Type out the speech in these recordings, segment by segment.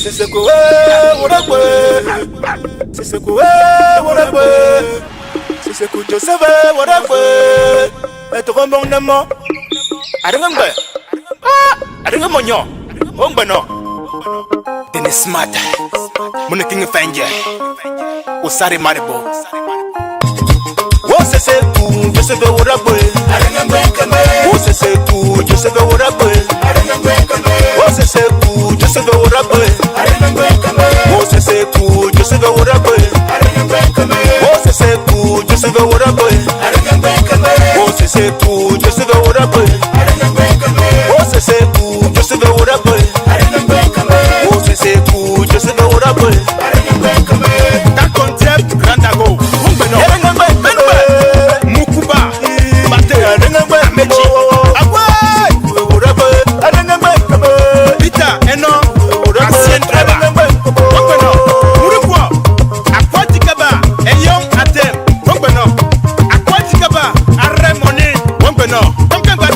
C'est ce que c'est ce que c'est ce que je savais, et tout le monde m'aime. Dennis Smart, mon king Fenja, au Sari Maribo. Oh, c'est tout, je sais que vous rappelez. Oh, c'est tout, je sais que vous rappelez. Oh, c'est tout, je sais que vous rappelez. Oh, c'est tout, je sais que vous rappelez. Oh, c'est tout, je sais que vous rappelez. Oh, c'est tout, je sais que vous rappelez. Oh, c'est tout, je sais que vous rappelez. Oh, c'est tout, je sais que vous rappelez. Dans ton diable, grand ago. Mukuba, Mate, Mechi, Agway, Pita, Eno, Ancien Treva, Rogbeno, Murukwa, Aquaticaba, Eyon Atem, Rogbeno, Aquaticaba, Arremoni, Rogbeno, Rogbeno,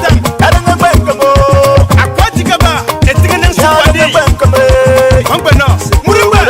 Aquaticaba, Etigenen Supadi, Rogbeno, Murukwa,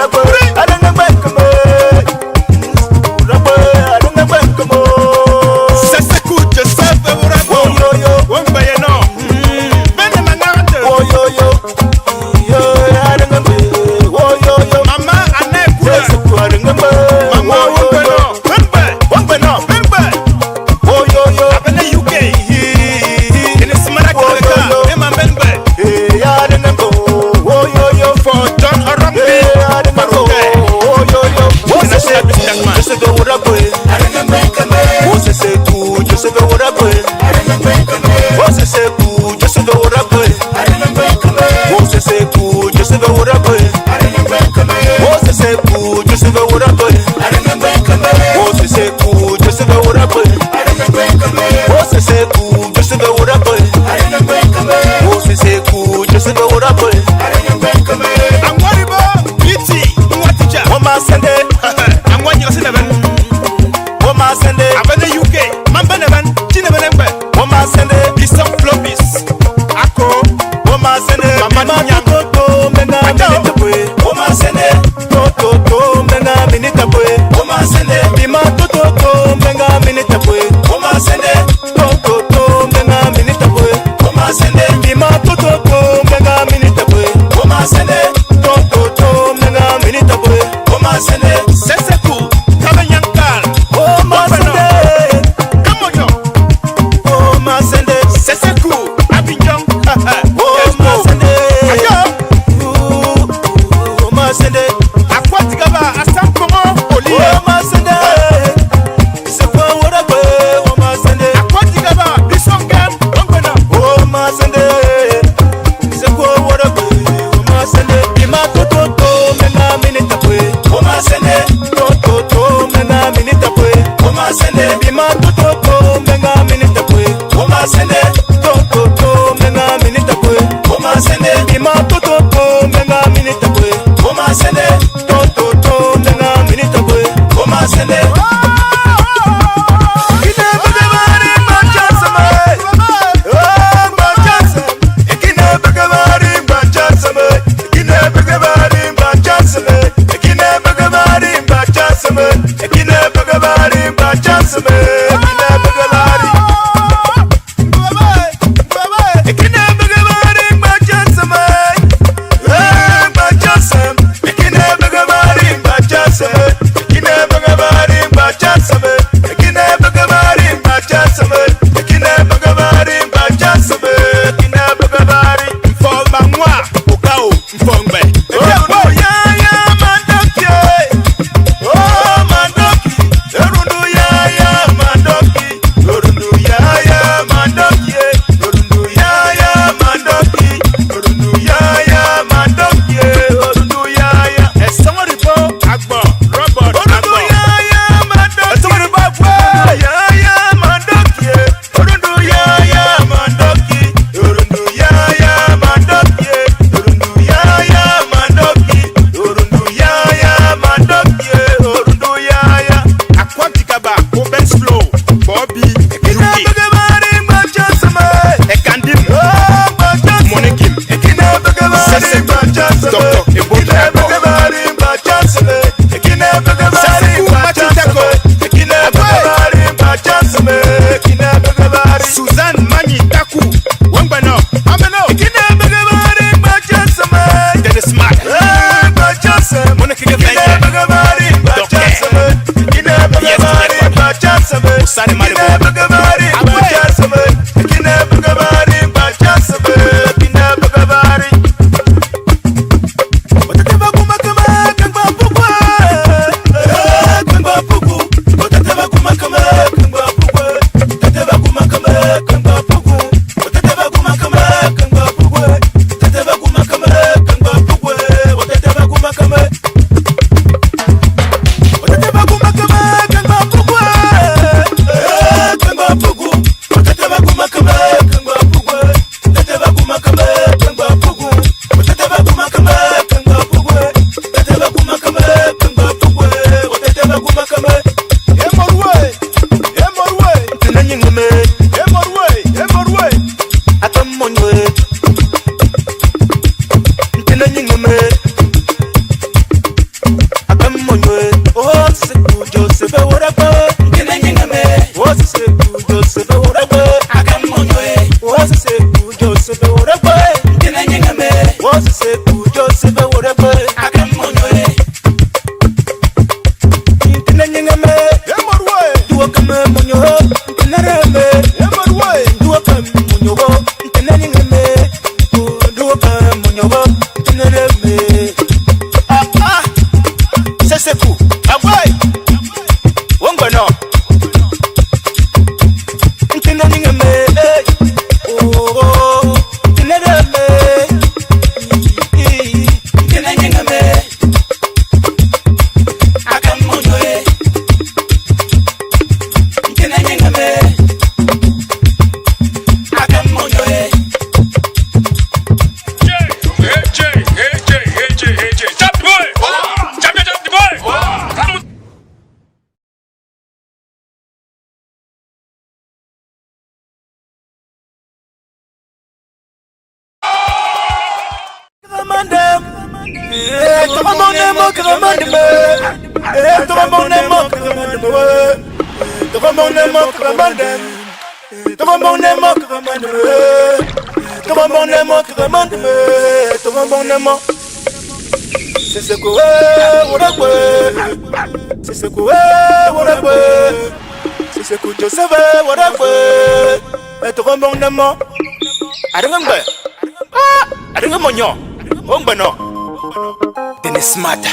Smart,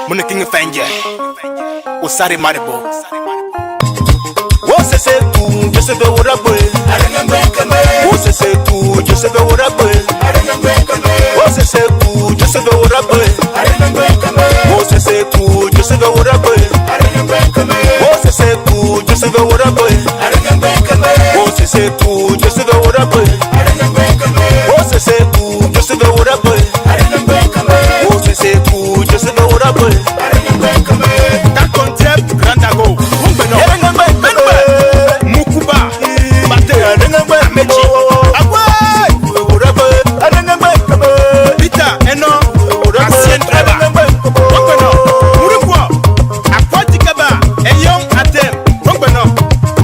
Mona King Fanja, Osari Maribo. What's a say to Joseph Woodabwe? I remember what's a say to Joseph Woodabwe? I remember what's a say to Joseph Woodabwe? I remember what's a say to Joseph Woodabwe? I remember what's a say to Joseph Woodabwe? I remember what's a say to Joseph Woodabwe? I remember what's a say to Joseph Woodabwe? I remember what's a say to Joseph Woodabwe? I remember that concept grand ago. Mukuba, Mate, I remember Mechi. Peter, Eno, Ancien Treva. Rompeno, Murukwa, Aquaticaba, a young Atem. Rompeno,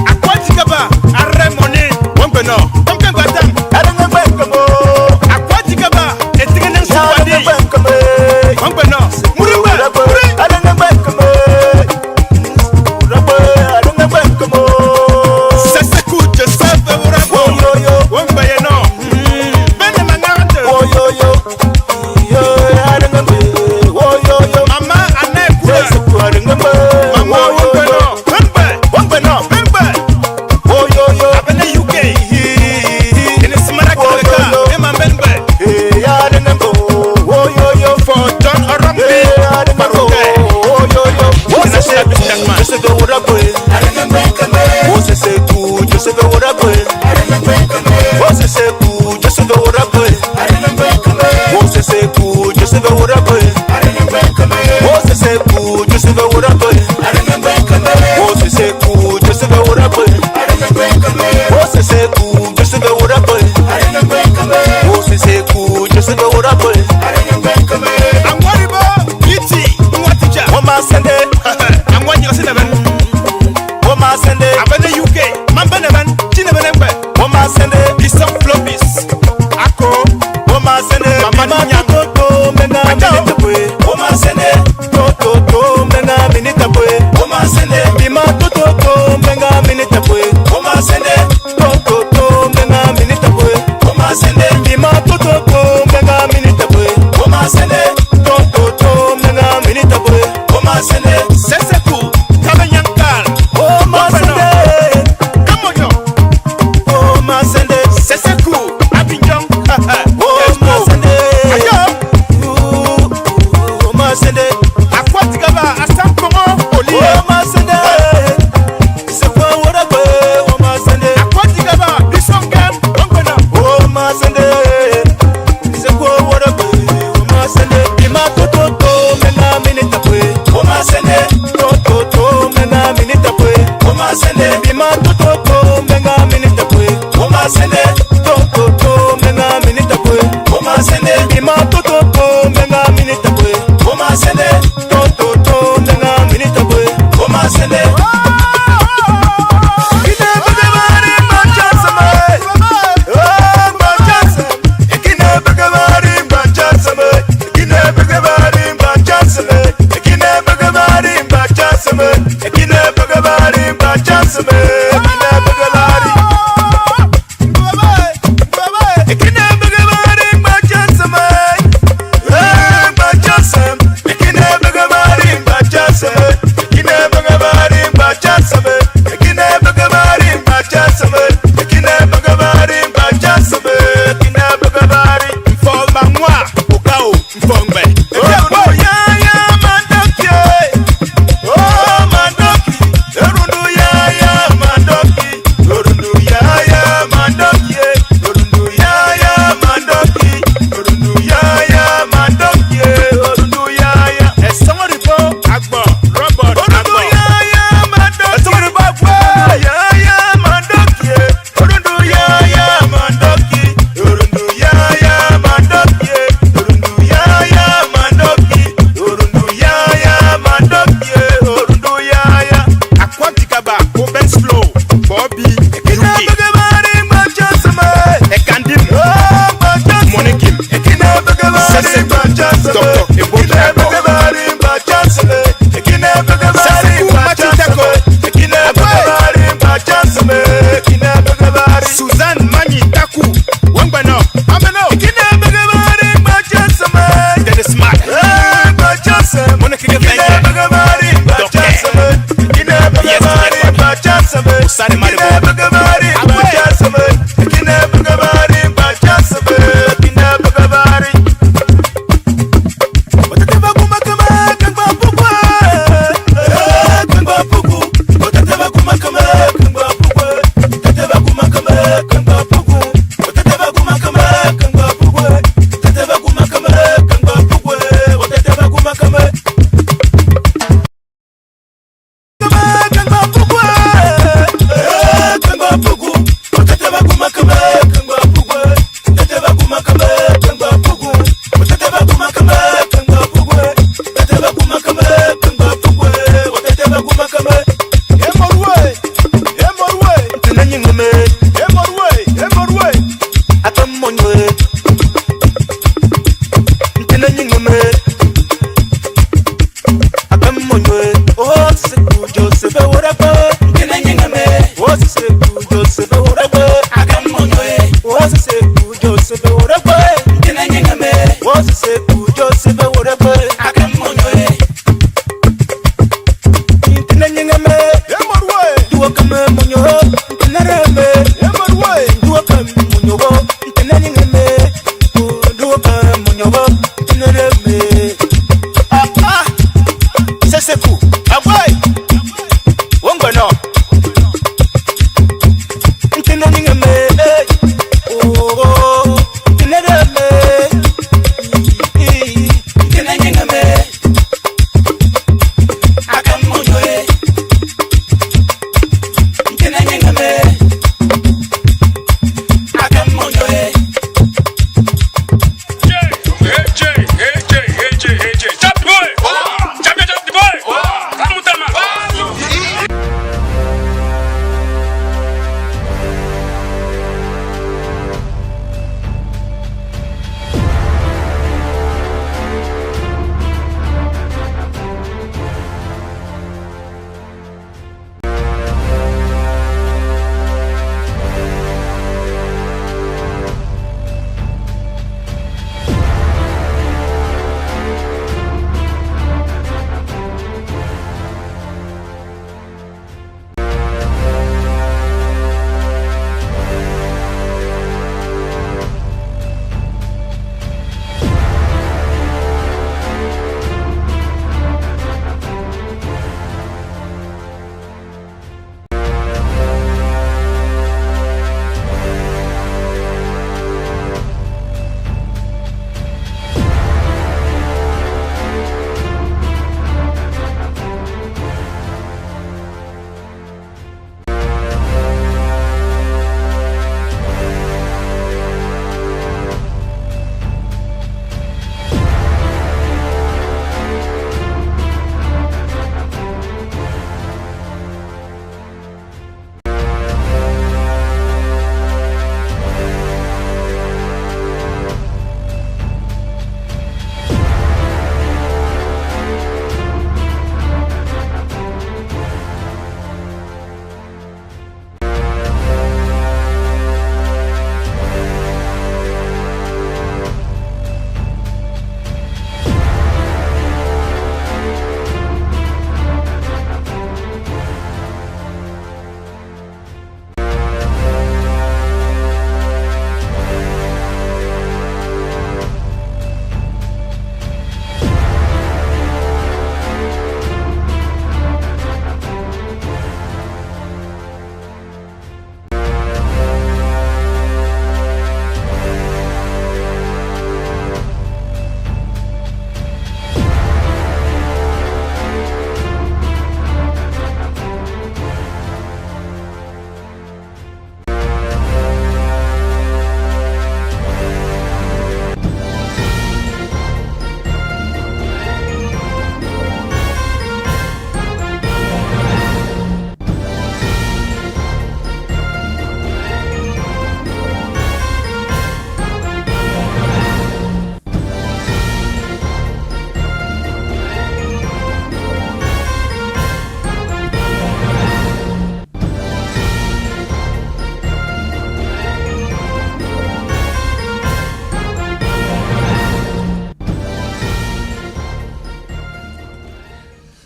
Aquaticaba, a Remoni. Rompeno, Rompeno, I remember Aquaticaba, a Tigan Sawadi. Rompeno, Muruba, I remember. Just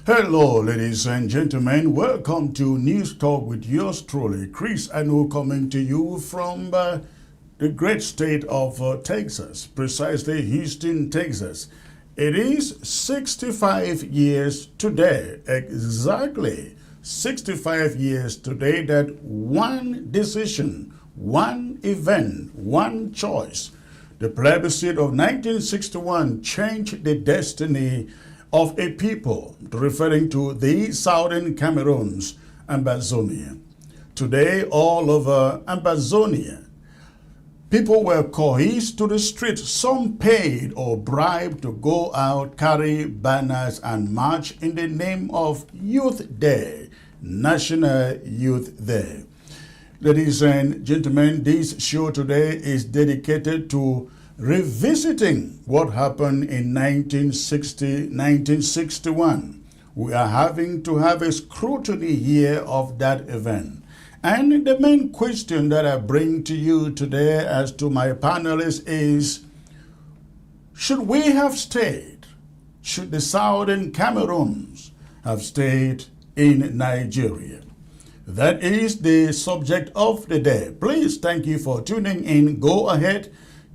Hello, ladies and gentlemen. Welcome to News Talk with yours truly, Chris Anu, coming to you from the great state of Texas, precisely Houston, Texas. It is 65 years today, exactly 65 years today, that one decision, one event, one choice, the plebiscite of 1961 changed the destiny of a people, referring to the Southern Cameroons, Ambazonia. Today, all over Ambazonia, people were coerced to the streets. Some paid or bribed to go out, carry banners, and march in the name of Youth Day, National Youth Day. Ladies and gentlemen, this show today is dedicated to revisiting what happened in 1961. We are having to have a scrutiny here of that event. And the main question that I bring to you today as to my panelists is, should we have stayed? Should the Southern Cameroons have stayed in Nigeria? That is the subject of the day. Please, thank you for tuning in. Go ahead,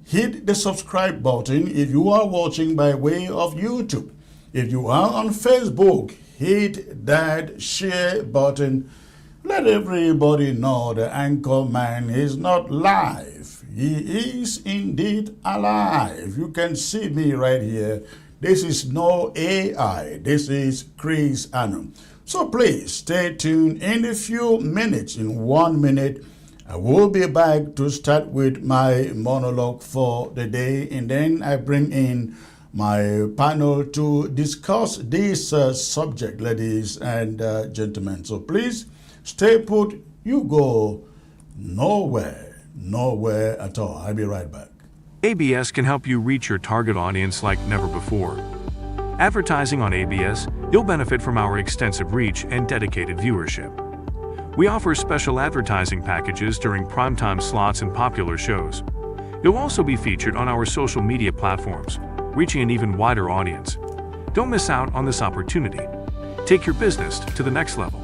hit the subscribe button if you are watching by way of YouTube. If you are on Facebook, hit that share button. Let everybody know the anchor man is not live. He is indeed alive. You can see me right here. This is no AI. This is Chris Anu. So please stay tuned. In a few minutes, in 1 minute, I will be back to start with my monologue for the day, and then I bring in my panel to discuss this subject, ladies and gentlemen. So please stay put. You go nowhere at all. I'll be right back. ABS can help you reach your target audience like never before. Advertising on ABS, you'll benefit from our extensive reach and dedicated viewership. We offer special advertising packages during primetime slots and popular shows. You'll also be featured on our social media platforms, reaching an even wider audience. Don't miss out on this opportunity. Take your business to the next level.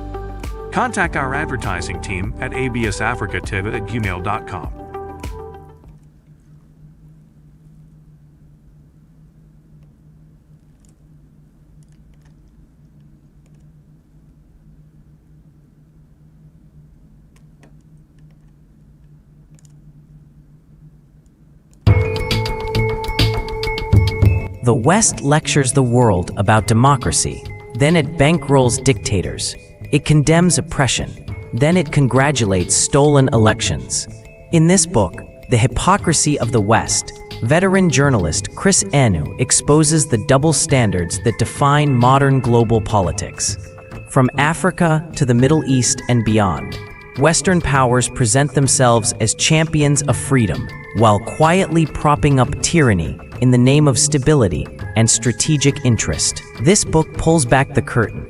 Contact our advertising team at absafricatv@gmail.com. The West lectures the world about democracy, then it bankrolls dictators. It condemns oppression, then it congratulates stolen elections. In this book, The Hypocrisy of the West, veteran journalist Chris Anu exposes the double standards that define modern global politics. From Africa to the Middle East and beyond, Western powers present themselves as champions of freedom, while quietly propping up tyranny in the name of stability and strategic interest. This book pulls back the curtain.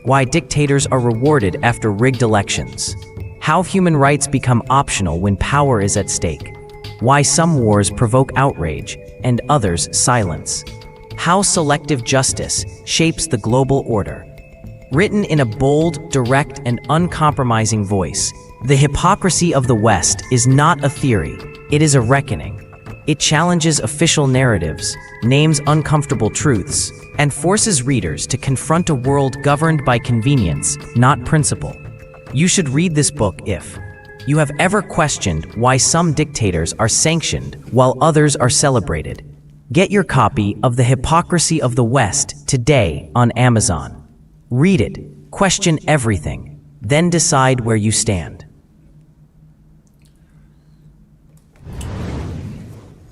Why dictators are rewarded after rigged elections. How human rights become optional when power is at stake. Why some wars provoke outrage and others silence. How selective justice shapes the global order. Written in a bold, direct, and uncompromising voice, The Hypocrisy of the West is not a theory, it is a reckoning. It challenges official narratives, names uncomfortable truths, and forces readers to confront a world governed by convenience, not principle. You should read this book if you have ever questioned why some dictators are sanctioned while others are celebrated. Get your copy of The Hypocrisy of the West today on Amazon. Read it, question everything, then decide where you stand.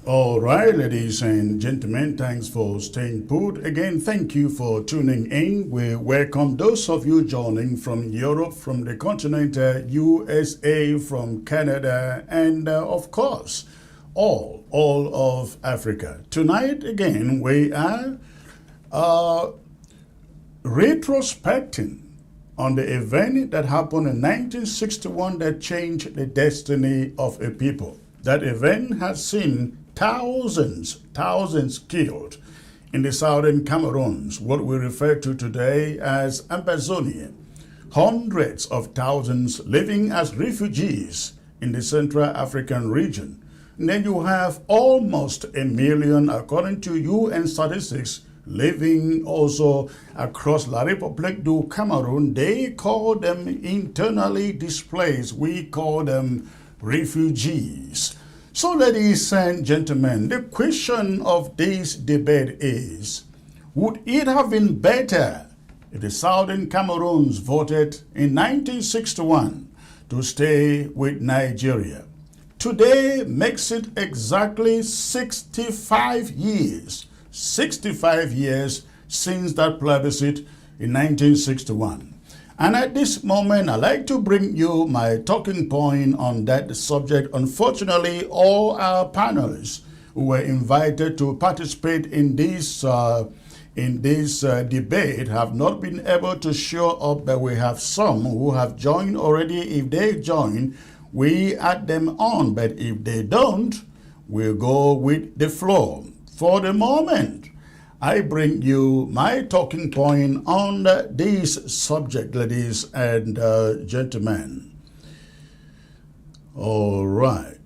All right, ladies and gentlemen, thanks for staying put. Again, thank you for tuning in. We welcome those of you joining from Europe, from the continent, USA, from Canada, and of course, all of Africa. Tonight, again, we are retrospecting on the event that happened in 1961 that changed the destiny of a people. That event has seen thousands killed in the Southern Cameroons, what we refer to today as Ambazonia. Hundreds of thousands living as refugees in the Central African region. And then you have almost 1 million, according to UN statistics, living also across La République du Cameroun. They call them internally displaced. We call them refugees. So, ladies and gentlemen, the question of this debate is, would it have been better if the Southern Cameroons voted in 1961 to stay with Nigeria? Today makes it exactly 65 years since that plebiscite in 1961. And at this moment, I'd like to bring you my talking point on that subject. Unfortunately, all our panelists who were invited to participate in this debate have not been able to show up, but we have some who have joined already. If they join, we add them on, but if they don't, we'll go with the flow. For the moment, I bring you my talking point on this subject, ladies and gentlemen. All right.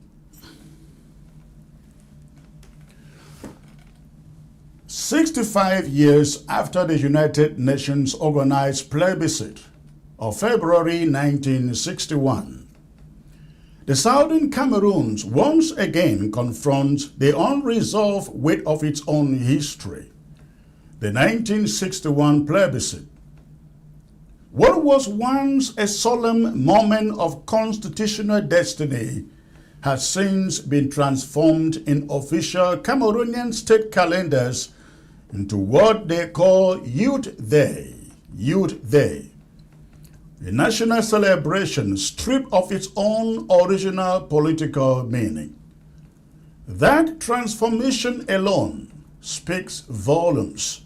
65 years after the United Nations organized plebiscite of February 1961, the Southern Cameroons once again confronts the unresolved weight of its own history. The 1961 plebiscite. What was once a solemn moment of constitutional destiny has since been transformed in official Cameroonian state calendars into what they call Youth Day. Youth Day. A national celebration stripped of its own original political meaning. That transformation alone speaks volumes.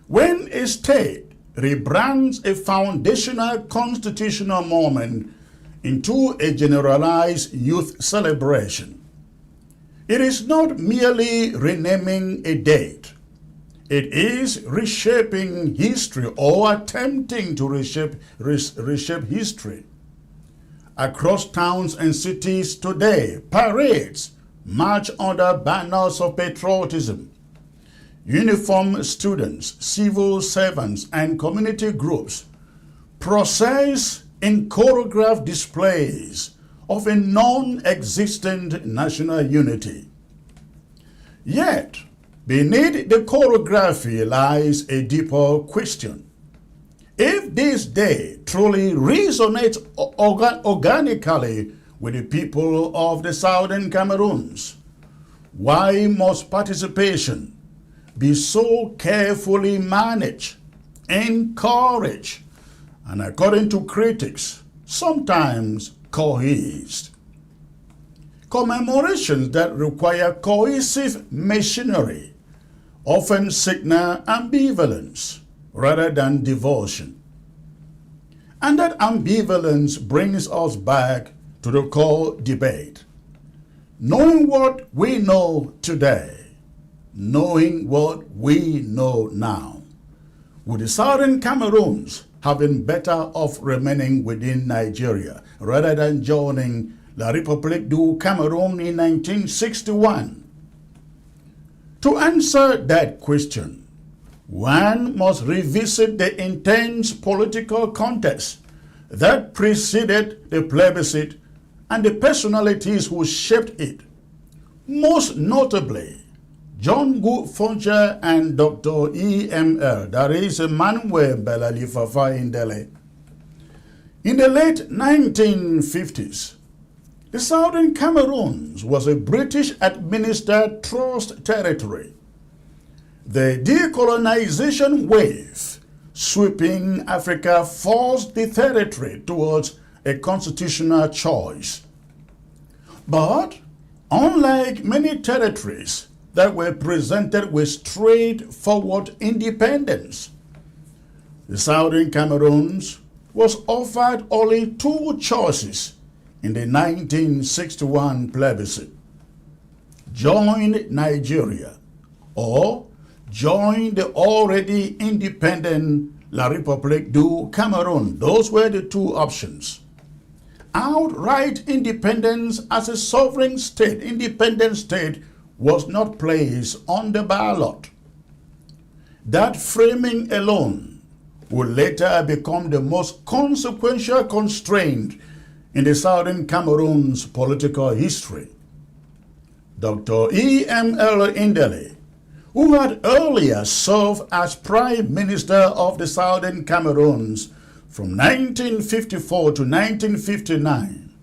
When a state rebrands a foundational constitutional moment into a generalized youth celebration, it is not merely renaming a date. It is reshaping history or attempting to reshape history. Across towns and cities today, parades march under banners of patriotism. Uniformed students, civil servants, and community groups process in choreographed displays of a non-existent national unity. Yet, beneath the choreography lies a deeper question. If this day truly resonates organically with the people of the Southern Cameroons, why must participation be so carefully managed, encouraged, and according to critics, sometimes coerced? Commemorations that require cohesive machinery often signal ambivalence rather than devotion. And that ambivalence brings us back to the core debate. Knowing what we know today, knowing what we know now, would the Southern Cameroons have been better off remaining within Nigeria rather than joining La République du Cameroun in 1961? To answer that question, one must revisit the intense political context that preceded the plebiscite and the personalities who shaped it. Most notably, John Foncha and Dr. E.M.L, that is Emmanuel Indele. In the late 1950s, the Southern Cameroons was a British-administered trust territory. The decolonization wave sweeping Africa forced the territory towards a constitutional choice. But unlike many territories that were presented with straightforward independence, the Southern Cameroons was offered only two choices in the 1961 plebiscite: join Nigeria or join the already independent La République du Cameroun. Those were the two options. Outright independence as a sovereign state, independent state, was not placed on the ballot. That framing alone would later become the most consequential constraint in the Southern Cameroon's political history. Dr. E.M.L. Endeley, who had earlier served as Prime Minister of the Southern Cameroons from 1954 to 1959,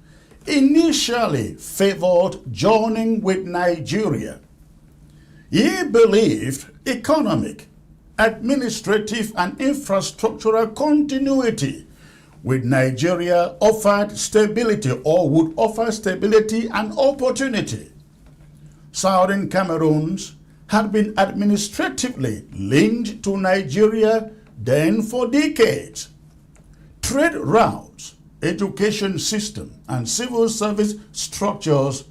initially favored joining with Nigeria. He believed economic, administrative, and infrastructural continuity with Nigeria offered stability or would offer stability and opportunity. Southern Cameroons had been administratively linked to Nigeria then for decades. Trade routes, education system, and civil service structures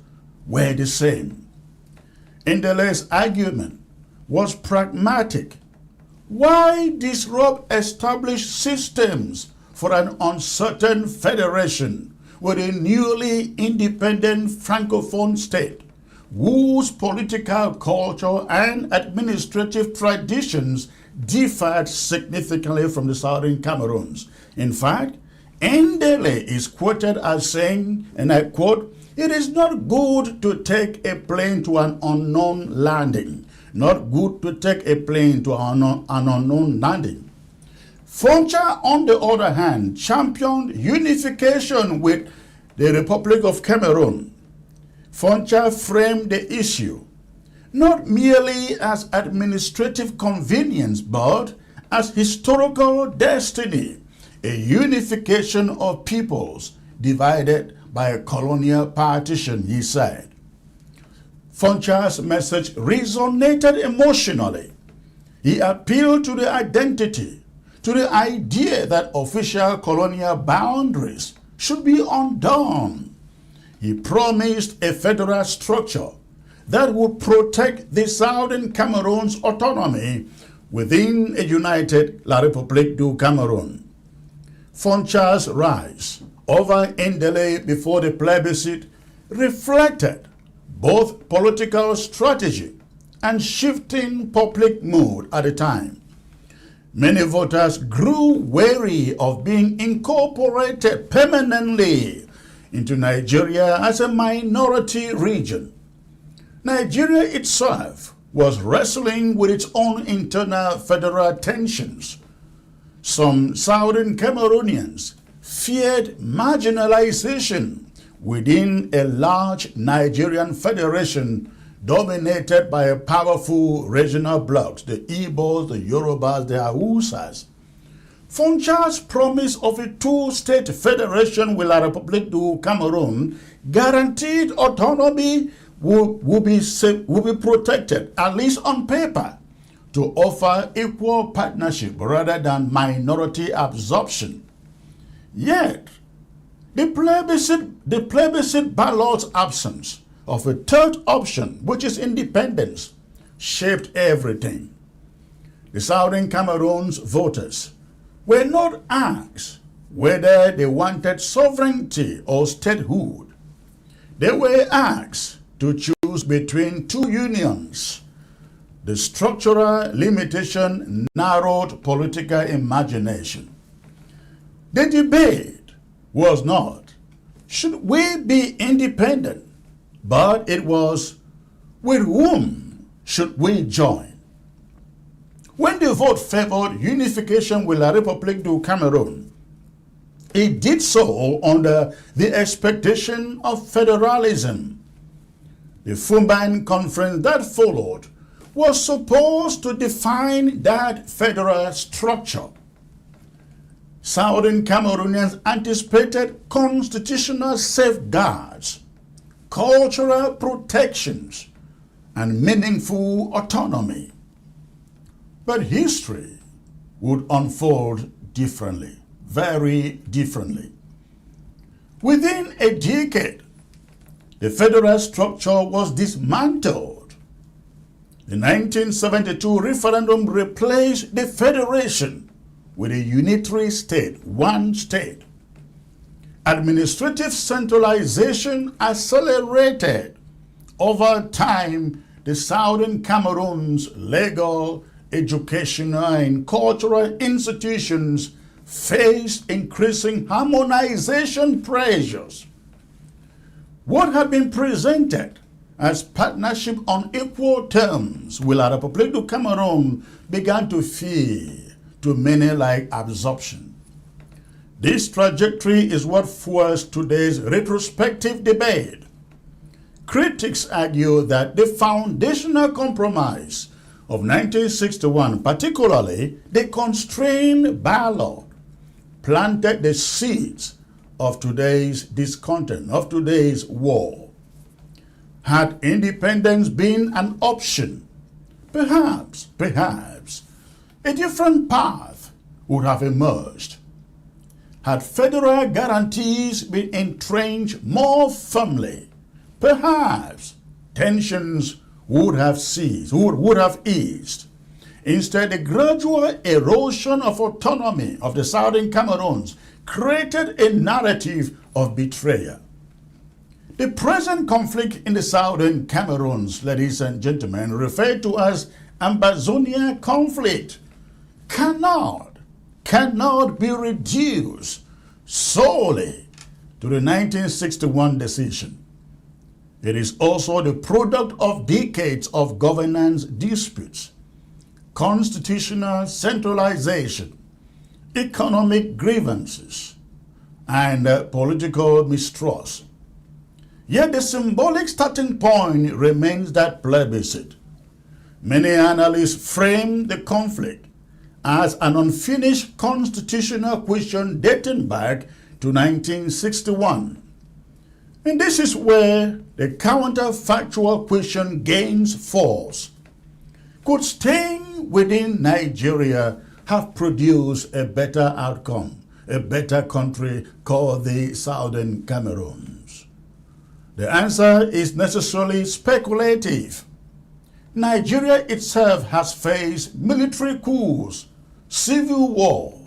were the same. Endeley's argument was pragmatic. Why disrupt established systems for an uncertain federation with a newly independent francophone state whose political culture and administrative traditions differed significantly from the Southern Cameroons? In fact, Endeley is quoted as saying, and I quote, "It is not good to take a plane to an unknown landing. Not good to take a plane to an unknown landing." Foncha, on the other hand, championed unification with the Republic of Cameroon. Foncha framed the issue not merely as administrative convenience, but as historical destiny, a unification of peoples divided by a colonial partition, he said. Foncha's message resonated emotionally. He appealed to the identity, to the idea that official colonial boundaries should be undone. He promised a federal structure that would protect the Southern Cameroon's autonomy within a united La République du Cameroun. Foncha's rise over Endeley before the plebiscite reflected both political strategy and shifting public mood at the time. Many voters grew wary of being incorporated permanently into Nigeria as a minority region. Nigeria itself was wrestling with its own internal federal tensions. Some Southern Cameroonians feared marginalization within a large Nigerian federation dominated by a powerful regional blocs, the Igbos, the Yorubas, the Hausas. Foncha's promise of a two-state federation with La République du Cameroun guaranteed autonomy will be protected, at least on paper, to offer equal partnership rather than minority absorption. Yet, the plebiscite ballot's absence of a third option, which is independence, shaped everything. The Southern Cameroon's voters were not asked whether they wanted sovereignty or statehood. They were asked to choose between two unions. The structural limitation narrowed political imagination. The debate was not, should we be independent? But it was, with whom should we join? When the vote favored unification with La République du Cameroun, it did so under the expectation of federalism. The Fumban conference that followed was supposed to define that federal structure. Southern Cameroonians anticipated constitutional safeguards, cultural protections, and meaningful autonomy. But history would unfold differently, very differently. Within a decade, the federal structure was dismantled. The 1972 referendum replaced the federation with a unitary state, one state. Administrative centralization accelerated. Over time, the Southern Cameroon's legal, educational, and cultural institutions faced increasing harmonization pressures. What had been presented as partnership on equal terms with la République du Cameroun began to feel to many like absorption. This trajectory is what fuels today's retrospective debate. Critics argue that the foundational compromise of 1961, particularly the constrained ballot, planted the seeds of today's discontent, of today's war. Had independence been an option, perhaps, a different path would have emerged. Had federal guarantees been entrenched more firmly, perhaps tensions would have ceased, would have eased. Instead, the gradual erosion of autonomy of the Southern Cameroons created a narrative of betrayal. The present conflict in the Southern Cameroons, ladies and gentlemen, referred to as Ambazonia conflict, cannot be reduced solely to the 1961 decision. It is also the product of decades of governance disputes, constitutional centralization, economic grievances, and political mistrust. Yet the symbolic starting point remains that plebiscite. Many analysts frame the conflict as an unfinished constitutional question dating back to 1961. And this is where the counterfactual question gains force. Could staying within Nigeria have produced a better outcome, a better country called the Southern Cameroons? The answer is necessarily speculative. Nigeria itself has faced military coups, civil war,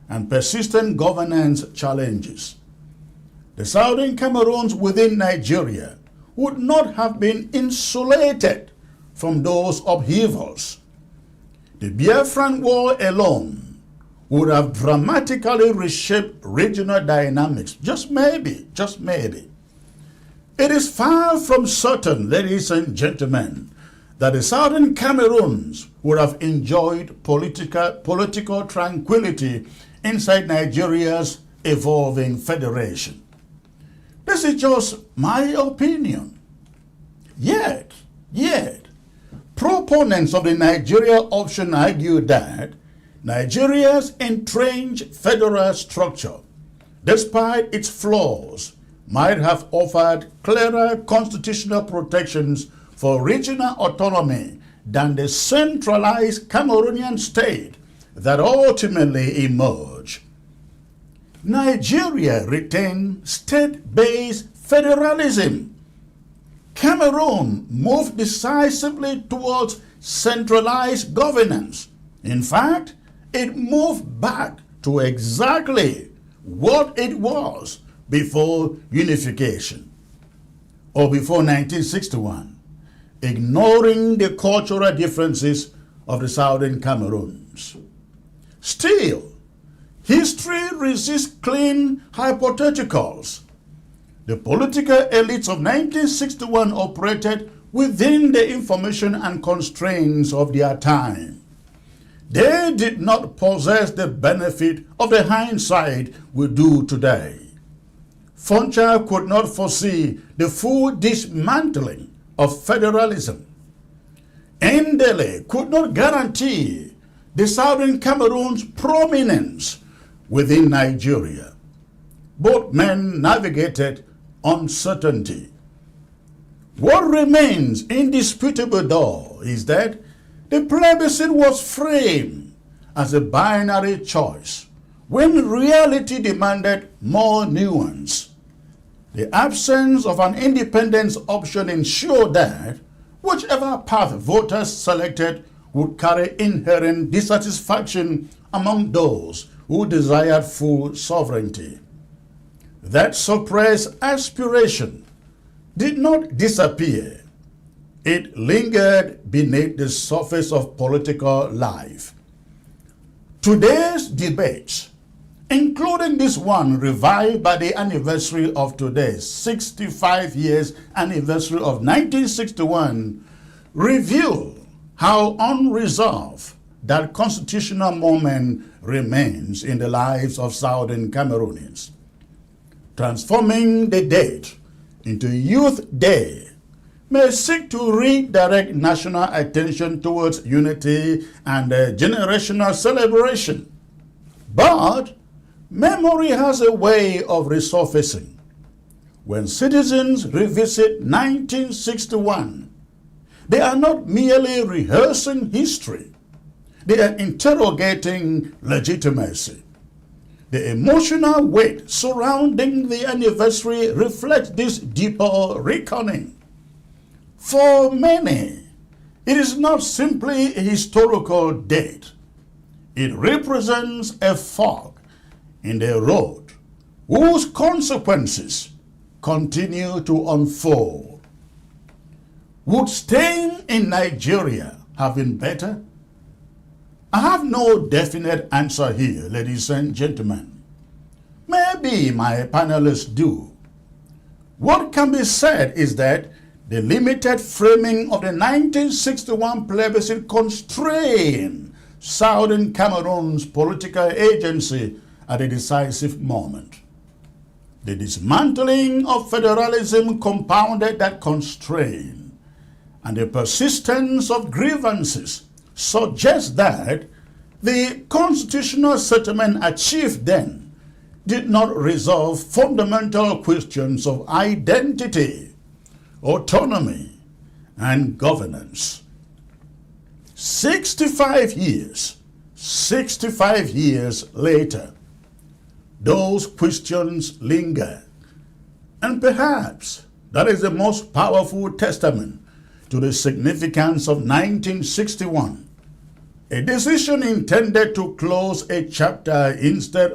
and persistent governance challenges. The Southern Cameroons within Nigeria would not have been insulated from those upheavals. The Biafran War alone would have dramatically reshaped regional dynamics, just maybe. It is far from certain, ladies and gentlemen, that the Southern Cameroons would have enjoyed political tranquility inside Nigeria's evolving federation. This is just my opinion. Yet, proponents of the Nigeria option argue that Nigeria's entrenched federal structure, despite its flaws, might have offered clearer constitutional protections for regional autonomy than the centralized Cameroonian state that ultimately emerged. Nigeria retained state-based federalism. Cameroon moved decisively towards centralized governance. In fact, it moved back to exactly what it was before unification, or before 1961, ignoring the cultural differences of the Southern Cameroons. Still, history resists clean hypotheticals. The political elites of 1961 operated within the information and constraints of their time. They did not possess the benefit of the hindsight we do today. Foncha could not foresee the full dismantling of federalism. Endeley could not guarantee the Southern Cameroon's prominence within Nigeria. Both men navigated uncertainty. What remains indisputable, though, is that the plebiscite was framed as a binary choice when reality demanded more nuance. The absence of an independence option ensured that whichever path voters selected would carry inherent dissatisfaction among those who desired full sovereignty. That suppressed aspiration did not disappear. It lingered beneath the surface of political life. Today's debates, including this one revived by the anniversary of today's 65 years anniversary of 1961, reveal how unresolved that constitutional moment remains in the lives of Southern Cameroonians. Transforming the date into Youth Day may seek to redirect national attention towards unity and generational celebration. But memory has a way of resurfacing. When citizens revisit 1961, they are not merely rehearsing history, they are interrogating legitimacy. The emotional weight surrounding the anniversary reflects this deeper reckoning. For many, it is not simply a historical date. It represents a fork in the road whose consequences continue to unfold. Would staying in Nigeria have been better? I have no definite answer here, ladies and gentlemen. Maybe my panelists do. What can be said is that the limited framing of the 1961 plebiscite constrained Southern Cameroon's political agency at a decisive moment. The dismantling of federalism compounded that constraint, and the persistence of grievances suggests that the constitutional settlement achieved then did not resolve fundamental questions of identity, autonomy, and governance. 65 years later, those questions linger. And perhaps that is the most powerful testament to the significance of 1961. A decision intended to close a chapter instead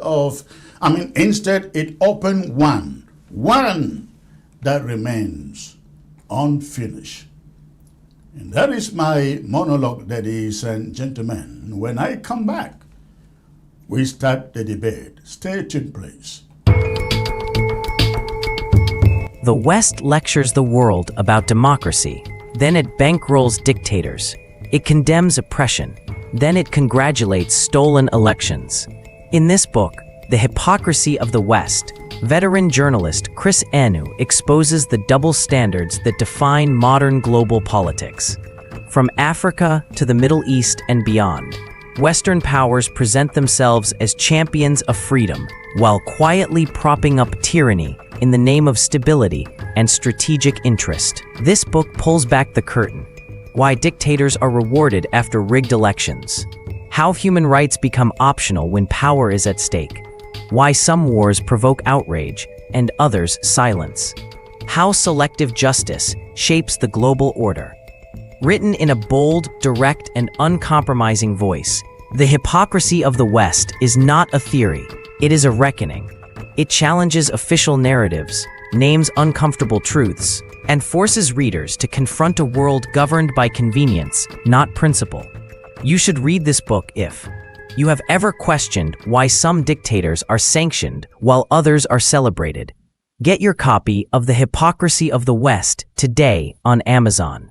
it opened one that remains unfinished. And that is my monologue, ladies and gentlemen. When I come back, we start the debate. Stay tuned, please. The West lectures the world about democracy, then it bankrolls dictators. It condemns oppression, then it congratulates stolen elections. In this book, The Hypocrisy of the West, veteran journalist Chris Enu exposes the double standards that define modern global politics. From Africa to the Middle East and beyond, Western powers present themselves as champions of freedom, while quietly propping up tyranny in the name of stability and strategic interest. This book pulls back the curtain. Why dictators are rewarded after rigged elections. How human rights become optional when power is at stake. Why some wars provoke outrage and others silence. How selective justice shapes the global order. Written in a bold, direct, and uncompromising voice, The Hypocrisy of the West is not a theory, it is a reckoning. It challenges official narratives, names uncomfortable truths, and forces readers to confront a world governed by convenience, not principle. You should read this book if you have ever questioned why some dictators are sanctioned while others are celebrated. Get your copy of The Hypocrisy of the West today on Amazon.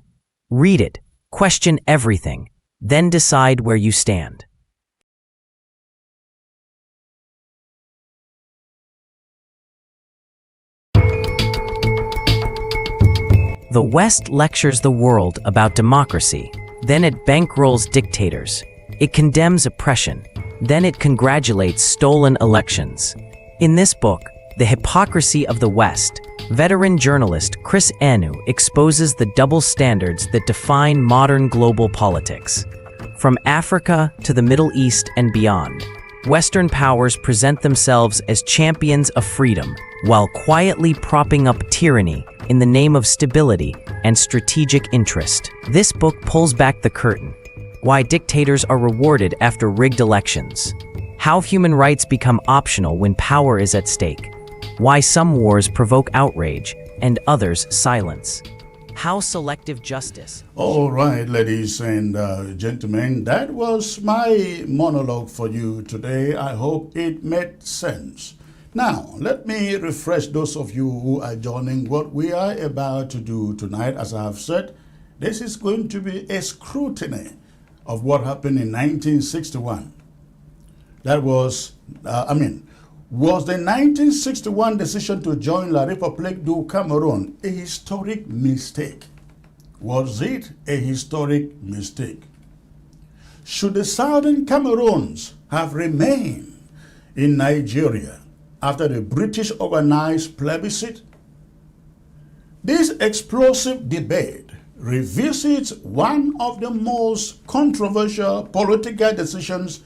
Read it, question everything, then decide where you stand. The West lectures the world about democracy, then it bankrolls dictators. It condemns oppression, then it congratulates stolen elections. In this book, The Hypocrisy of the West, veteran journalist Chris Enu exposes the double standards that define modern global politics. From Africa to the Middle East and beyond, Western powers present themselves as champions of freedom, while quietly propping up tyranny in the name of stability and strategic interest. This book pulls back the curtain. Why dictators are rewarded after rigged elections. How human rights become optional when power is at stake. Why some wars provoke outrage and others silence. How selective justice. All right, ladies and gentlemen, that was my monologue for you today. I hope it made sense. Now, let me refresh those of you who are joining what we are about to do tonight. As I have said, this is going to be a scrutiny of what happened in 1961. That was, was the 1961 decision to join La République du Cameroun a historic mistake? Was it a historic mistake? Should the Southern Cameroons have remained in Nigeria after the British organized plebiscite? This explosive debate revisits one of the most controversial political decisions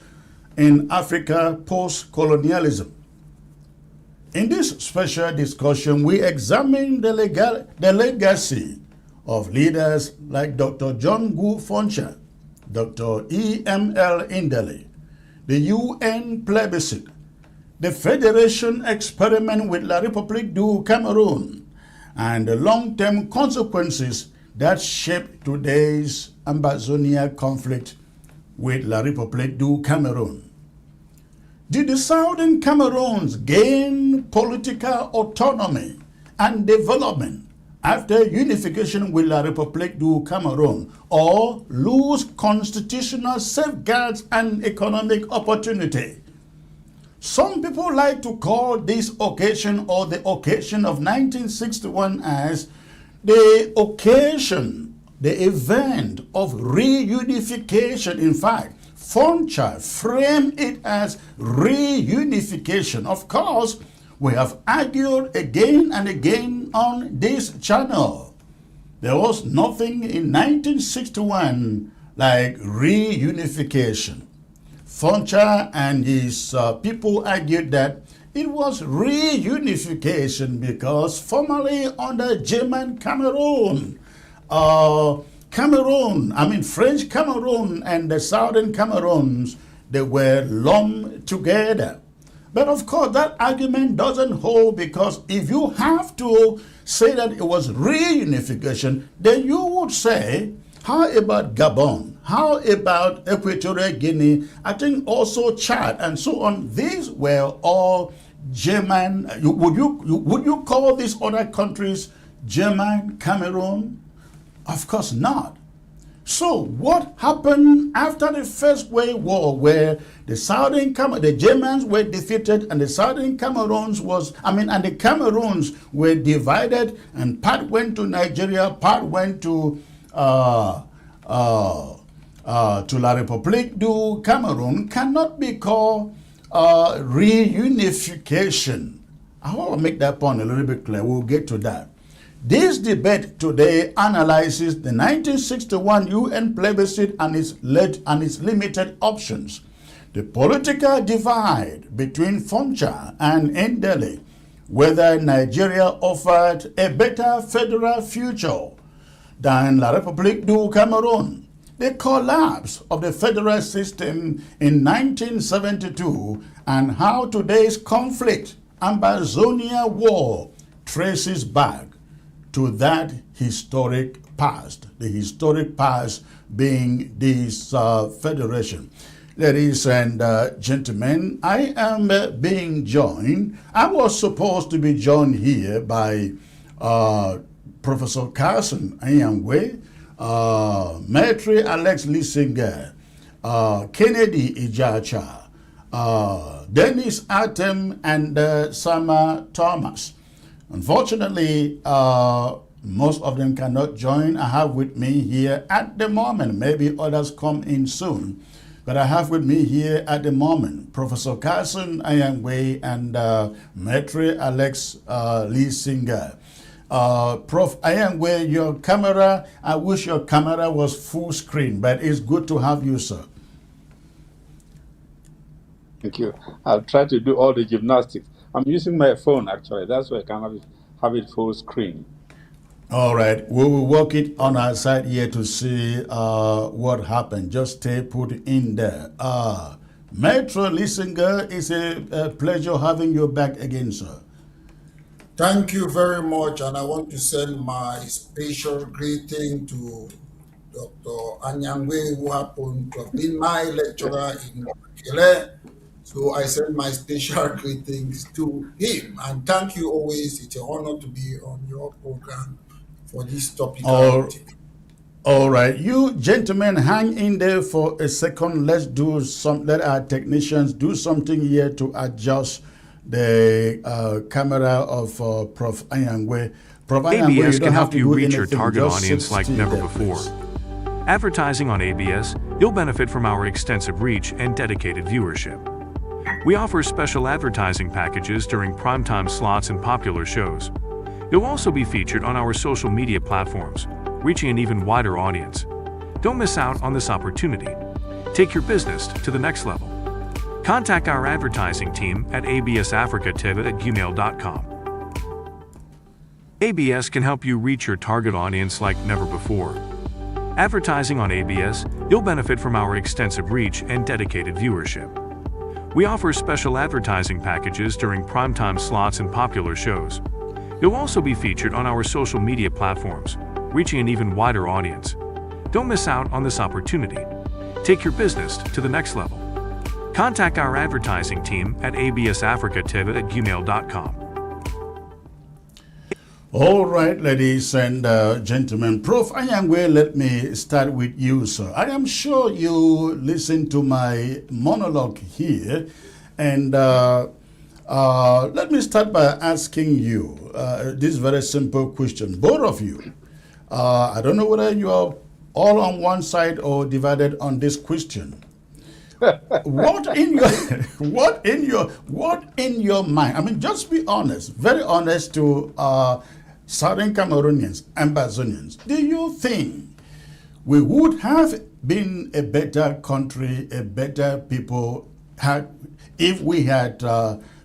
in Africa post-colonialism. In this special discussion, we examine the legacy of leaders like Dr. John Foncha, Dr. E.M.L. Endeley, the UN plebiscite, the Federation experiment with La République du Cameroun, and the long-term consequences that shape today's Ambazonia conflict with La République du Cameroun. Did the Southern Cameroons gain political autonomy and development after unification with La République du Cameroun, or lose constitutional safeguards and economic opportunity? Some people like to call this occasion, or the occasion of 1961, as the occasion, the event of reunification. In fact, Foncha framed it as reunification. Of course, we have argued again and again on this channel. There was nothing in 1961 like reunification. Foncha and his people argued that it was reunification because formerly under German Cameroon, French Cameroon and the Southern Cameroons, they were lumped together. But of course, that argument doesn't hold, because if you have to say that it was reunification, then you would say, how about Gabon? How about Equatorial Guinea? I think also Chad and so on. These were all German. Would you call these other countries German Cameroon? Of course not. So what happened after the First World War, where the Germans were defeated and the Southern Cameroons and the Cameroons were divided, and part went to Nigeria, part went to La République du Cameroun, cannot be called reunification. I want to make that point a little bit clear. We'll get to that. This debate today analyzes the 1961 UN plebiscite and its limited options, the political divide between Foncha and Endeley, whether Nigeria offered a better federal future than La République du Cameroun, the collapse of the federal system in 1972, and how today's conflict, Ambazonia war, traces back to that historic past, the historic past being this federation. Ladies and gentlemen, I am being joined. I was supposed to be joined here by Professor Carson Anyangwe, Maitre Alex Lissinger, Kennedy Ijacha, Dennis Atem, and Sama Thomas. Unfortunately, most of them cannot join. I have with me here at the moment, maybe others come in soon, but I have with me here at the moment Professor Carson Anyangwe and Maitre Alex Lissinger. Prof. Anyangwe, your camera, I wish your camera was full screen, but it's good to have you, sir. Thank you. I'll try to do all the gymnastics. I'm using my phone, actually. That's why I can have it full screen. All right, we will work it on our side here to see what happened. Just stay put in there. Metro Lissinger, it's a pleasure having you back again, sir. Thank you very much, and I want to send my special greeting to Dr. Anyangwe, who happened to have been my lecturer in Makele. So I send my special greetings to him, and thank you always. It's an honor to be on your program for this topical All, topic. all right, you gentlemen, hang in there for a second. Let's do some. Let our technicians do something here to adjust the camera of Prof. Anyangwe. Prof. Anyangwe, you ABS don't can have help to you do reach your anything. target Just audience sit like still never there, before. please. Advertising on ABS, you'll benefit from our extensive reach and dedicated viewership. We offer special advertising packages during primetime slots and popular shows. You'll also be featured on our social media platforms, reaching an even wider audience. Don't miss out on this opportunity. Take your business to the next level. Contact our advertising team at absafricatv@gmail.com. ABS can help you reach your target audience like never before. Advertising on ABS, you'll benefit from our extensive reach and dedicated viewership. We offer special advertising packages during primetime slots and popular shows. You'll also be featured on our social media platforms, reaching an even wider audience. Don't miss out on this opportunity. Take your business to the next level. Contact our advertising team at absafricatv@gmail.com. All right, ladies and gentlemen. Prof. Anyangwe, let me start with you, sir. I am sure you listened to my monologue here, and let me start by asking you this very simple question. Both of you, I don't know whether you are all on one side or divided on this question. What in your mind? I mean, just be honest, very honest to Southern Cameroonians, Ambazonians. Do you think we would have been a better country, a better people, if we had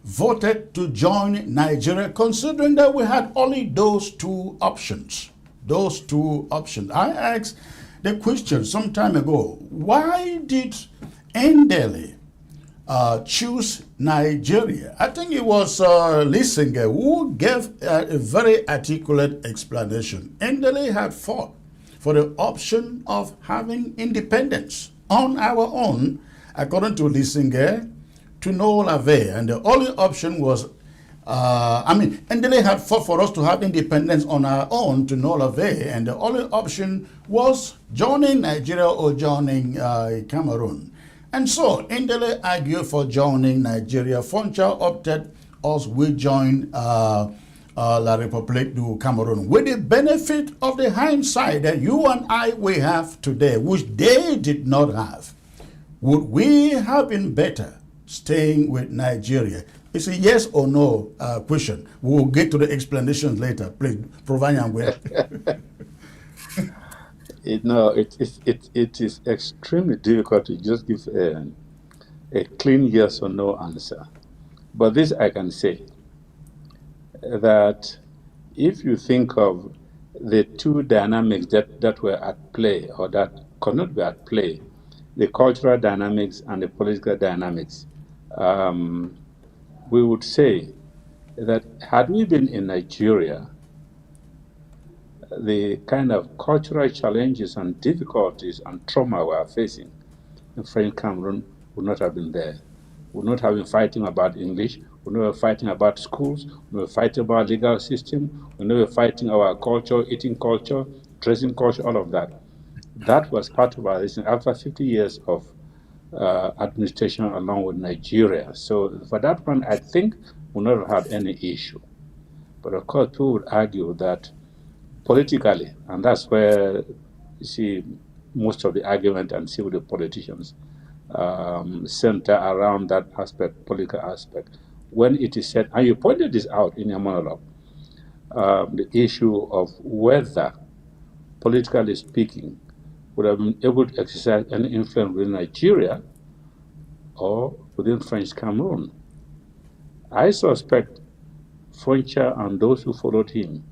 voted to join Nigeria, considering that we had only those two options? Those two options. I asked the question some time ago, why did Endeley choose Nigeria? I think it was Lissinger who gave a very articulate explanation. Endeley had fought for the option of having independence on our own, according to Lissinger, to no avail. And the only option was, Endeley had fought for us to have independence on our own to no avail, and the only option was joining Nigeria or joining Cameroon. And so Endeley argued for joining Nigeria. Foncha opted us, we joined La République du Cameroun with the benefit of the hindsight that you and I we have today, which they did not have. Would we have been better staying with Nigeria? It's a yes or no question. We'll get to the explanations later. Please, provide them with. It is extremely difficult to just give a clean yes or no answer. But this I can say, that if you think of the two dynamics that were at play, or that could not be at play, the cultural dynamics and the political dynamics, we would say that had we been in Nigeria, the kind of cultural challenges and difficulties and trauma we are facing in French Cameroon would not have been there. We would not have been fighting about English. We would not have been fighting about schools. We would not have been fighting about legal system. We would not have been fighting our culture, eating culture, dressing culture, all of that. That was part of our reason after 50 years of administration along with Nigeria. So for that one, I think we would not have had any issue. But of course, people would argue that politically, and that's where you see most of the argument and see with the politicians center around that aspect, political aspect. When it is said, and you pointed this out in your monologue, the issue of whether, politically speaking, would have been able to exercise any influence within Nigeria or within French Cameroon. I suspect Foncha and those who followed him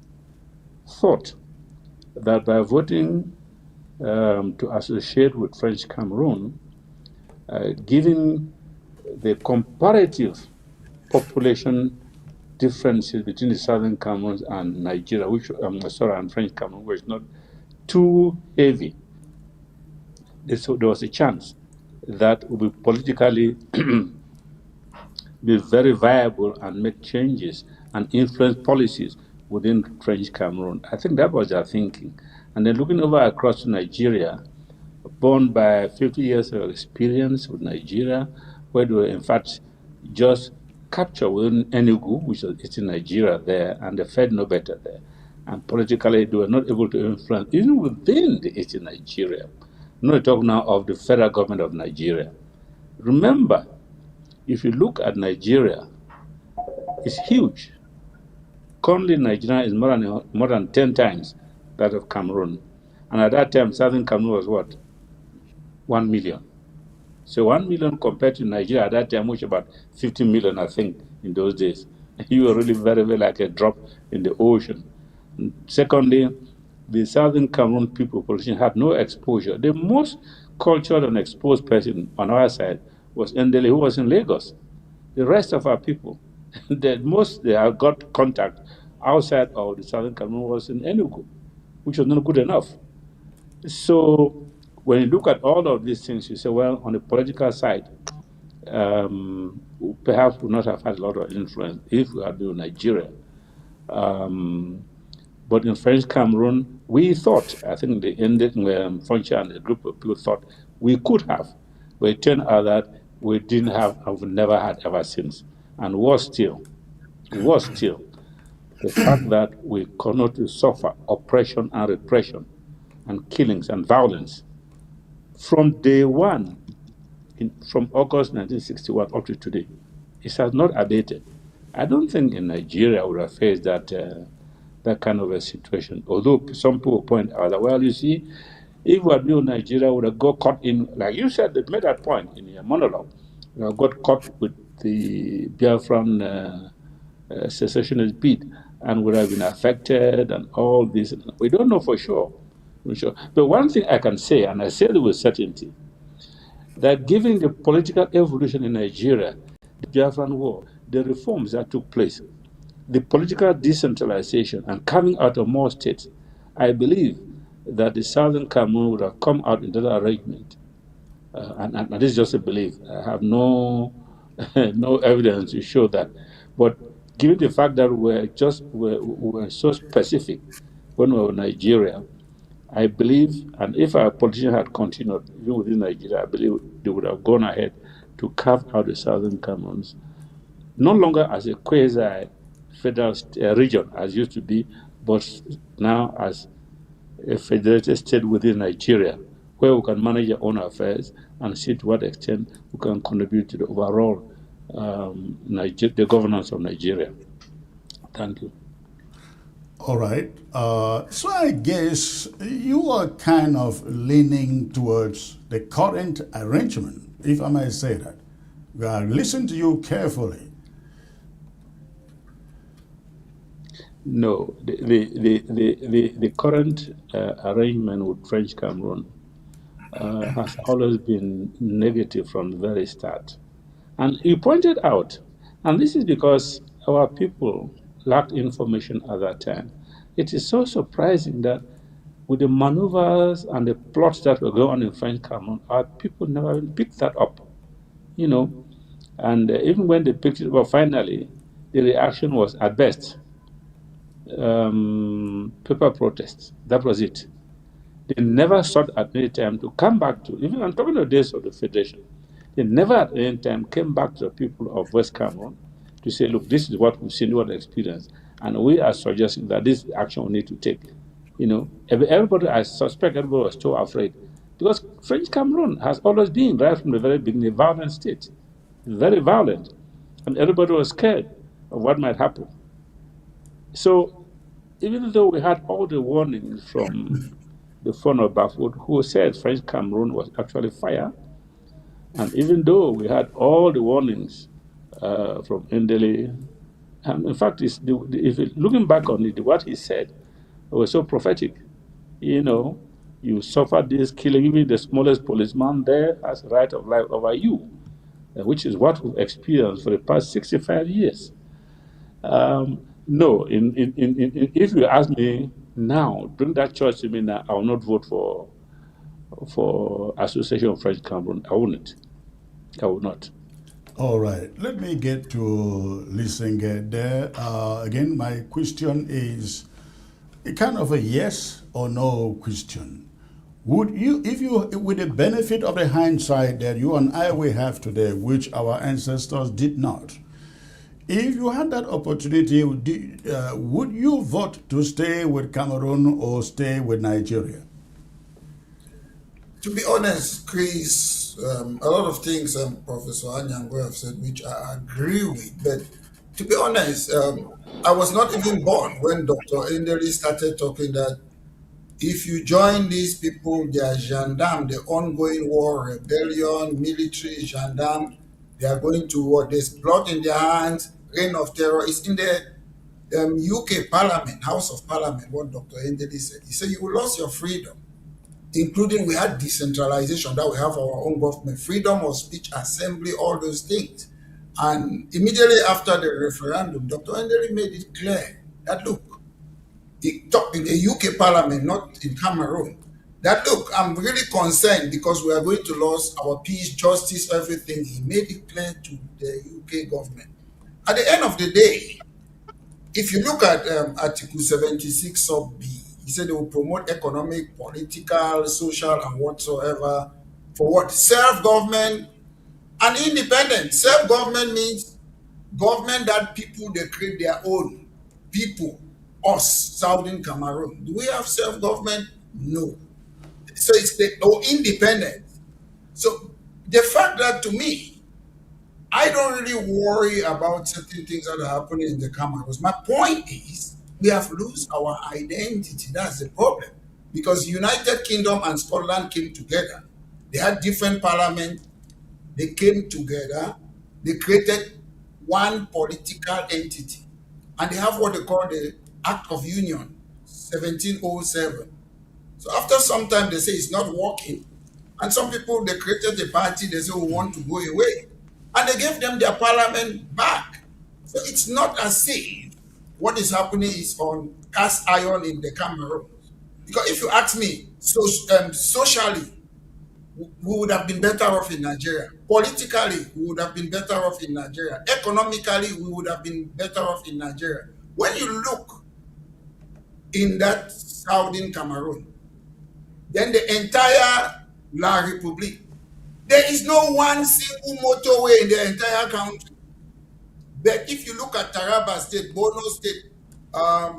thought that by voting to associate with French Cameroon, given the comparative population differences between the Southern Cameroons and Nigeria, and French Cameroon, was not too heavy. So there was a chance that would be politically be very viable and make changes and influence policies within French Cameroon. I think that was their thinking. And then looking over across to Nigeria, born by 50 years of experience with Nigeria, where they were in fact just captured within Enugu, which is in Nigeria there, and they fed no better there. And politically, they were not able to influence even within the Eastern Nigeria. I'm not talking now of the federal government of Nigeria. Remember, if you look at Nigeria, it's huge. Currently, Nigeria is more than 10 times that of Cameroon. And at that time, Southern Cameroon was what? 1 million. So 1 million compared to Nigeria at that time, which about 50 million, I think, in those days. You were really very, very like a drop in the ocean. And secondly, the Southern Cameroon population had no exposure. The most cultured and exposed person on our side was Endeley, who was in Lagos. The rest of our people, they have got contact outside of the Southern Cameroon was in Enugu, which was not good enough. So when you look at all of these things, you say, well, on the political side, perhaps we would not have had a lot of influence if we had been in Nigeria. But in French Cameroon, we thought, I think the ended Foncha and a group of people thought we could have, but it turned out that we didn't have and we never had ever since. And was still the fact that we continue to suffer oppression and repression and killings and violence from day one, from August 1961 up to today. It has not abated. I don't think in Nigeria we have faced that kind of a situation. Although some people point out that, well, you see, if we had been in Nigeria, we would have got caught in, like you said, they made that point in your monologue, we have got caught with the Biafran secessionist bid and would have been affected and all this. We don't know for sure. But one thing I can say, and I say it with certainty, that given the political evolution in Nigeria, the Biafran War, the reforms that took place, the political decentralization and coming out of more states, I believe that the Southern Cameroon would have come out into that arrangement. And this is just a belief. I have no evidence to show that. But given the fact that we were so specific when we were in Nigeria, I believe, and if our politicians had continued, even within Nigeria, I believe they would have gone ahead to carve out the Southern Cameroons, no longer as a quasi-federal region as used to be, but now as a federated state within Nigeria, where we can manage our own affairs and see to what extent we can contribute to the overall the governance of Nigeria. Thank you. All right. So I guess you are kind of leaning towards the current arrangement, if I may say that. Listen to you carefully. No, the current arrangement with French Cameroon has always been negative from the very start. And you pointed out, and this is because our people lacked information at that time. It is so surprising that with the maneuvers and the plots that were going on in French Cameroon, our people never even picked that up, And even when they picked it up, finally, the reaction was at best paper protests. That was it. They never sought at any time to come back to, even I'm talking of the days of the Federation, they never at any time came back to the people of West Cameroon to say, look, this is what we've seen, what we experienced, and we are suggesting that this action we need to take. Everybody, I suspect everybody was so afraid, because French Cameroon has always been, right from the very beginning, a violent state, very violent, and everybody was scared of what might happen. So even though we had all the warnings from the phone of Bafut, who said French Cameroon was actually fire, and even though we had all the warnings from Endeley, and in fact, if looking back on it, what he said was so prophetic. You suffer this killing. Even the smallest policeman there has right of life over you, which is what we've experienced for the past 65 years. No, if you ask me now, bring that choice to me now, I will not vote for Association of French Cameroon. I wouldn't. I will not. All right, let me get to listening there. Again, my question is a kind of a yes or no question. Would you, with the benefit of the hindsight that you and I will have today, which our ancestors did not, if you had that opportunity, would you vote to stay with Cameroon or stay with Nigeria? To be honest, Chris, a lot of things Professor Anyango have said, which I agree with. But to be honest, I was not even born when Dr. Endeley started talking that if you join these people, they are gendarmes, the ongoing war, rebellion, military, gendarmes, they are going to war. There's blood in their hands, reign of terror. It's in the UK Parliament, House of Parliament, what Dr. Endeley said. He said, you will lose your freedom, including we had decentralization, that we have our own government, freedom of speech, assembly, all those things. And immediately after the referendum, Dr. Endeley made it clear that, look, he talked in the UK Parliament, not in Cameroon, that, look, I'm really concerned because we are going to lose our peace, justice, everything. He made it clear to the UK government. At the end of the day, if you look at Article 76 sub B, he said they will promote economic, political, social, and whatsoever for what? Self-government and independence. Self-government means government that people, they create their own. People, us, Southern Cameroon. Do we have self-government? No. So it's independence. So the fact that, to me, I don't really worry about certain things that are happening in the Cameroons. My point is, we have lost our identity. That's the problem. Because United Kingdom and Scotland came together. They had different parliaments. They came together. They created one political entity. And they have what they call the Act of Union, 1707. So after some time, they say it's not working. And some people, they created a party. They say, we want to go away. And they gave them their parliament back. So it's not as if what is happening is on cast iron in the Cameroon. Because if you ask me, socially, we would have been better off in Nigeria. Politically, we would have been better off in Nigeria. Economically, we would have been better off in Nigeria. When you look in that Southern Cameroon, then the entire La République, there is no one single motorway in the entire country. But if you look at Taraba State, Bono State,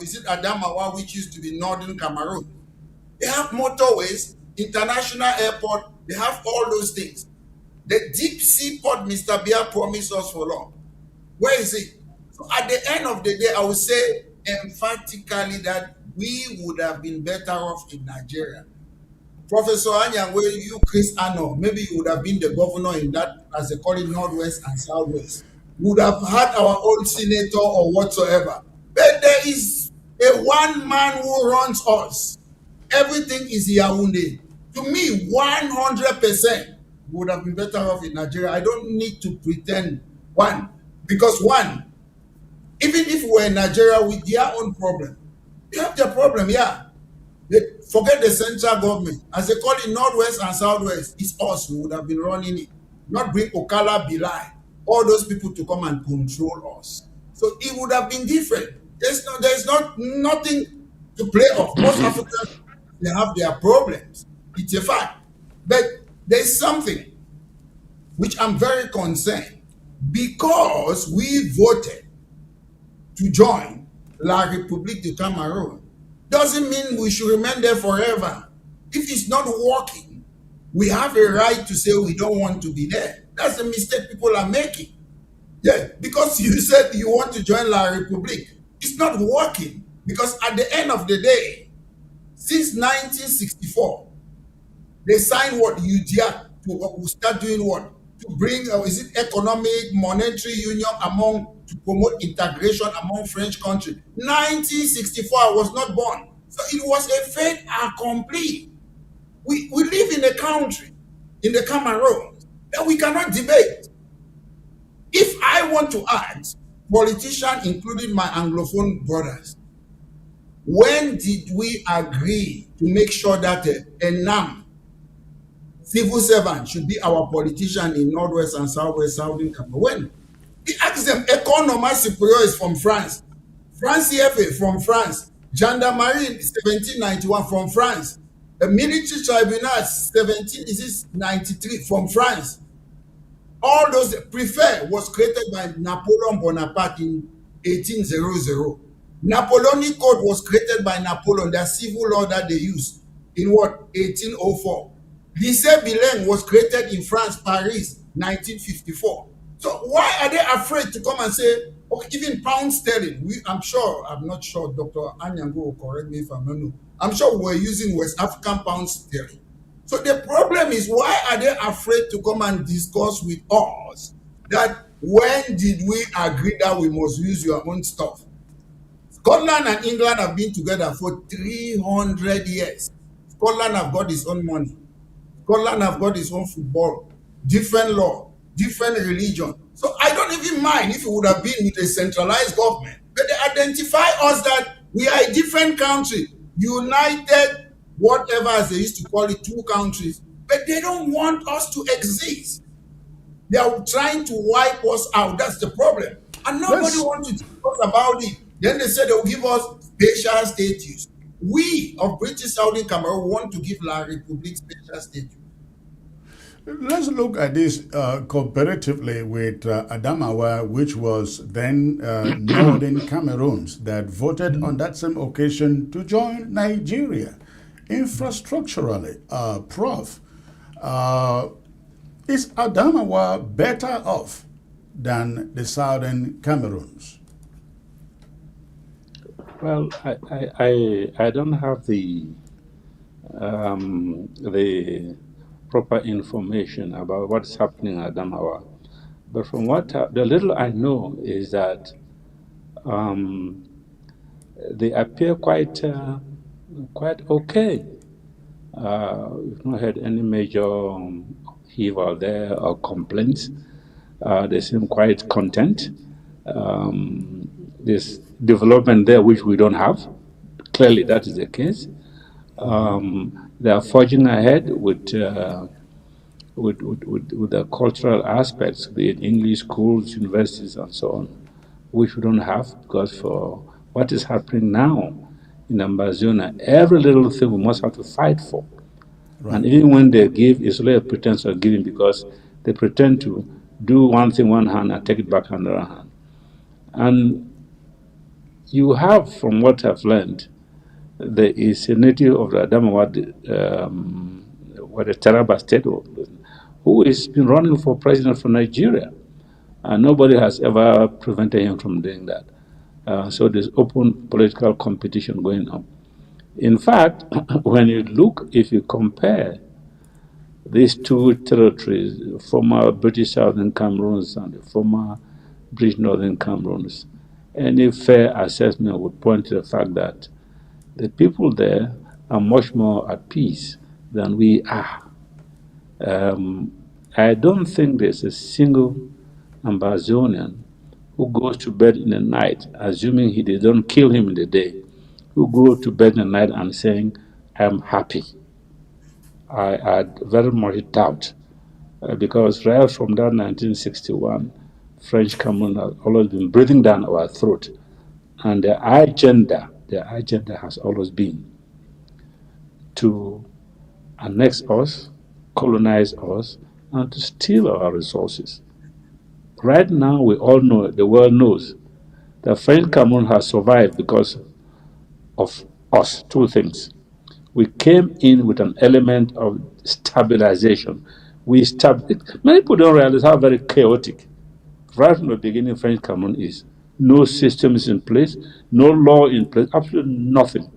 is it Adamawa, which used to be Northern Cameroon, they have motorways, international airport, they have all those things. The deep sea port Mr. Bia promised us for long. Where is it? So at the end of the day, I would say emphatically that we would have been better off in Nigeria. Professor Anyangwe, you, Chris Ano, maybe you would have been the governor in that, as they call it, Northwest and Southwest. We would have had our own senator or whatsoever. But there is a one man who runs us. Everything is Yaoundé. To me, 100% would have been better off in Nigeria. I don't need to pretend because even if we're in Nigeria with their own problem, they have their problem, yeah. Forget the central government. As they call it, Northwest and Southwest, it's us who would have been running it. Not bring Okala, Bilai, all those people to come and control us. So it would have been different. There's nothing to play off. Most Africans, they have their problems. It's a fact. But there's something which I'm very concerned, because we voted to join La République du Cameroun, doesn't mean we should remain there forever. If it's not working, we have a right to say we don't want to be there. That's the mistake people are making. Yeah, because you said you want to join La République. It's not working, because at the end of the day, since 1964, they signed what? UDIA to start doing what? To bring, economic, monetary union to promote integration among French countries. 1964, I was not born. So it was a fait accompli. We live in a country, in the Cameroon, that we cannot debate. If I want to ask politicians, including my Anglophone brothers, when did we agree to make sure that a NAM civil servant should be our politician in Northwest and Southwest Southern Cameroon? When? We asked them, Economy Superior is from France, France CFA from France, Gendarmerie 1791 from France, a military tribunal 1793 from France. All those prefer was created by Napoleon Bonaparte in 1800. Napoleonic Code was created by Napoleon, the civil law that they use in what? 1804. Lycée Bilingue was created in France, Paris, 1954. So why are they afraid to come and say, okay, even pound sterling? I'm not sure, Dr. Anyango will correct me if I'm not wrong. I'm sure we're using West African pound sterling. So the problem is, why are they afraid to come and discuss with us that when did we agree that we must use your own stuff? Scotland and England have been together for 300 years. Scotland have got its own money. Scotland have got its own football, different law, different religion. So I don't even mind if it would have been with a centralized government. But they identify us that we are a different country, united, whatever as they used to call it, two countries. But they don't want us to exist. They are trying to wipe us out. That's the problem. And nobody wants to talk about it. Then they said they'll give us special status. We of British Southern Cameroon want to give La République special status. Let's look at this comparatively with Adamawa, which was then Northern Cameroons that voted on that same occasion to join Nigeria. Infrastructurally, Prof, is Adamawa better off than the Southern Cameroons? Well, I don't have the proper information about what's happening in Adamawa, but from the little I know is that they appear quite okay. We've not had any major heaver there or complaints. They seem quite content. There's development there which we don't have. Clearly, that is the case. They are forging ahead with the cultural aspects, be it English schools, universities, and so on, which we don't have, because for what is happening now in Ambazonia, every little thing we must have to fight for. Right. And even when they give, it's only a pretense of giving, because they pretend to do one thing one hand and take it back another hand. And you have, from what I've learned, there is a native of the Adamawa, the Taraba state, who has been running for president for Nigeria, and nobody has ever prevented him from doing that. So there's open political competition going on. In fact, when you look, if you compare these two territories, the former British Southern Cameroons and the former British Northern Cameroons, any fair assessment would point to the fact that the people there are much more at peace than we are. I don't think there's a single Ambazonian who goes to bed in the night, assuming they don't kill him in the day, who go to bed in the night and saying, I'm happy. I very much doubt, because right from that 1961, French Cameroon has always been breathing down our throat, and their agenda has always been to annex us, colonize us, and to steal our resources. Right now, we all know, the world knows, that French Cameroon has survived because of us, two things. We came in with an element of stabilization. Many people don't realize how very chaotic, right from the beginning, French Cameroon is. No system is in place, no law in place, absolutely nothing.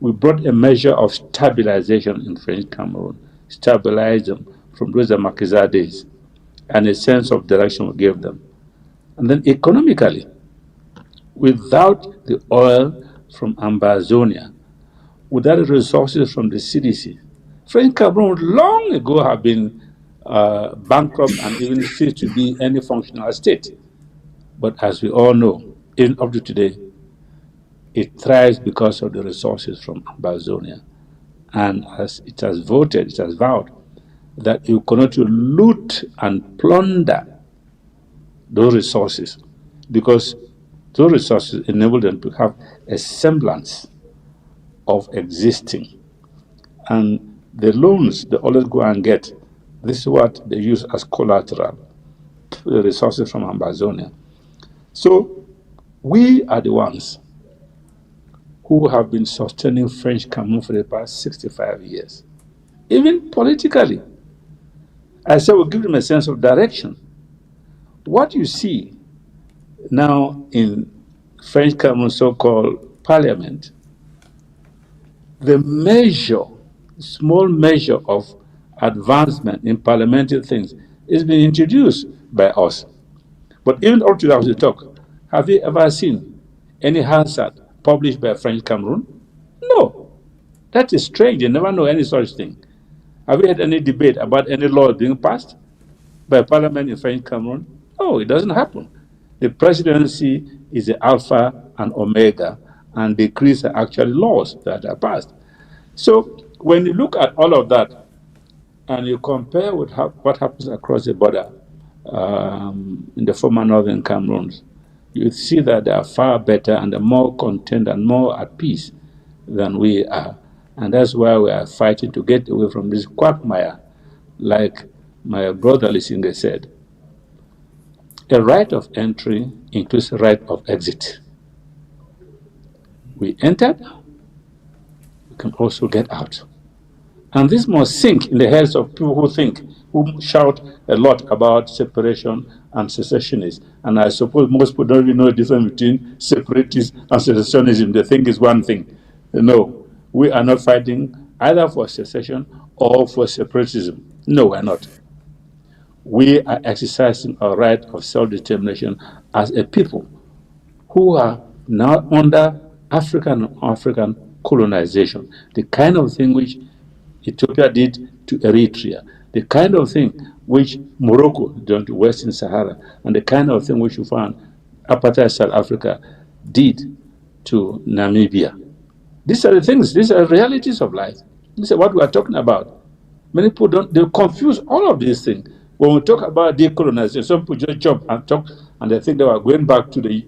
We brought a measure of stabilization in French Cameroon, stabilized them from those Makiza days, and a sense of direction we gave them. And then economically, without the oil from Ambazonia, without resources from the CDC, French Cameroon would long ago have been bankrupt and even ceased to be any functional state. But as we all know, even up to today, it thrives because of the resources from Ambazonia. And as it has voted, it has vowed that you cannot loot and plunder those resources, because those resources enable them to have a semblance of existing. And the loans they always go and get, this is what they use as collateral, the resources from Ambazonia. So we are the ones who have been sustaining French Cameroon for the past 65 years. Even politically, I said we'll give them a sense of direction. What you see now in French Cameroon so-called parliament, the measure, small measure of advancement in parliamentary things is being introduced by us. But even up to that, as we talk, have you ever seen any Hansard published by French Cameroon? No. That is strange. You never know any such thing. Have you had any debate about any law being passed by Parliament in French Cameroon? No, it doesn't happen. The presidency is the alpha and omega, and decrees are actually laws that are passed. So when you look at all of that, and you compare with what happens across the border in the former Northern Cameroons, you see that they are far better and they're more content and more at peace than we are. And that's why we are fighting to get away from this quagmire, like my brother Lisinge said. A right of entry includes a right of exit. We entered, we can also get out. And this must sink in the heads of people who shout a lot about separation and secessionists. And I suppose most people don't even know the difference between separatists and secessionism. They think it's one thing. No, we are not fighting either for secession or for separatism. No, we're not. We are exercising our right of self-determination as a people who are now under African colonization, the kind of thing which Ethiopia did to Eritrea, the kind of thing which Morocco did to Western Sahara, and the kind of thing which you found apartheid South Africa did to Namibia. These are the things, these are realities of life. This is what we are talking about. Many people they confuse all of these things. When we talk about decolonization, some people just jump and talk, and they think they are going back to the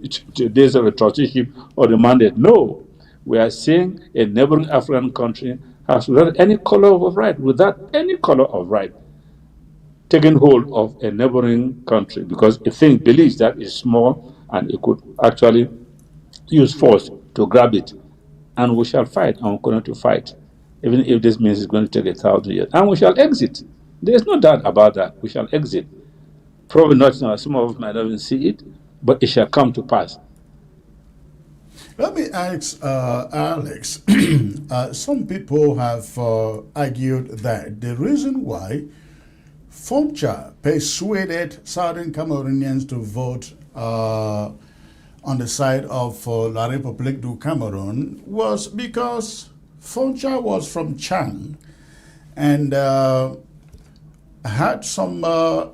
days of the trusteeship or the mandate. No, we are saying a neighboring African country has without any color of right, taking hold of a neighboring country because a thing believes that is small and it could actually use force to grab it. And we shall fight, and we're going to fight, even if this means it's going to take 1,000 years. And we shall exit. There's no doubt about that. We shall exit. Probably not now. Some of us might not even see it, but it shall come to pass. Let me ask Alex. Some people have argued that the reason why Foncha persuaded Southern Cameroonians to vote on the side of La République du Cameroun was because Foncha was from Chang and had some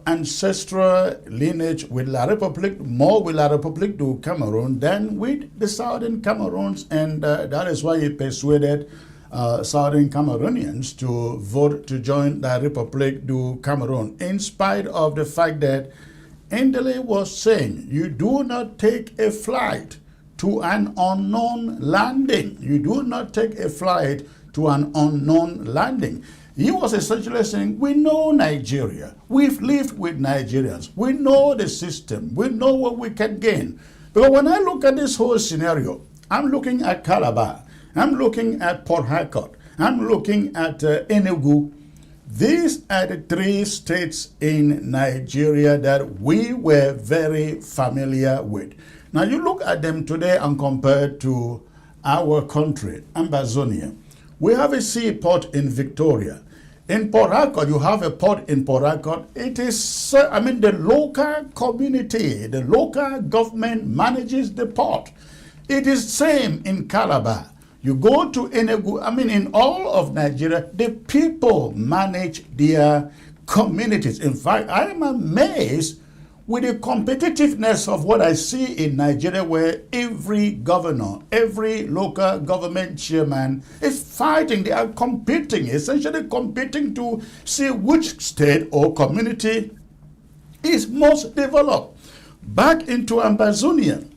ancestral lineage with La République, more with La République du Cameroun than with the Southern Cameroons, and that is why he persuaded Southern Cameroonians to vote to join La République du Cameroun, in spite of the fact that Endeley was saying, you do not take a flight to an unknown landing. You do not take a flight to an unknown landing. He was essentially saying, we know Nigeria. We've lived with Nigerians. We know the system. We know what we can gain. Because when I look at this whole scenario, I'm looking at Calabar. I'm looking at Port Harcourt. I'm looking at Enugu. These are the three states in Nigeria that we were very familiar with. Now you look at them today and compare to our country, Ambazonia. We have a seaport in Victoria. In Port Harcourt, you have a port in Port Harcourt. It is, the local community, the local government manages the port. It is same in Calabar. You go to Enugu, I mean, in all of Nigeria, the people manage their communities. In fact, I am amazed with the competitiveness of what I see in Nigeria, where every governor, every local government chairman is fighting. They are competing, essentially competing to see which state or community is most developed. Back into Ambazonia,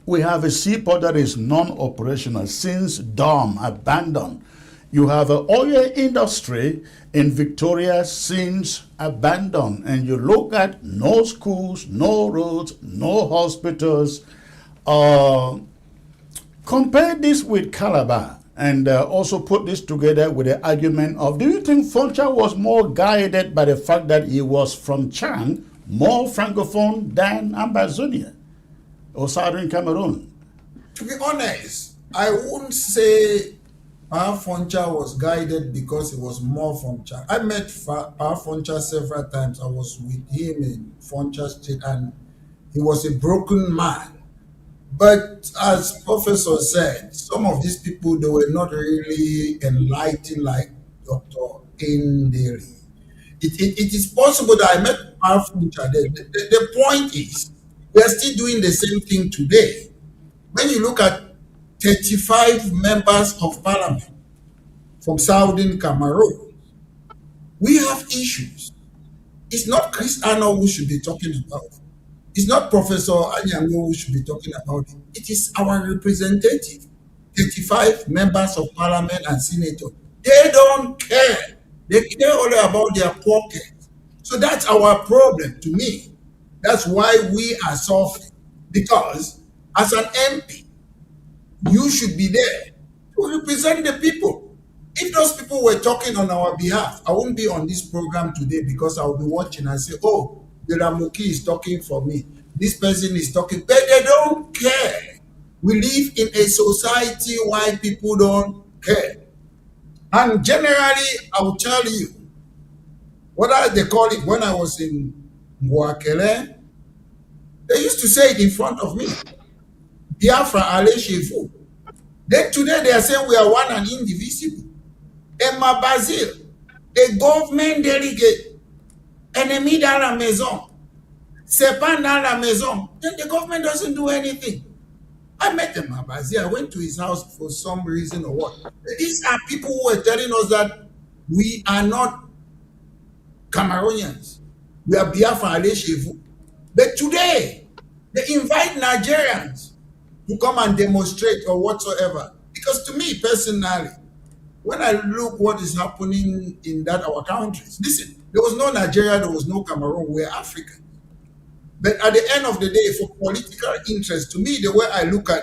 we have a seaport that is non-operational since dawn, abandoned. You have an oil industry in Victoria since abandoned. And you look at no schools, no roads, no hospitals. Compare this with Calabar and also put this together with the argument of, do you think Foncha was more guided by the fact that he was from Chang, more Francophone than Ambazonia or Southern Cameroon? To be honest, I wouldn't say Pa Foncha was guided because he was more from Chang. I met Pa Foncha several times. I was with him in Foncha State, and he was a broken man. But as Professor said, some of these people, they were not really enlightened like Dr. Endeley. It is possible that I met Pa Foncha. The point is, we are still doing the same thing today. When you look at 35 members of parliament from Southern Cameroon, we have issues. It's not Chris Arnold who should be talking about it. It's not Professor Anyango who should be talking about it. It is our representative, 35 members of parliament and senators. They don't care. They care only about their pockets. So that's our problem to me. That's why we are suffering. Because as an MP, you should be there to represent the people. If those people were talking on our behalf, I wouldn't be on this program today because I will be watching and say, oh, the Ramuki is talking for me. This person is talking, but they don't care. We live in a society where people don't care. And generally, I will tell you, what they call it when I was in Mwakele, they used to say it in front of me. Biafra Ale Shefu. Then today they are saying we are one and indivisible. Emma Basil, a government delegate, ennemi dans la maison, c'est pas dans la maison. Then the government doesn't do anything. I met Emma Basil. I went to his house for some reason or what. These are people who are telling us that we are not Cameroonians. We are Biafra Ale Shefu. But today, they invite Nigerians to come and demonstrate or whatsoever. Because to me personally, when I look what is happening in our countries, listen, there was no Nigeria, there was no Cameroon, we're African. But at the end of the day, for political interest, to me, the way I look at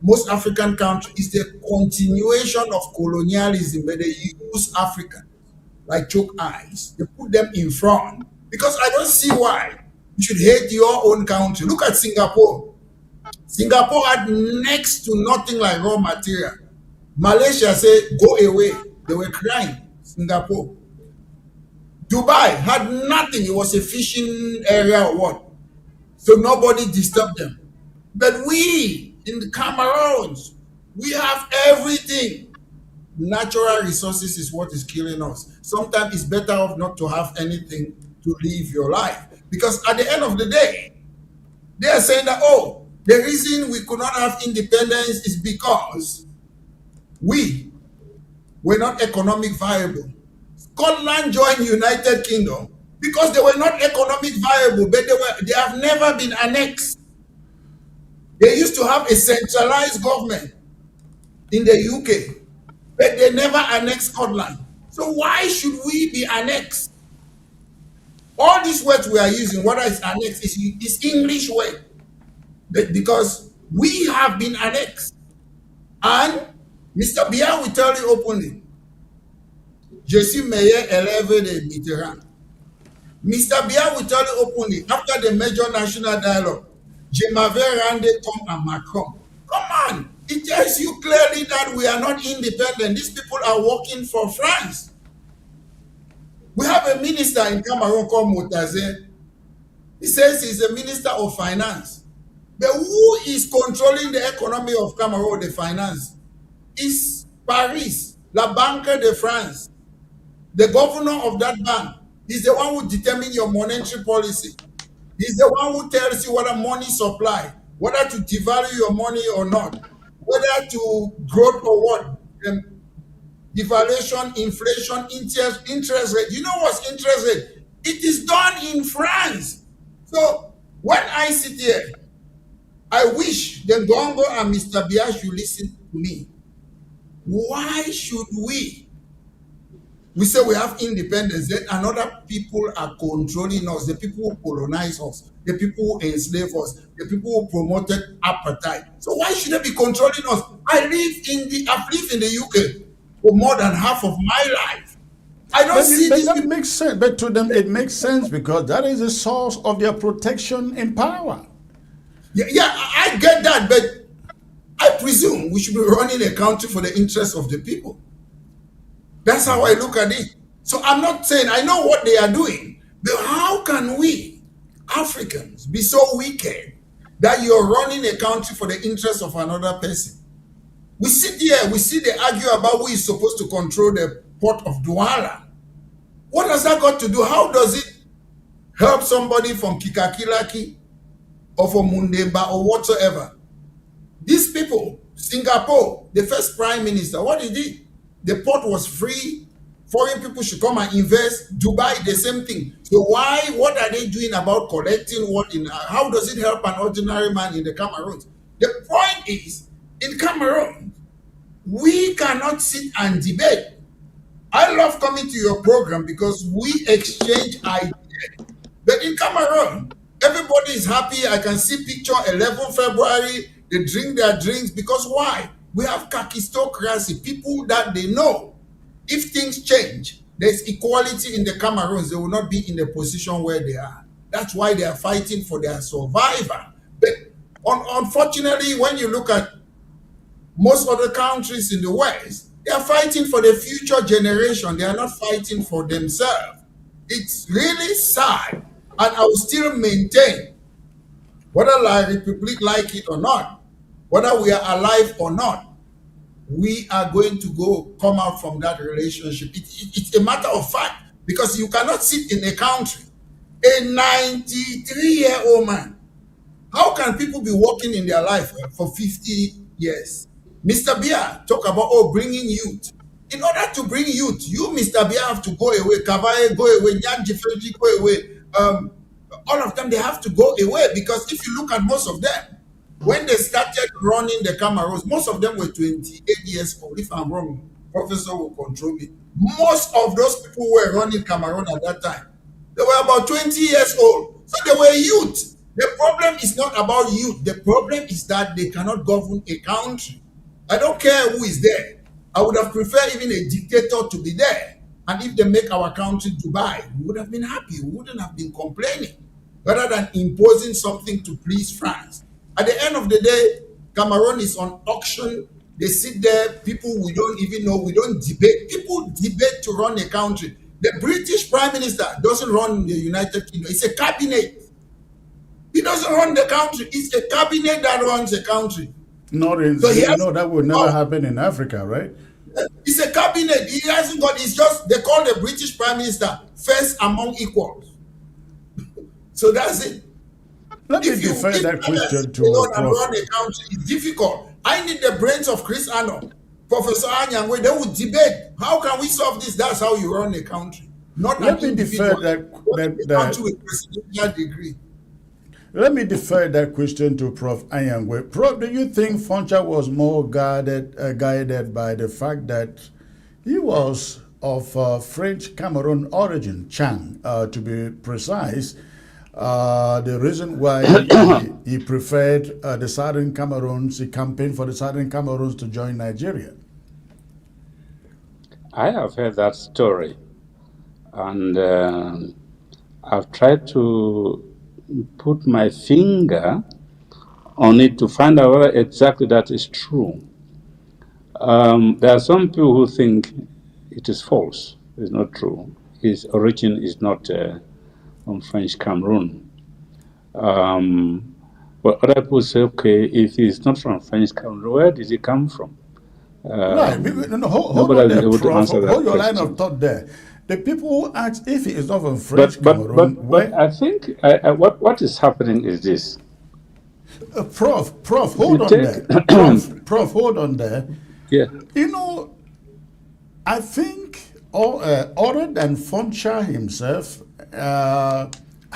most African countries is the continuation of colonialism, where they use Africans like choke eyes. They put them in front. Because I don't see why you should hate your own country. Look at Singapore. Singapore had next to nothing like raw material. Malaysia said, go away. They were crying. Singapore. Dubai had nothing. It was a fishing area or what. So nobody disturbed them. But we, in the Cameroons, we have everything. Natural resources is what is killing us. Sometimes it's better off not to have anything to live your life. Because at the end of the day, they are saying that, oh, the reason we could not have independence is because we were not economic viable. Scotland joined United Kingdom because they were not economic viable, but they have never been annexed. They used to have a centralized government in the UK, but they never annexed Scotland. So why should we be annexed? All these words we are using, whether it's annexed, is English word. But because we have been annexed. And Mr. Biya will tell you openly, je suis meilleur élève de Mitterrand. Mr. Biya will tell you openly, after the major national dialogue, je m'avais rendu compte à Macron. Come on, it tells you clearly that we are not independent. These people are working for France. We have a minister in Cameroon called Motaze. He says he's a minister of finance. But who is controlling the economy of Cameroon, the finance? is Paris, La Banque de France. The governor of that bank is the one who determines your monetary policy. He's the one who tells you whether money supply, whether to devalue your money or not, whether to growth or what. Devaluation, inflation, interest rate. You know what's interest rate? It is done in France. So when I sit here, I wish the Gongo and Mr. Bia should listen to me. Why should we say we have independence, then another people are controlling us, the people who colonize us, the people who enslave us, the people who promoted apartheid. So why should they be controlling us? I've lived in the UK for more than half of my life. I don't see but these that people. makes sense. But to them, it makes sense because that is the source of their protection and power. Yeah, I get that, but I presume we should be running a country for the interest of the people. That's how I look at it. So I'm not saying I know what they are doing, but how can we, Africans, be so wicked that you're running a country for the interest of another person? We sit here, we see they argue about who is supposed to control the port of Douala. What has that got to do? How does it help somebody from Kikakilaki or from Mundemba or whatsoever? These people, Singapore, the first prime minister, what did he? The port was free. Foreign people should come and invest. Dubai, the same thing. So what are they doing about collecting what in, how does it help an ordinary man in the Cameroons? The point is, in Cameroon, we cannot sit and debate. I love coming to your program because we exchange ideas. But in Cameroon, everybody is happy. I can see picture 11 February, they drink their drinks because why? We have kakistocracy, people that they know. If things change, there's equality in the Cameroons, they will not be in the position where they are. That's why they are fighting for their survival. But unfortunately, when you look at most other countries in the West, they are fighting for the future generation. They are not fighting for themselves. It's really sad. And I will still maintain, whether La République like it or not, whether we are alive or not, we are going to come out from that relationship. It's a matter of fact, because you cannot sit in a country, a 93-year-old man. How can people be working in their life for 50 years? Mr. Bia talk about bringing youth. In order to bring youth, you, Mr. Bia, have to go away. Kavae, go away. Nyanji Frenji, go away. All of them, they have to go away, because if you look at most of them, when they started running the Cameroons, most of them were 28 years old. If I'm wrong, Professor will control me. Most of those people who were running Cameroon at that time, they were about 20 years old. So they were youth. The problem is not about youth. The problem is that they cannot govern a country. I don't care who is there. I would have preferred even a dictator to be there. And if they make our country Dubai, we would have been happy. We wouldn't have been complaining, rather than imposing something to please France. At the end of the day, Cameroon is on auction. They sit there, people we don't even know, we don't debate. People debate to run a country. The British Prime Minister doesn't run the United Kingdom. It's a cabinet. He doesn't run the country. It's a cabinet that runs the country. That would never happen in Africa, right? It's a cabinet. He hasn't got, it's just, they call the British Prime Minister first among equals. So that's it. Let me defer that question to run a country. It's difficult. I need the brains of Chris Anno, Professor Anyangwe. They would debate. How can we solve this? That's how you run a country. Not Let me defer that country with presidential degree. Let me defer that question to Prof. Anyangwe. Prof, do you think Foncha was more guided by the fact that he was of French Cameroon origin, Chang, to be precise? The reason why he preferred the Southern Cameroons, he campaigned for the Southern Cameroons to join Nigeria. I have heard that story, and I've tried to put my finger on it to find out whether exactly that is true. There are some people who think it is false, it's not true. His origin is not from French Cameroon. But other people say, okay, if he's not from French Cameroon, where did he come from? Right. No, hold Nobody on has been there, able to Prof. answer that Hold your line question. of thought there. The people who ask if it is not from French But Cameroon, I think what is happening is this. Prof, If you hold on take, there. Prof, hold on there. yeah, You know, I think other than Foncha himself, I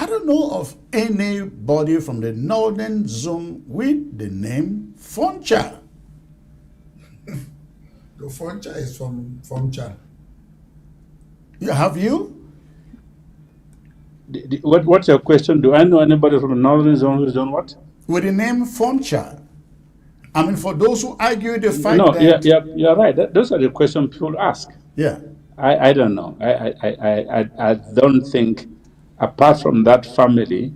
don't know of anybody from the northern zone with the name Foncha. The Foncha is from Foncha. Have you? what's your question? Do I know anybody from the northern zone who's done what? With the name Foncha. I mean, for those who argue the fact No, that... you're right. Those are the questions people ask. Yeah. I don't know. I don't think, apart from that family,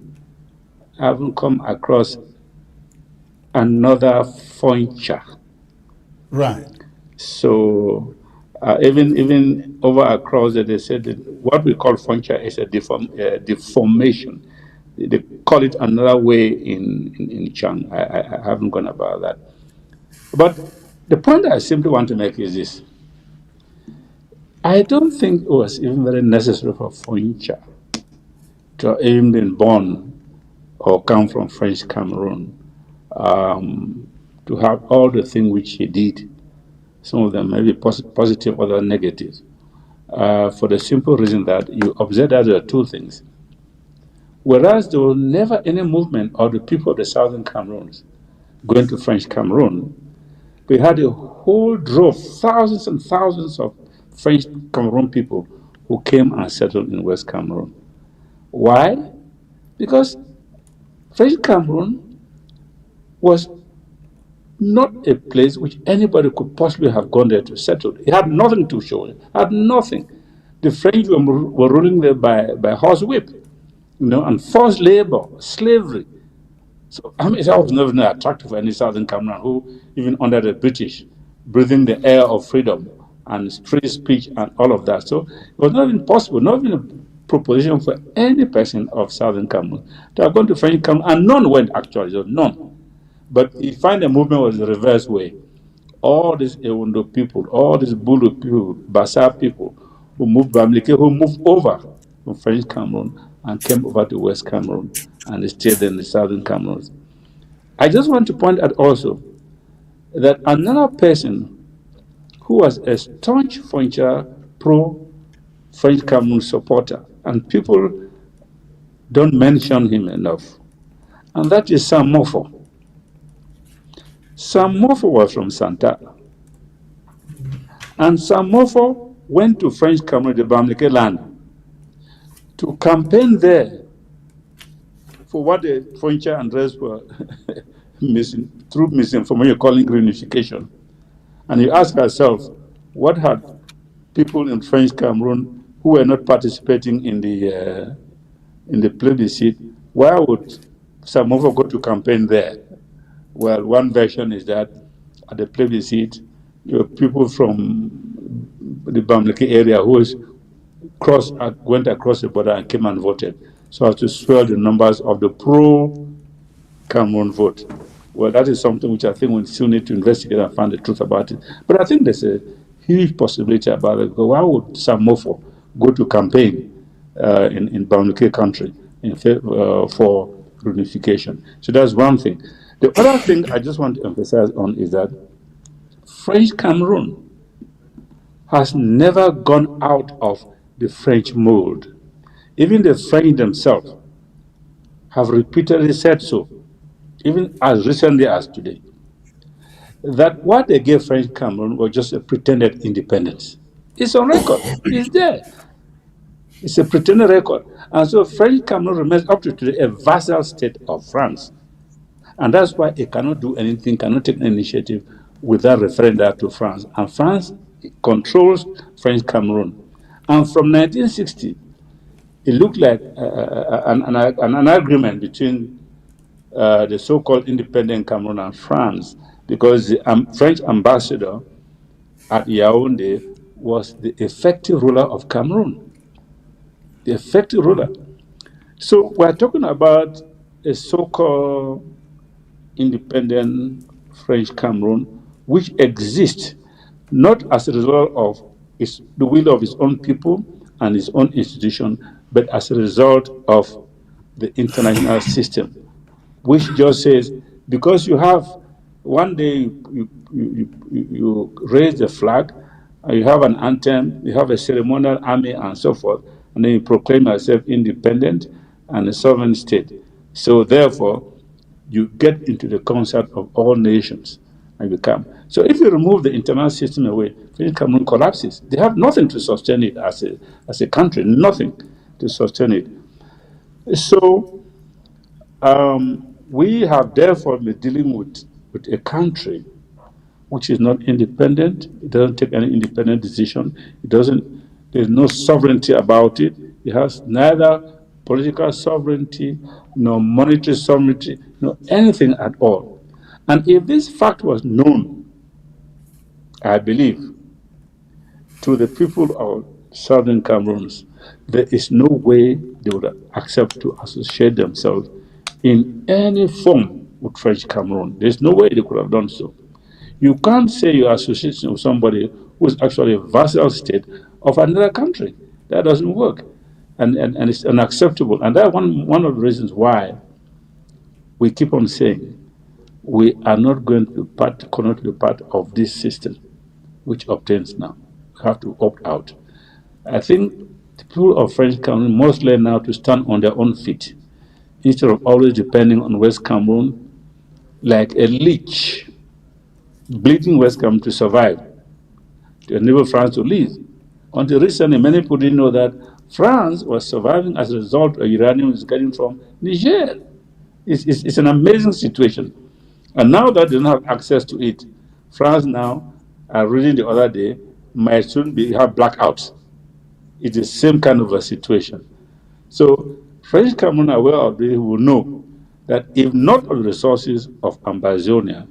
I haven't come across another Foncha. Right. So even over across it, they said that what we call Foncha is a deformation. They call it another way in Chang. I haven't gone about that. But the point I simply want to make is this. I don't think it was even very necessary for Foncha to have even been born or come from French Cameroon to have all the things which he did. Some of them may be positive, other negative. For the simple reason that you observe that there are two things. Whereas there was never any movement of the people of the Southern Cameroons going to French Cameroon, we had a whole drove, thousands and thousands of French Cameroon people who came and settled in West Cameroon. Why? Because French Cameroon was not a place which anybody could possibly have gone there to settle. It had nothing to show. It had nothing. The French were ruling there by horsewhip, and forced labor, slavery. So I mean, that was never attractive for any Southern Cameroon who, even under the British, breathing the air of freedom and free speech and all of that. So it was not even possible, not even a proposition for any person of Southern Cameroon to have gone to French Cameroon, and none went actually, so none. But you find the movement was the reverse way. All these Ewondo people, all these Bulu people, Bassa people, who moved over from French Cameroon and came over to West Cameroon and stayed in the Southern Cameroons. I just want to point out also that another person who was a staunch pro-French Cameroon supporter, and people don't mention him enough, and that is Sam Mofo. Sam Mofo was from Santa. And Sam Mofo went to French Cameroon, the Bamileke land, to campaign there for what the Foncha and rest were through misinformation, calling unification. And you ask yourself, what had people in French Cameroon who were not participating in the plebiscite, why would Sam Mofo go to campaign there? Well, one version is that at the plebiscite, people from the Bamileke area who went across the border and came and voted, so as to swell the numbers of the pro-Cameroon vote. Well, that is something which I think we still need to investigate and find the truth about it. But I think there's a huge possibility about it. Because why would Sam Mofo go to campaign in Bamileke country for unification? So that's one thing. The other thing I just want to emphasize on is that French Cameroon has never gone out of the French mold. Even the French themselves have repeatedly said so, even as recently as today, that what they gave French Cameroon was just a pretended independence. It's on record. It's there. It's a pretended record. And so French Cameroon remains up to today a vassal state of France. And that's why it cannot do anything, cannot take an initiative without referring that to France. And France controls French Cameroon. And from 1960, it looked like an agreement between the so-called independent Cameroon and France, because the French ambassador at Yaoundé was the effective ruler of Cameroon. The effective ruler. So we're talking about a so-called independent French Cameroon, which exists, not as a result of the will of its own people and its own institution, but as a result of the international system, which just says, because you have one day you raise the flag, you have an anthem, you have a ceremonial army and so forth, and then you proclaim yourself independent and a sovereign state. So therefore, you get into the concert of all nations and become. So if you remove the internal system away, Cameroon collapses. They have nothing to sustain it as a country, nothing to sustain it. So we have therefore been dealing with a country which is not independent. It doesn't take any independent decision. There's no sovereignty about it. It has neither political sovereignty, nor monetary sovereignty, nor anything at all. And if this fact was known, I believe, to the people of Southern Cameroons, there is no way they would accept to associate themselves in any form with French Cameroon. There's no way they could have done so. You can't say you're associating with somebody who is actually a vassal state of another country. That doesn't work. And it's unacceptable. And that's one of the reasons why we keep on saying we are not going to cannot be part of this system which obtains now. We have to opt out. I think the people of French Cameroon must learn now to stand on their own feet instead of always depending on West Cameroon like a leech, bleeding West Cameroon to survive, to enable France to leave. Until recently, many people didn't know that France was surviving as a result of uranium is getting from Niger. It's an amazing situation. And now that they don't have access to it, France now, reading the other day, might soon have blackouts. It's the same kind of a situation. So French Cameroon are well out there who will know that if not of the resources of Ambazonia,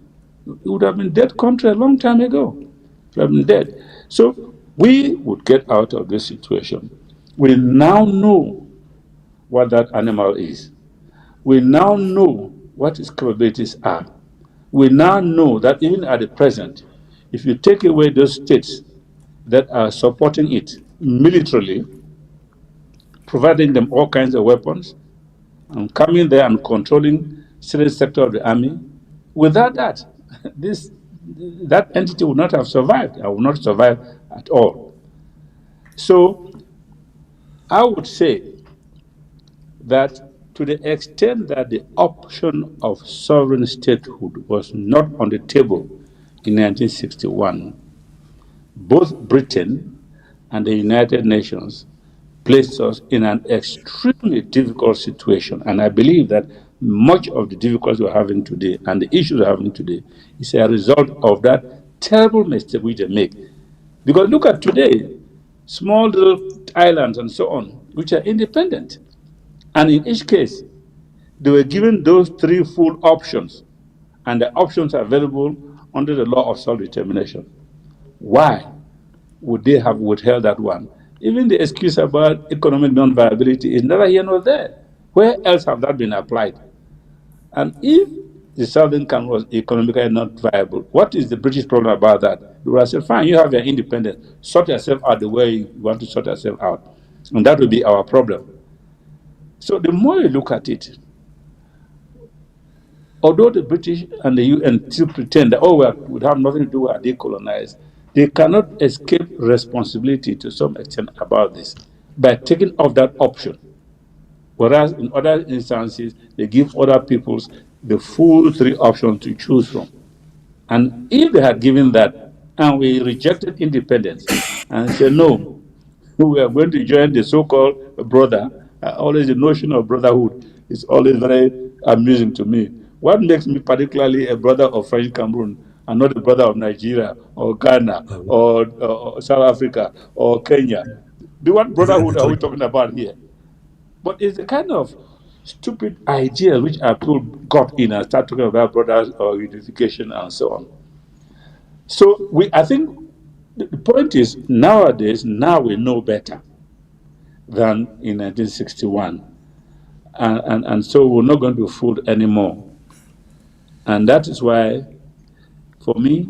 it would have been dead country a long time ago. It would have been dead. So we would get out of this situation. We now know what that animal is. We now know what its capabilities are. We now know that even at the present, if you take away those states that are supporting it militarily, providing them all kinds of weapons, and coming there and controlling certain sector of the army, without that, that entity would not have survived. I would not survive at all. So I would say that to the extent that the option of sovereign statehood was not on the table in 1961, both Britain and the United Nations placed us in an extremely difficult situation. And I believe that much of the difficulties we're having today and the issues we're having today is a result of that terrible mistake we did make. Because look at today, small little islands and so on, which are independent. And in each case, they were given those three full options, and the options are available under the law of self-determination. Why would they have withheld that one? Even the excuse about economic non-viability is neither here nor there. Where else have that been applied? And if the Southern Cameroon was economically not viable, what is the British problem about that? They would have said, fine, you have your independence, sort yourself out the way you want to sort yourself out. And that will be our problem. So the more you look at it, although the British and the UN still pretend that, oh, we would have nothing to do with decolonized, they cannot escape responsibility to some extent about this by taking off that option. Whereas in other instances, they give other peoples the full three options to choose from. And if they had given that, and we rejected independence, and said, no, we are going to join the so-called brother, always the notion of brotherhood is always very amusing to me. What makes me particularly a brother of French Cameroon and not a brother of Nigeria or Ghana or South Africa or Kenya? What brotherhood are we talking about here? But it's the kind of stupid idea which our people got in and start talking about brothers or unification and so on. So I think the point is nowadays, now we know better than in 1961. And so we're not going to be fooled anymore. And that is why, for me,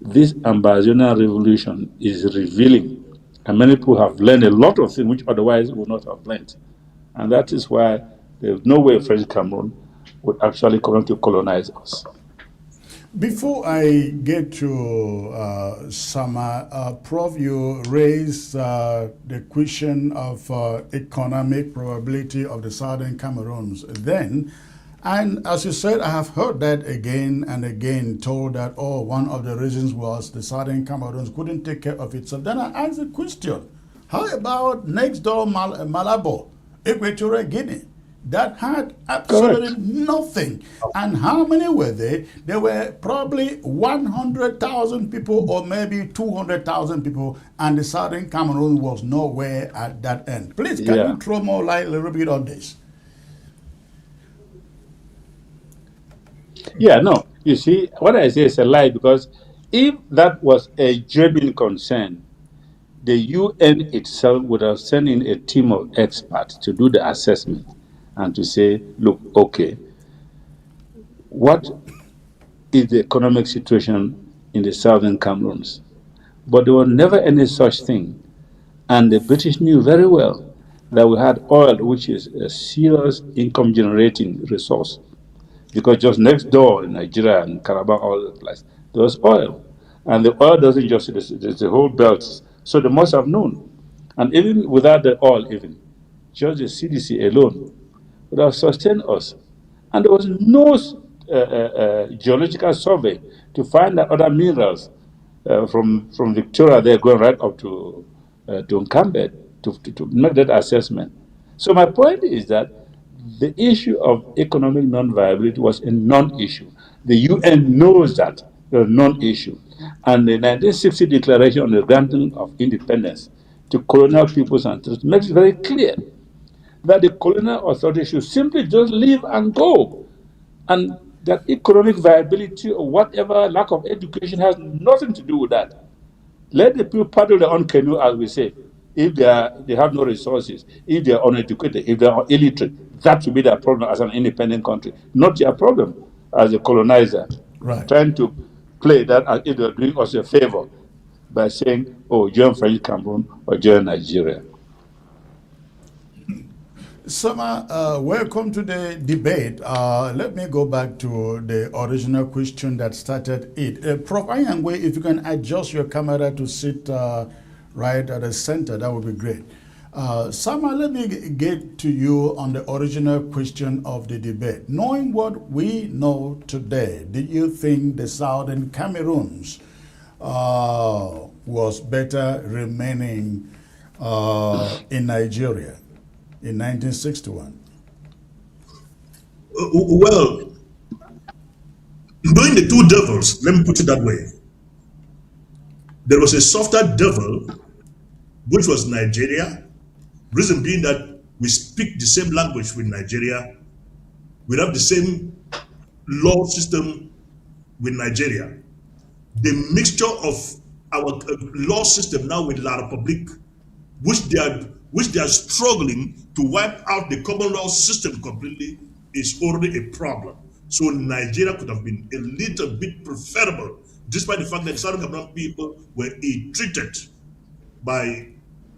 this Ambazonia revolution is revealing, and many people have learned a lot of things which otherwise would not have learned. And that is why there's no way French Cameroon would actually come to colonize us. Before I get to Sama, Prof, you raised the question of economic probability of the Southern Cameroons then. And as you said, I have heard that again and again, told that, oh, one of the reasons was the Southern Cameroons couldn't take care of itself. Then I asked the question, how about next door Malabo, Equatorial Guinea? That had absolutely nothing. And how many were they? There were probably 100,000 people or maybe 200,000 people, and the Southern Cameroon was nowhere at that end. Please, can you throw more light a little bit on this? Yeah, no. You see, what I say is a lie, because if that was a genuine concern, the UN itself would have sent in a team of experts to do the assessment and to say, look, okay, what is the economic situation in the Southern Cameroons? But there was never any such thing. And the British knew very well that we had oil, which is a serious income-generating resource. Because just next door in Nigeria and Calabar, all over the place, there was oil. And the oil doesn't just, there's the whole belt. So they must have known. And even without the oil, even, just the CDC alone would have sustained us. And there was no geological survey to find out other minerals from Victoria, they're going right up to Nkambe to make that assessment. So my point is that the issue of economic non-viability was a non-issue. The UN knows that it was a non-issue. And the 1960 Declaration on the Granting of Independence to colonial peoples and territories makes it very clear that the colonial authorities should simply just leave and go. And that economic viability or whatever lack of education has nothing to do with that. Let the people paddle their own canoe, as we say. If they have no resources, if they are uneducated, if they are illiterate, that should be their problem as an independent country, not their problem as a colonizer. Right. Trying to play that as if they're doing us a favor by saying, oh, join French Cameroon or join Nigeria. Sama, welcome to the debate. Let me go back to the original question that started it. Prof. Anyangwe, if you can adjust your camera to sit right at the center, that would be great. Sama, let me get to you on the original question of the debate. Knowing what we know today, did you think the Southern Cameroons was better remaining in Nigeria in 1961? Well, knowing the two devils, let me put it that way. There was a softer devil, which was Nigeria. Reason being that we speak the same language with Nigeria. We have the same law system with Nigeria. The mixture of our law system now with La République, which they are struggling to wipe out the common law system completely, is already a problem. So Nigeria could have been a little bit preferable, despite the fact that the Southern Cameroon people were ill-treated by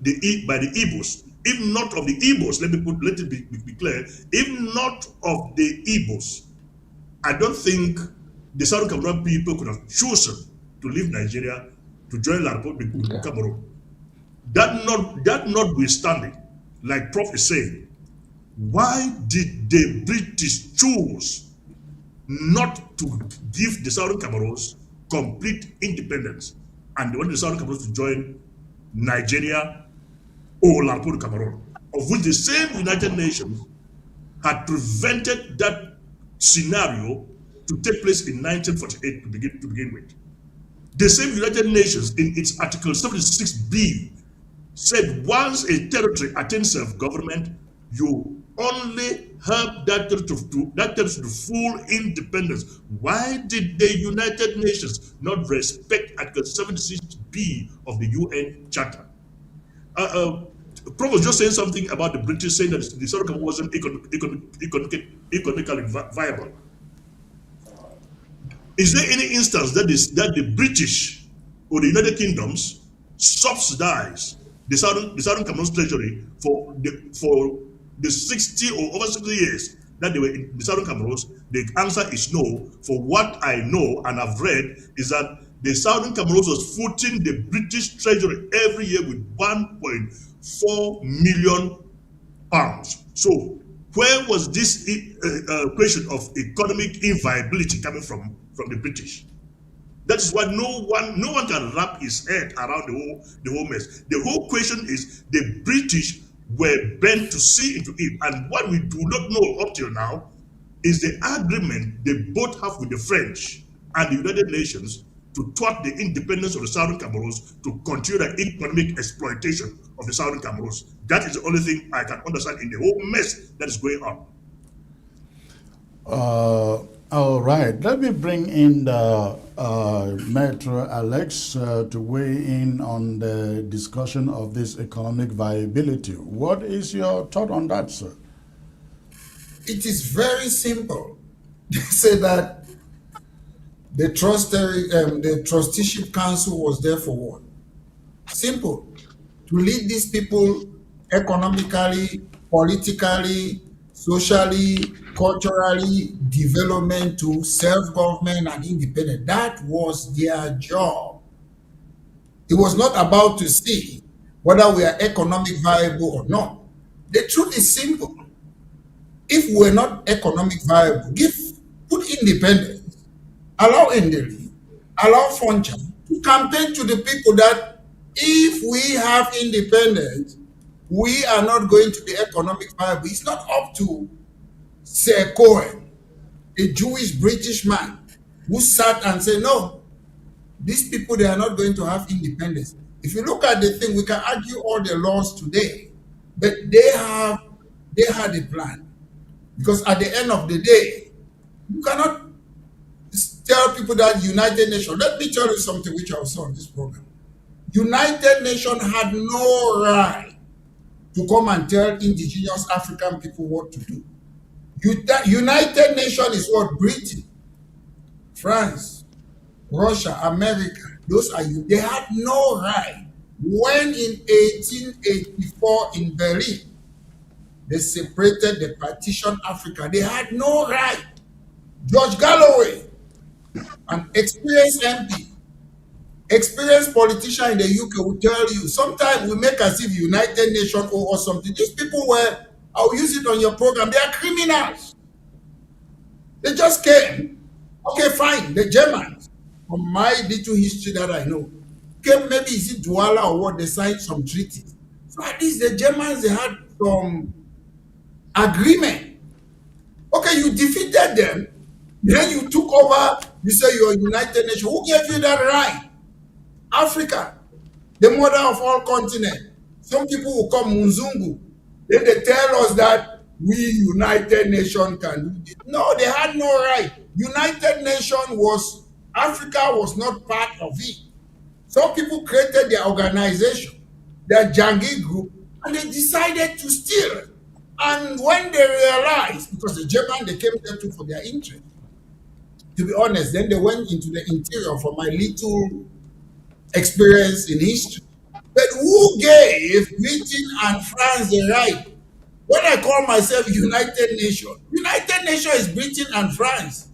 the Igbos. If not of the Igbos, let it be clear, if not of the Igbos, I don't think the Southern Cameroon people could have chosen to leave Nigeria to join La République du Cameroun. That notwithstanding, like Prof is saying, why did the British choose not to give the Southern Cameroons complete independence, and they wanted the Southern Cameroons to join Nigeria or La République du Cameroun, of which the same United Nations had prevented that scenario to take place in 1948 to begin with. The same United Nations in its Article 76B said once a territory attains self-government, you only help that territory to full independence. Why did the United Nations not respect Article 76B of the UN Charter? Prof was just saying something about the British saying that the Southern Cameroon wasn't economically viable. Is there any instance that the British or the United Kingdoms subsidize the Southern Cameroon's treasury for the 60 or over 60 years that they were in the Southern Cameroons? The answer is no. For what I know and I've read is that the Southern Cameroons was footing the British treasury every year with 1.4 million pounds. So where was this question of economic inviability coming from the British? That is why no one can wrap his head around the whole mess. The whole question is the British were bent to see into it, and what we do not know up till now is the agreement they both have with the French and the United Nations to thwart the independence of the Southern Cameroons, to continue the economic exploitation of the Southern Cameroons. That is the only thing I can understand in the whole mess that is going on. All right, let me bring in the Metro Alex to weigh in on the discussion of this economic viability. What is your thought on that, sir? It is very simple. They say that the trusteeship council was there for what? Simple. To lead these people economically, politically, socially, culturally, development to self-government and independence. That was their job. It was not about to see whether we are economic viable or not. The truth is simple. If we're not economic viable, put independence, allow Endeley, allow Foncha to campaign to the people that if we have independence, we are not going to be economic viable. It's not up to Sir Cohen, a Jewish British man, who sat and said, no, these people, they are not going to have independence. If you look at the thing, we can argue all the laws today, but they had a plan. Because at the end of the day, you cannot tell people that United Nations, let me tell you something which I saw on this program. United Nations had no right to come and tell indigenous African people what to do. United Nations is what? Britain, France, Russia, America, those are you. They had no right. When in 1884 in Berlin, they separated the partition Africa, they had no right. George Galloway, an experienced MP, experienced politician in the UK, will tell you, sometimes we make as if United Nations or something. These people were, I'll use it on your program, they are criminals. They just came. Okay, fine, the Germans, from my little history that I know, came, maybe is it Douala or what, they signed some treaties. So at least the Germans, they had some agreement. Okay, you defeated them, then you took over, you say you're a United Nations. Who gave you that right? Africa, the mother of all continents. Some people will come Muzungu. Then they tell us that we United Nations can do this. No, they had no right. United Nations was, Africa was not part of it. Some people created their organization, their Jangi group, and they decided to steal. And when they realized, because the Germans, they came there too for their interest, to be honest, then they went into the interior for my little experience in history. But who gave Britain and France the right? When I call myself United Nations, United Nations is Britain and France.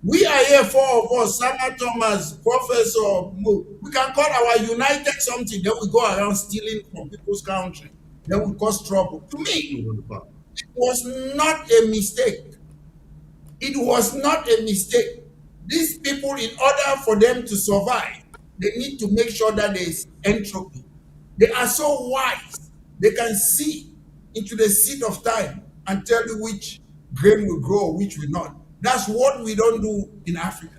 We are here, four of us, Sama Thomas, Professor Mo. We can call our United something, then we go around stealing from people's country. Then we cause trouble. To me, it was not a mistake. It was not a mistake. These people, in order for them to survive, they need to make sure that there is entropy. They are so wise. They can see into the seed of time and tell you which grain will grow, which will not. That's what we don't do in Africa.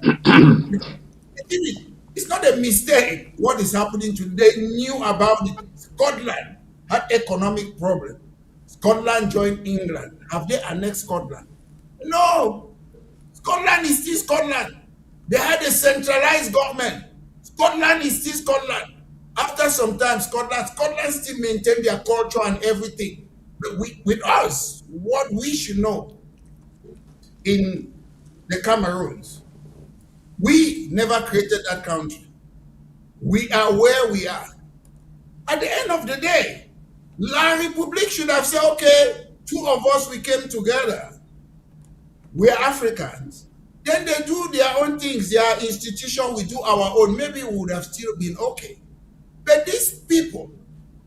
It's not a mistake what is happening today. They knew about it. Scotland had economic problem. Scotland joined England. Have they annexed Scotland? No. Scotland is still Scotland. They had a centralized government. Scotland is still Scotland. After some time, Scotland still maintain their culture and everything. But with us, what we should know in the Cameroons, We never created that country. We are where we are. At the end of the day, La République should have said, okay, two of us, we came together. We are Africans. Then they do their own things, their institution, we do our own. Maybe we would have still been okay. But these people,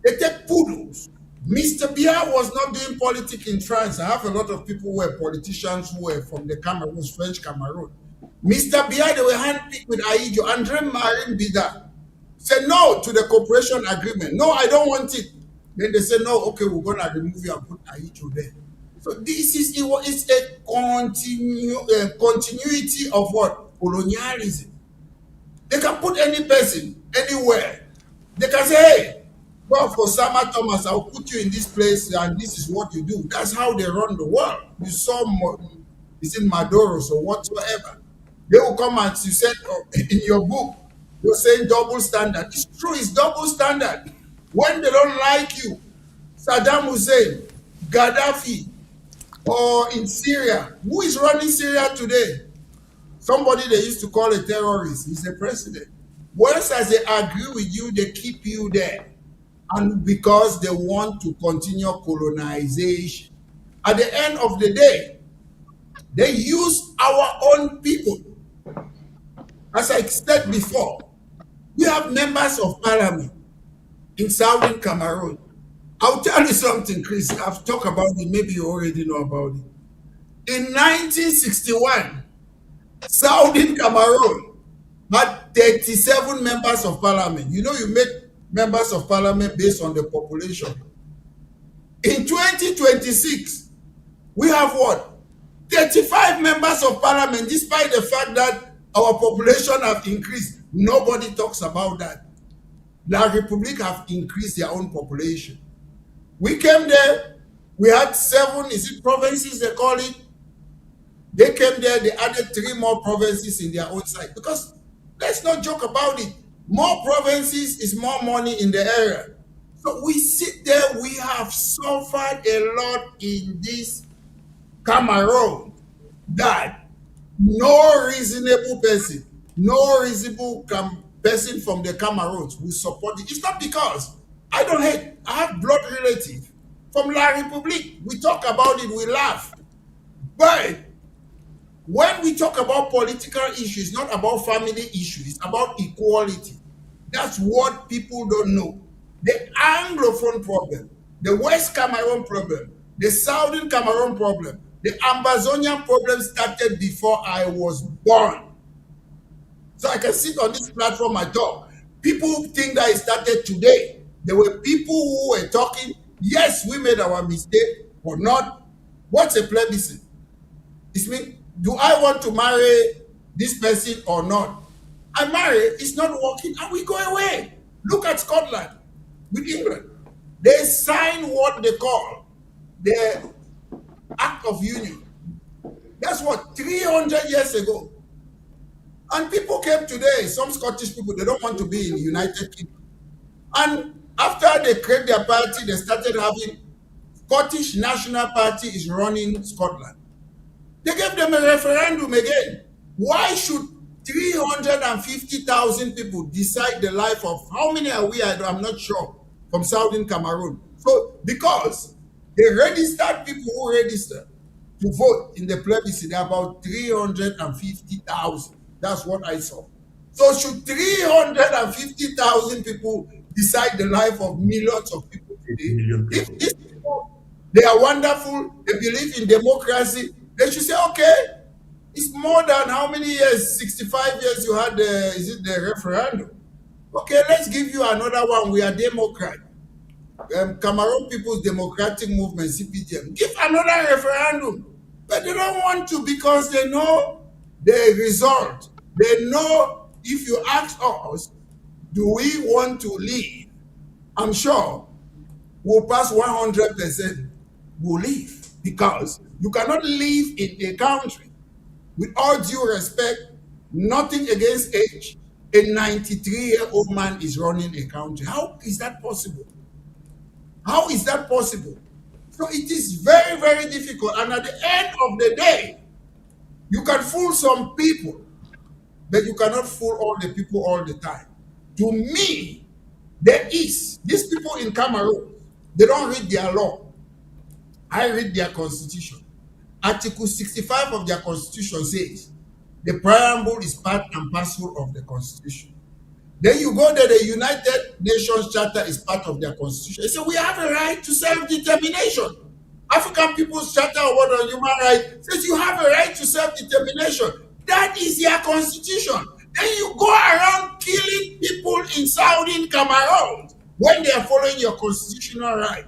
they take poodles. Mr. Biya was not doing politics in France. I have a lot of people who were politicians who were from the Cameroons, French Cameroon. Mr. Biya, they were handpicked with Aijo. Andre Marine Bida said no to the cooperation agreement. No, I don't want it. Then they said, no, okay, we're going to remove you and put Aijo there. So this is it's a continuity of what? Colonialism. They can put any person anywhere. They can say, hey, go for Sama Thomas, I'll put you in this place and this is what you do. That's how they run the world. You saw it's in Maduros or whatsoever. They will come and you said in your book, you're saying double standard. It's true, it's double standard. When they don't like you, Saddam Hussein, Gaddafi, or in Syria, who is running Syria today? Somebody they used to call a terrorist. He's the president. Once as they agree with you, they keep you there. And because they want to continue colonization. At the end of the day, they use our own people. As I said before, we have members of parliament in Southern Cameroon. I'll tell you something, Chris. I've talked about it. Maybe you already know about it. In 1961, Southern Cameroon had 37 members of parliament. You know, you make members of parliament based on the population. In 2026, we have what? 35 members of parliament, despite the fact that our population have increased. Nobody talks about that. La République have increased their own population. We came there, we had 7, is it provinces they call it? They came there, they added 3 more provinces in their own side. Because let's not joke about it. More provinces is more money in the area. So we sit there, we have suffered a lot in this Cameroon that no reasonable person, no reasonable person from the Cameroons will support it. It's not because I don't hate. I have blood relative from La République. We talk about it, we laugh. But when we talk about political issues, it's not about family issues, it's about equality. That's what people don't know. The Anglophone problem, the West Cameroon problem, the Southern Cameroon problem, the Ambazonia problem started before I was born. So I can sit on this platform and talk. People think that it started today. There were people who were talking, yes, we made our mistake or not. What's a plebiscite? It's me. Do I want to marry this person or not? I marry, it's not working, and we go away. Look at Scotland with England. They sign what they call the Act of Union. That's what, 300 years ago. And people came today, some Scottish people, they don't want to be in the United Kingdom. And after they create their party, they started having Scottish National Party is running Scotland. They gave them a referendum again. Why should 350,000 people decide the life of, how many are we? I'm not sure, from Southern Cameroon. So, because they registered people who registered to vote in the plebiscite, about 350,000. That's what I saw. So should 350,000 people decide the life of millions of people today? If these people, they are wonderful, they believe in democracy, they should say, okay, it's more than how many years? 65 years you had the referendum. Okay, let's give you another one. We are Democrat. Cameroon People's Democratic Movement, CPDM. Give another referendum. But they don't want to because they know the result. They know if you ask us, do we want to leave? I'm sure we'll pass 100%. We'll leave because you cannot live in a country, with all due respect, nothing against age. A 93-year-old man is running a country. How is that possible? How is that possible? So it is very, very difficult. And at the end of the day, you can fool some people but you cannot fool all the people all the time. To me, there is, these people in Cameroon, they don't read their law. I read their constitution. Article 65 of their constitution says the preamble is part and parcel of the constitution. Then you go there, the United Nations Charter is part of their constitution. They say we have a right to self-determination. African People's Charter Award on Human Rights says you have a right to self-determination. That is their constitution. Then you go around killing people in Southern Cameroon when they are following your constitutional right.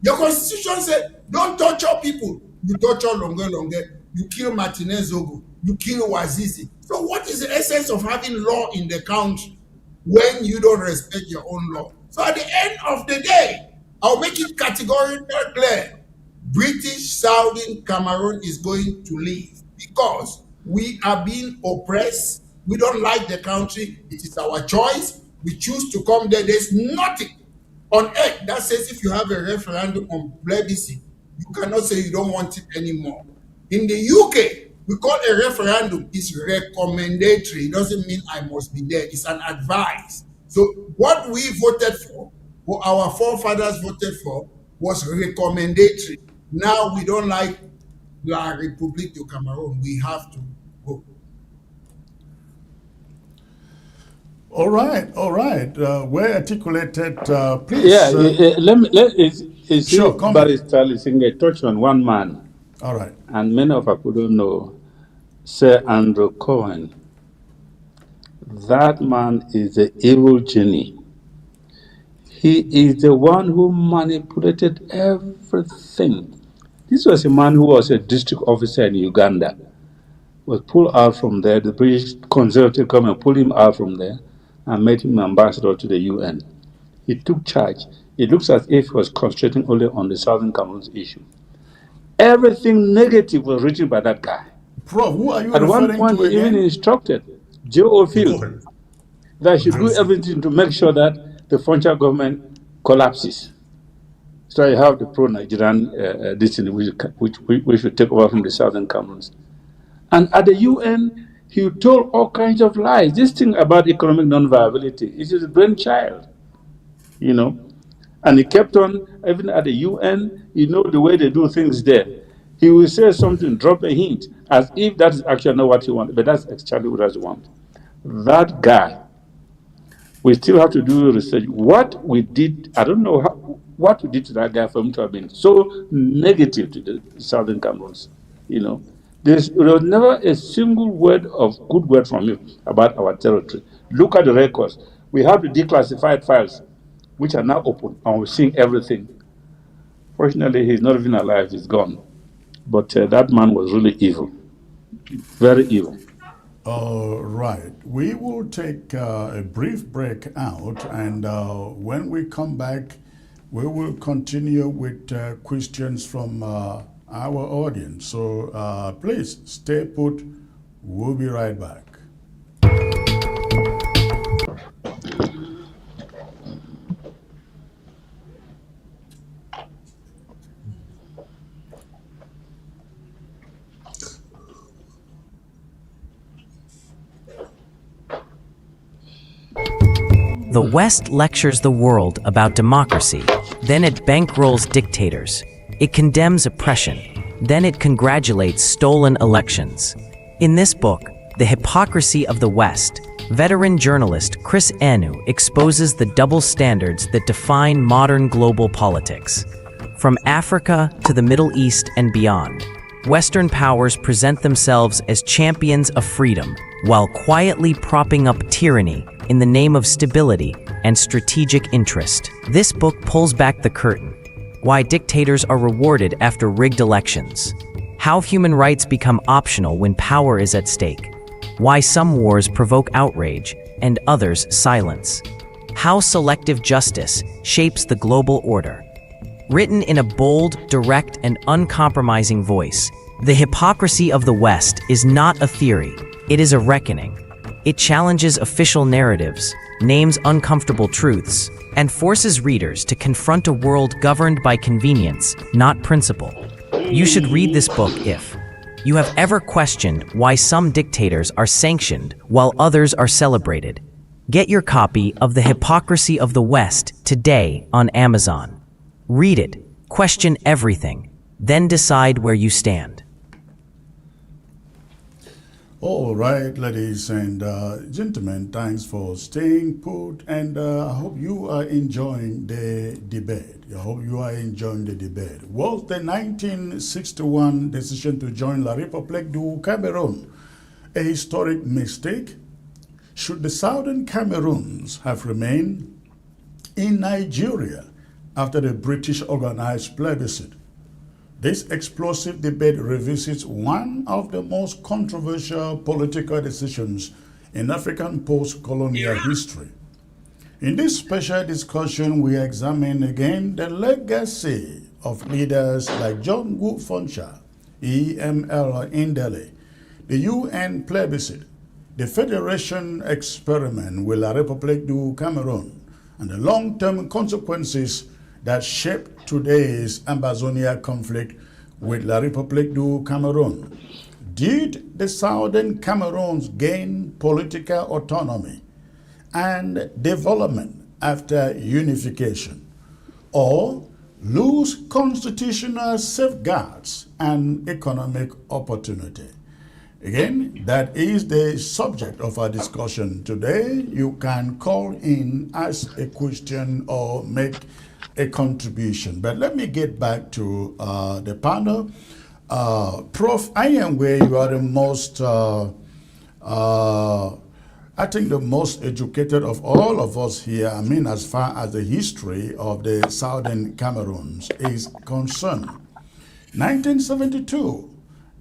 Your constitution said, don't torture people. You torture Longe, you kill Martinez Zogo, you kill Wazizi. So what is the essence of having law in the country when you don't respect your own law? So at the end of the day, I'll make it categorically clear. British Southern Cameroon is going to leave because we are being oppressed. We don't like the country. It is our choice. We choose to come there. There's nothing on earth that says if you have a referendum on plebiscite, you cannot say you don't want it anymore. In the UK, we call a referendum is recommendatory. It doesn't mean I must be there. It's an advice. So what we voted for, what our forefathers voted for, was recommendatory. Now we don't like La République du Cameroun. We have to go. All right. Well articulated, please. Yeah, sure, Barrister Lisinga touched on one man. All right. And many of us don't know, Sir Anglophone. That man is an evil genie. He is the one who manipulated everything. This was a man who was a district officer in Uganda. Was pulled out from there. The British Conservative government pulled him out from there and made him ambassador to the UN. He took charge. It looks as if he was concentrating only on the Southern Cameroons issue. Everything negative was written by that guy. Prof, who are you At one referring point, to he even again? instructed Joe Field that he should do everything to make sure that the Foncha government collapses. So you have the pro-Nigerian destiny, which we should take over from the Southern Cameroons. And at the UN, he told all kinds of lies. This thing about economic non-viability is his brainchild, you know. And he kept on, even at the UN, you know the way they do things there. He will say something, drop a hint, as if that is actually not what he wants, but that's exactly what he wants. That guy, we still have to do research. What we did, I don't know what we did to that guy for him to have been so negative to the Southern Cameroons, you know. There was never a single word of good word from him about our territory. Look at the records. We have the declassified files, which are now open, and we're seeing everything. Fortunately, he's not even alive, he's gone. But that man was really evil, very evil. All right. We will take a brief break out, and when we come back, we will continue with questions from our audience. So please stay put. We'll be right back. The West lectures the world about democracy, then it bankrolls dictators. It condemns oppression, then it congratulates stolen elections. In this book, The Hypocrisy of the West, veteran journalist Chris Enu exposes the double standards that define modern global politics. From Africa to the Middle East and beyond, Western powers present themselves as champions of freedom, while quietly propping up tyranny in the name of stability and strategic interest. This book pulls back the curtain. Why dictators are rewarded after rigged elections. How human rights become optional when power is at stake. Why some wars provoke outrage and others silence. How selective justice shapes the global order. Written in a bold, direct, and uncompromising voice, The Hypocrisy of the West is not a theory, it is a reckoning. It challenges official narratives, names uncomfortable truths, and forces readers to confront a world governed by convenience, not principle. You should read this book if You have ever questioned why some dictators are sanctioned while others are celebrated? Get your copy of The Hypocrisy of the West today on Amazon. Read it, question everything, then decide where you stand. All right, ladies and gentlemen, thanks for staying put, and I hope you are enjoying the debate. I hope you are enjoying the debate. Was the 1961 decision to join La République du Cameroun a historic mistake? Should the Southern Cameroons have remained in Nigeria after the British organized plebiscite? This explosive debate revisits one of the most controversial political decisions in African post-colonial history. In this special discussion, we examine again the legacy of leaders like John Foncha, E.M.L. Endeley, the UN plebiscite, the Federation experiment with La République du Cameroun, and the long-term consequences that shaped today's Ambazonia conflict with La République du Cameroun. Did the Southern Cameroons gain political autonomy and development after unification, or lose constitutional safeguards and economic opportunity? Again, that is the subject of our discussion today. You can call in, ask a question, or make a contribution. But let me get back to the panel. Prof. Anyangue, you are the most, I think the most educated of all of us here. I mean, as far as the history of the Southern Cameroons is concerned. 1972,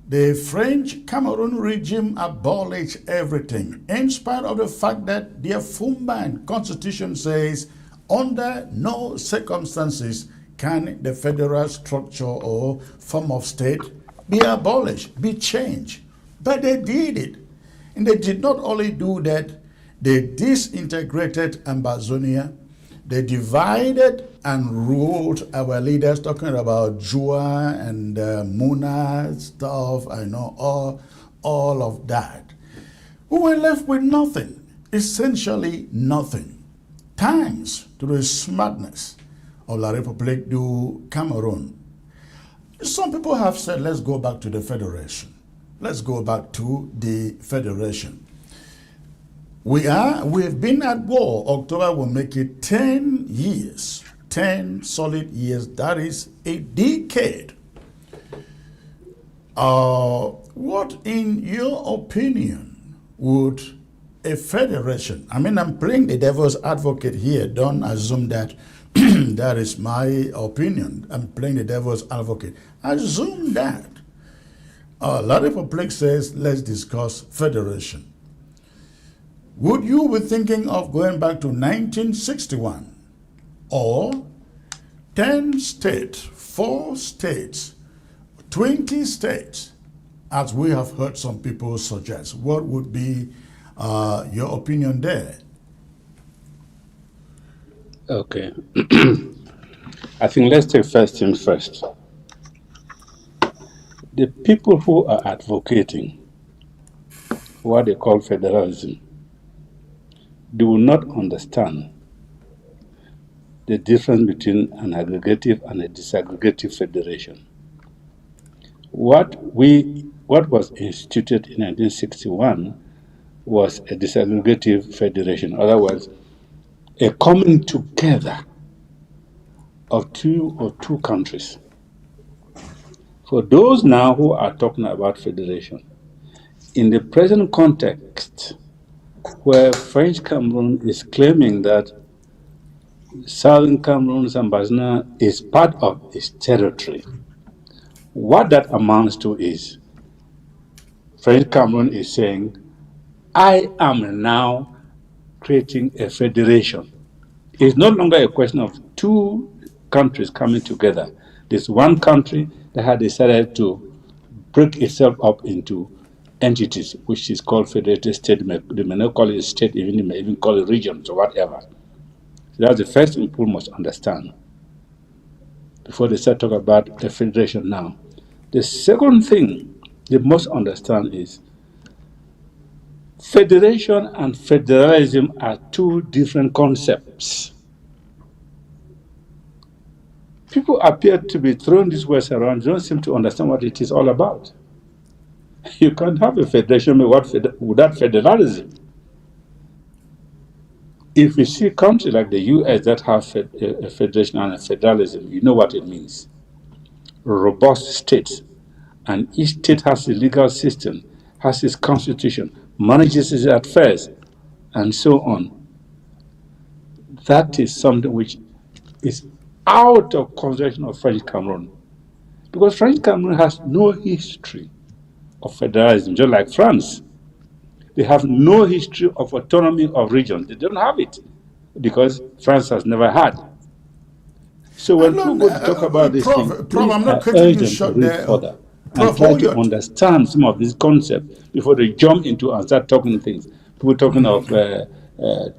the French Cameroon regime abolished everything, in spite of the fact that their Fumban constitution says under no circumstances can the federal structure or form of state be abolished, be changed. But they did it. And they did not only do that, they disintegrated Ambazonia, they divided and ruled our leaders, talking about Jua and Muna stuff, I know, all of that. We were left with nothing, essentially nothing. Thanks to the smartness of La République du Cameroun. Some people have said, let's go back to the Federation. Let's go back to the Federation. We've been at war. October will make it 10 years, 10 solid years. That is a decade. What, in your opinion, would a federation, I mean, I'm playing the devil's advocate here. Don't assume that that is my opinion. I'm playing the devil's advocate. Assume that La République says, let's discuss federation. Would you be thinking of going back to 1961 or 10 states, 4 states, 20 states, as we have heard some people suggest? What would be your opinion there? Okay. I think let's take first things first. The people who are advocating what they call federalism do not understand the difference between an aggregative and a disaggregative federation. What was instituted in 1961 was a disaggregative federation. In other words, a coming together of two countries. For those now who are talking about federation, in the present context, where French Cameroon is claiming that Southern Cameroon's Ambazonia is part of its territory, what that amounts to is French Cameroon is saying, I am now creating a federation. It's no longer a question of two countries coming together. There's one country that had decided to break itself up into entities, which is called federated state. They may not call it a state, they may even call it regions or whatever. So that's the first thing people must understand before they start talking about the federation now. The second thing they must understand is federation and federalism are two different concepts. People appear to be throwing these words around, don't seem to understand what it is all about. You can't have a federation without federalism. If you see countries like the US that have a federation and a federalism, you know what it means. Robust states, and each state has a legal system, has its constitution, manages its affairs, and so on. That is something which is out of consideration of French Cameroon. Because French Cameroon has no history of federalism, just like France. They have no history of autonomy of regions. They don't have it because France has never had. So when people go to talk about this thing, I'm not I cutting urge you them short to read there. further Prof, and try hold to your understand some of these concepts before they jump into and start talking things. People talking of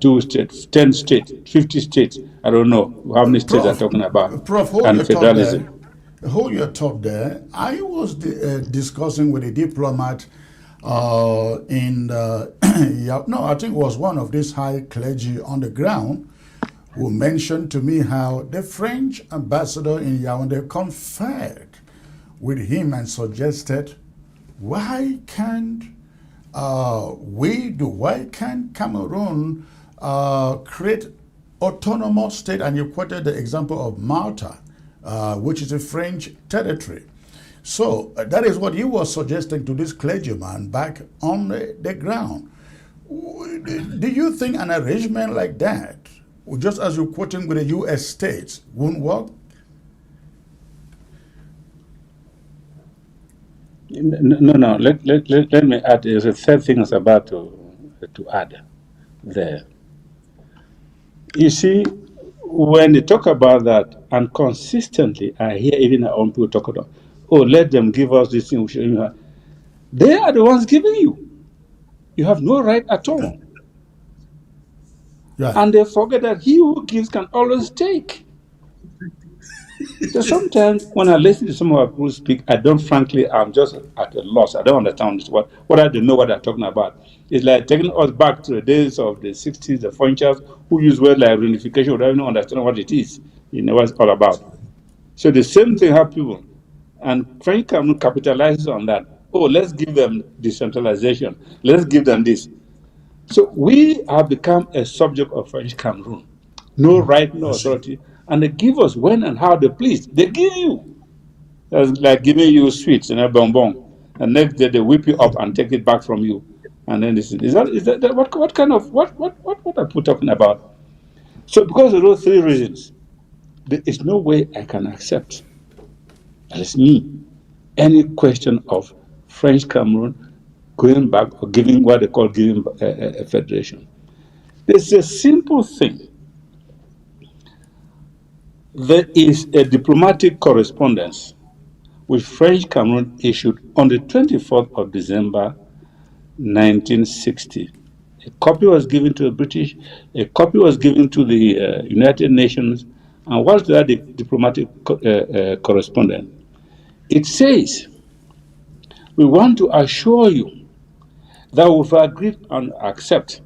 2 states, 10 states, 50 states. I don't know how many states are talking about. Prof, hold And your thought federalism. there. Hold your thought there. I was discussing with a diplomat in I think it was one of these high clergy on the ground who mentioned to me how the French ambassador in Yaoundé conferred with him and suggested, why can't why can't Cameroon create autonomous state? And you quoted the example of Malta, which is a French territory. So that is what you were suggesting to this clergyman back on the ground. Do you think an arrangement like that, just as you're quoting with the U.S. states, won't work? No. Let me add. There's a third thing I was about to add there. You see, when they talk about that, and consistently, I hear even our own people talk about, oh, let them give us this thing. They are the ones giving you. You have no right at all. Yeah. And they forget that he who gives can always take. So sometimes when I listen to some of our people speak, I'm just at a loss. I don't understand this. What I don't know what they're talking about. It's like taking us back to the days of the 60s, the Fonchas, who use words like unification without even understanding what it is. You know what it's all about. So the same thing happens people. And French Cameroon capitalizes on that. Oh, let's give them decentralization. Let's give them this. So we have become a subject of French Cameroon. No right, no authority. And they give us when and how they please. They give you. That's like giving you sweets in a bonbon. And next day they whip you up and take it back from you. And then this is that what kind of what are people talking about? So because of those three reasons, there is no way I can accept, that is me, any question of French Cameroon going back or giving what they call giving a federation. There's a simple thing. There is a diplomatic correspondence which French Cameroon issued on the 24th of December 1960. A copy was given to the British, a copy was given to the United Nations, and what's that diplomatic correspondence? It says, we want to assure you that we've agreed and accept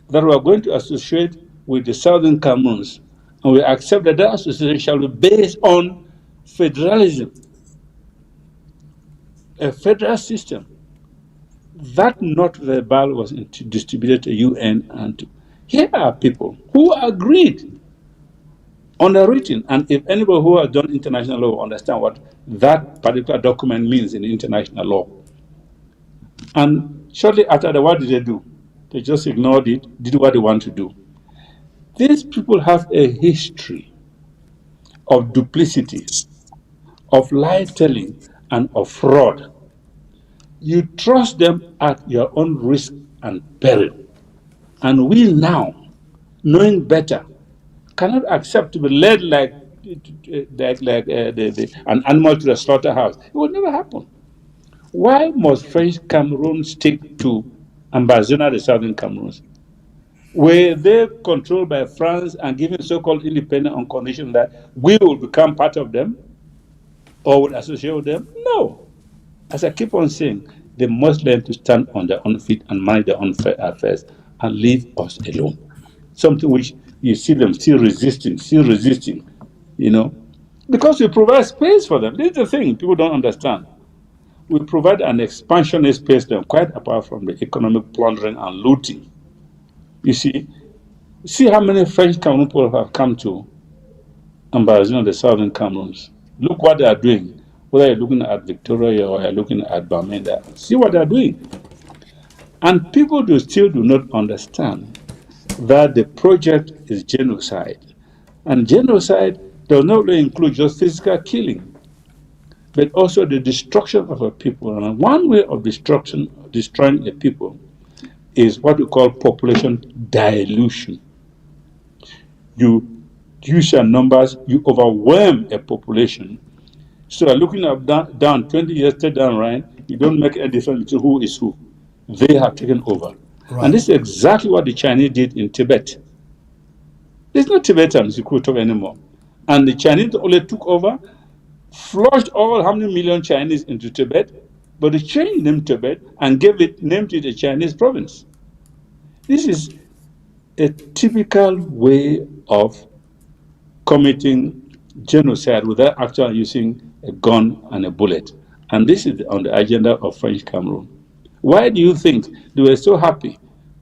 that we are going to associate with the Southern Cameroons, and we accept that that association shall be based on federalism, a federal system. That not verbal was distributed to UN and to. Here are people who agreed, underwritten, and if anybody who has done international law will understand what that particular document means in international law. And shortly after that, what did they do? They just ignored it, did what they want to do. These people have a history of duplicity, of lie-telling, and of fraud. You trust them at your own risk and peril. And we now, knowing better, cannot accept to be led like an animal to the slaughterhouse. It will never happen. Why must French Cameroon stick to Ambazonia, the Southern Cameroons? Were they controlled by France and given so-called independence on condition that we will become part of them or would associate with them? No. As I keep on saying, they must learn to stand on their own feet and manage their own affairs and leave us alone. Something which you see them still resisting, because we provide space for them. This is the thing people don't understand. We provide an expansionist space for them, quite apart from the economic plundering and looting. You see how many French Cameroon people have come to Ambazonia, the Southern Cameroons. Look what they are doing. Whether you're looking at Victoria or you're looking at Bamenda, see what they're doing. And people still do not understand that the project is genocide. And genocide does not only include just physical killing, but also the destruction of a people. And one way of destroying a people is what we call population dilution. You use your numbers, you overwhelm a population. So looking up down 20 years down, right, you don't make a difference between who is who. They have taken over. Right. And this is exactly what the Chinese did in Tibet. There's no Tibetans who could talk anymore. And the Chinese only took over, flushed how many million Chinese into Tibet, but they changed them Tibet and named it a Chinese province. This is a typical way of committing genocide without actually using a gun and a bullet. And this is on the agenda of French Cameroon. Why do you think they were so happy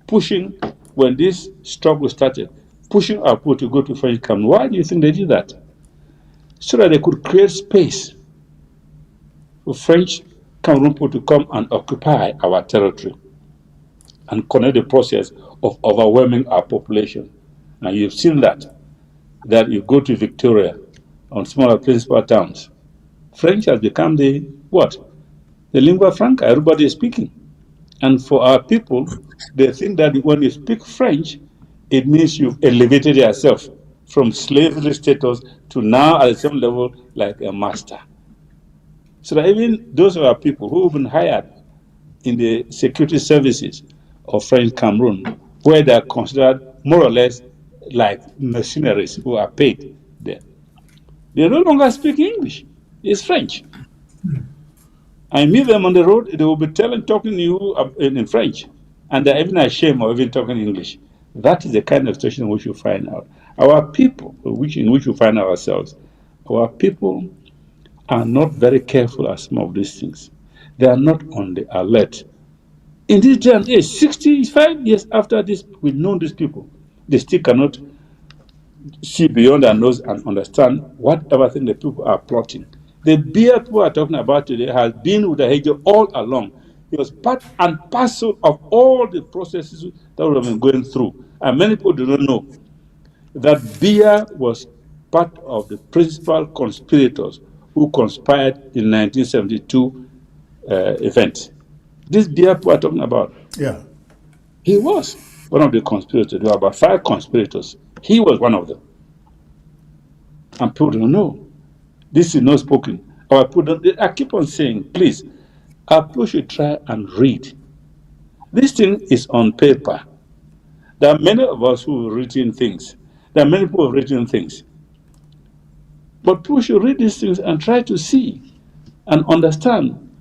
pushing, when this struggle started, pushing our people to go to French Cameroon? Why do you think they did that? So that they could create space for French Cameroon people to come and occupy our territory and connect the process of overwhelming our population. And you've seen that you go to Victoria, on smaller principal towns, French has become the lingua franca. Everybody is speaking. And for our people, they think that when you speak French, it means you've elevated yourself from slavery status to now at the same level like a master. So that even those of our people who have been hired in the security services of French Cameroon, where they are considered more or less like mercenaries who are paid there, they no longer speak English. It's French. I meet them on the road, they will be talking to you in French, and they're even ashamed of even talking English. That is the kind of situation in which you find out. Our people, in which we find ourselves, our people are not very careful at some of these things. They are not on the alert. In this day and age, 65 years after this, we've known these people. They still cannot see beyond their nose and understand whatever thing the people are plotting. The beer people are talking about today has been with the Hegel all along. It was part and parcel of all the processes that we have been going through. And many people do not know that beer was part of the principal conspirators who conspired in 1972 event. This beer people are talking about. Yeah. He was one of the conspirators. There were about 5 conspirators. He was one of them. And people don't know. This is not spoken. Our people I keep on saying, please, our people should try and read. This thing is on paper. There are many of us who have written things. There are many people who have written things. But people should read these things and try to see and understand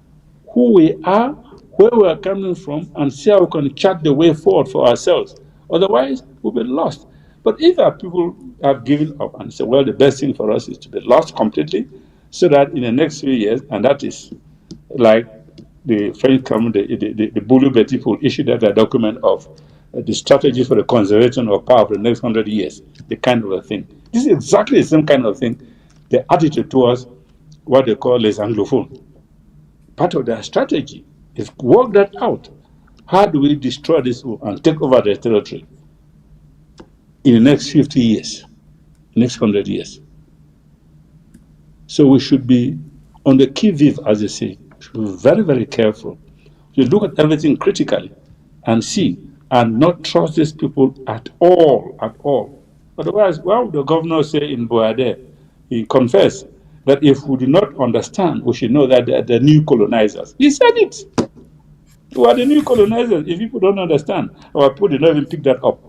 who we are, where we are coming from, and see how we can chart the way forward for ourselves. Otherwise, we'll be lost. But if our people have given up and say, well, the best thing for us is to be lost completely, so that in the next few years, and that is like the French Cameroon, the Boulou people issued that a document of the strategy for the conservation of power for the next 100 years, the kind of a thing. This is exactly the same kind of thing, the attitude towards what they call les Anglophones. Part of their strategy is work that out. How do we destroy this and take over their territory in the next 50 years, next 100 years? So we should be on the qui vive, as they say. We should be very, very careful. We look at everything critically and see, and not trust these people at all. Otherwise, what would the governor say in Boade? He confessed that if we do not understand, we should know that they are the new colonizers. He said it. We are the new colonizers. If people don't understand, our people did not even pick that up.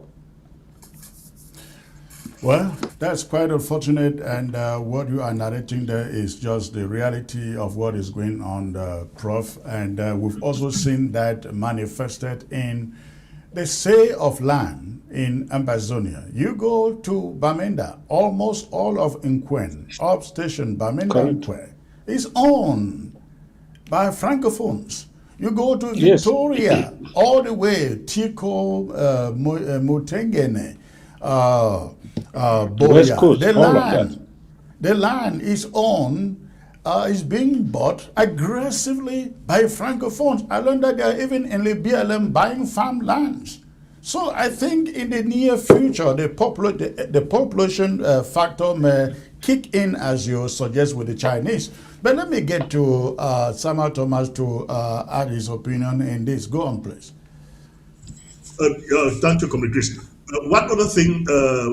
Well, That's quite unfortunate, and what you are narrating there is just the reality of what is going on, Prof. And we've also seen that manifested in the sale of land in Ambazonia. You go to Bamenda, almost all of Nkwen, upstation Bamenda Nkwen, is owned by Francophones. You go to Victoria, all the way, Tico, Mutengene, West Boya. Coast, The land is owned, is being bought aggressively by Francophones. I learned that they are even in the BLM buying farmlands. So I think in the near future, the population factor may kick in, as you suggest, with the Chinese. But let me get to Samuel Thomas to add his opinion in this. Go on, please. Thank you, Comrade Chris. One other thing,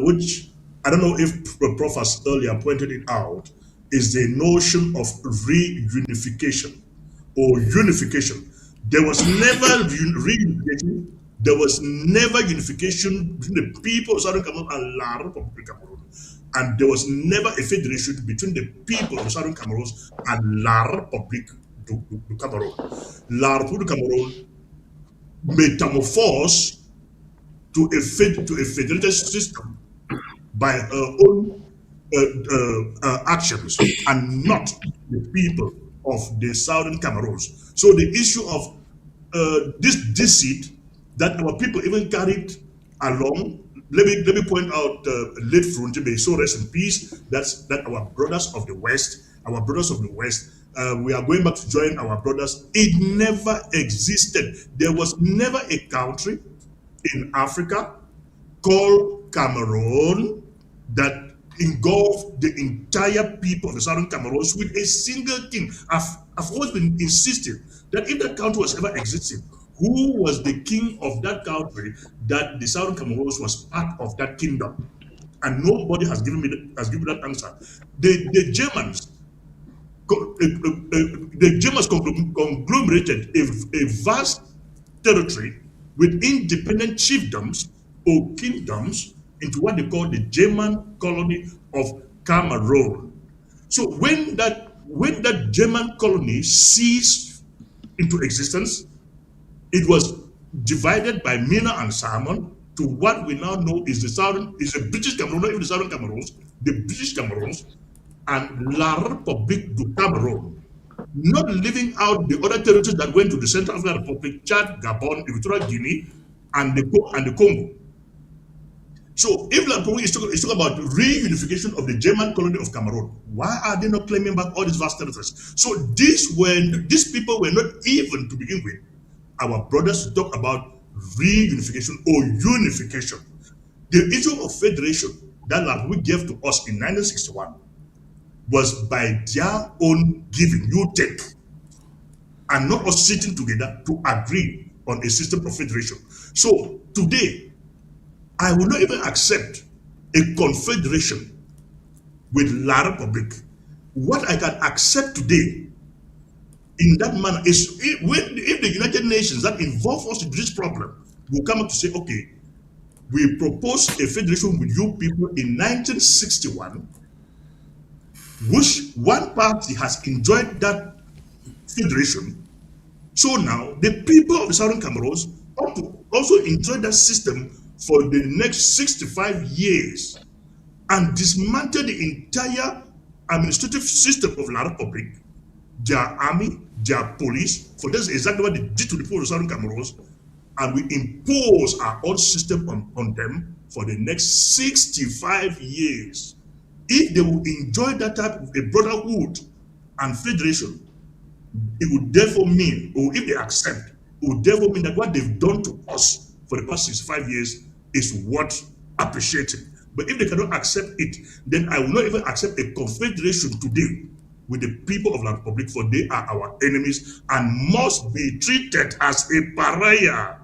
which I don't know if Prof has earlier pointed it out, is the notion of reunification or unification. There was never reunification. There was never unification between the people of Southern Cameroon and La République du Cameroun. And there was never a federation between the people of Southern Cameroon and La République du Cameroun. La République du Cameroun metamorphosed to a federated system by her own actions and not the people of the Southern Cameroons. So the issue of this deceit that our people even carried along. Let me point out late Frunje, may so rest in peace. That our brothers of the West, we are going back to join our brothers. It never existed. There was never a country in Africa called Cameroon that engulfed the entire people of the Southern Cameroons with a single king. I've always been insisting that if that country was ever existing, who was the king of that country that the Southern Cameroons was part of that kingdom? And nobody has given me that answer. The Germans conglomerated a vast territory with independent chiefdoms or kingdoms into what they call the German colony of Cameroon. So when that German colony ceased into existence, it was divided by Mina and Salmon to what we now know is the British Cameroon, not even the Southern Cameroons, the British Cameroons, and La République du Cameroun, not leaving out the other territories that went to the Central African Republic, Chad, Gabon, Equatorial Guinea, and the Congo. So if La République is talking about reunification of the German colony of Cameroon, why are they not claiming back all these vast territories? So these people were not even to begin with our brothers to talk about reunification or unification. The issue of federation that La République gave to us in 1961 was by their own giving, you take, and not us sitting together to agree on a system of federation. So today, I will not even accept a confederation with La République. What I can accept today in that manner is if the United Nations that involve us in this problem will come up to say, okay, we proposed a federation with you people in 1961, which one party has enjoyed that federation. So now the people of the Southern Cameroons ought to also enjoy that system for the next 65 years and dismantle the entire administrative system of La République, their army, their police, for that's exactly what they did to the people of Southern Cameroons, and we impose our own system on them for the next 65 years. If they will enjoy that type of a brotherhood and federation, it would therefore mean, or if they accept, it would therefore mean that what they've done to us for the past 65 years is worth appreciating. But if they cannot accept it, then I will not even accept a confederation today with the people of La République, for they are our enemies and must be treated as a pariah,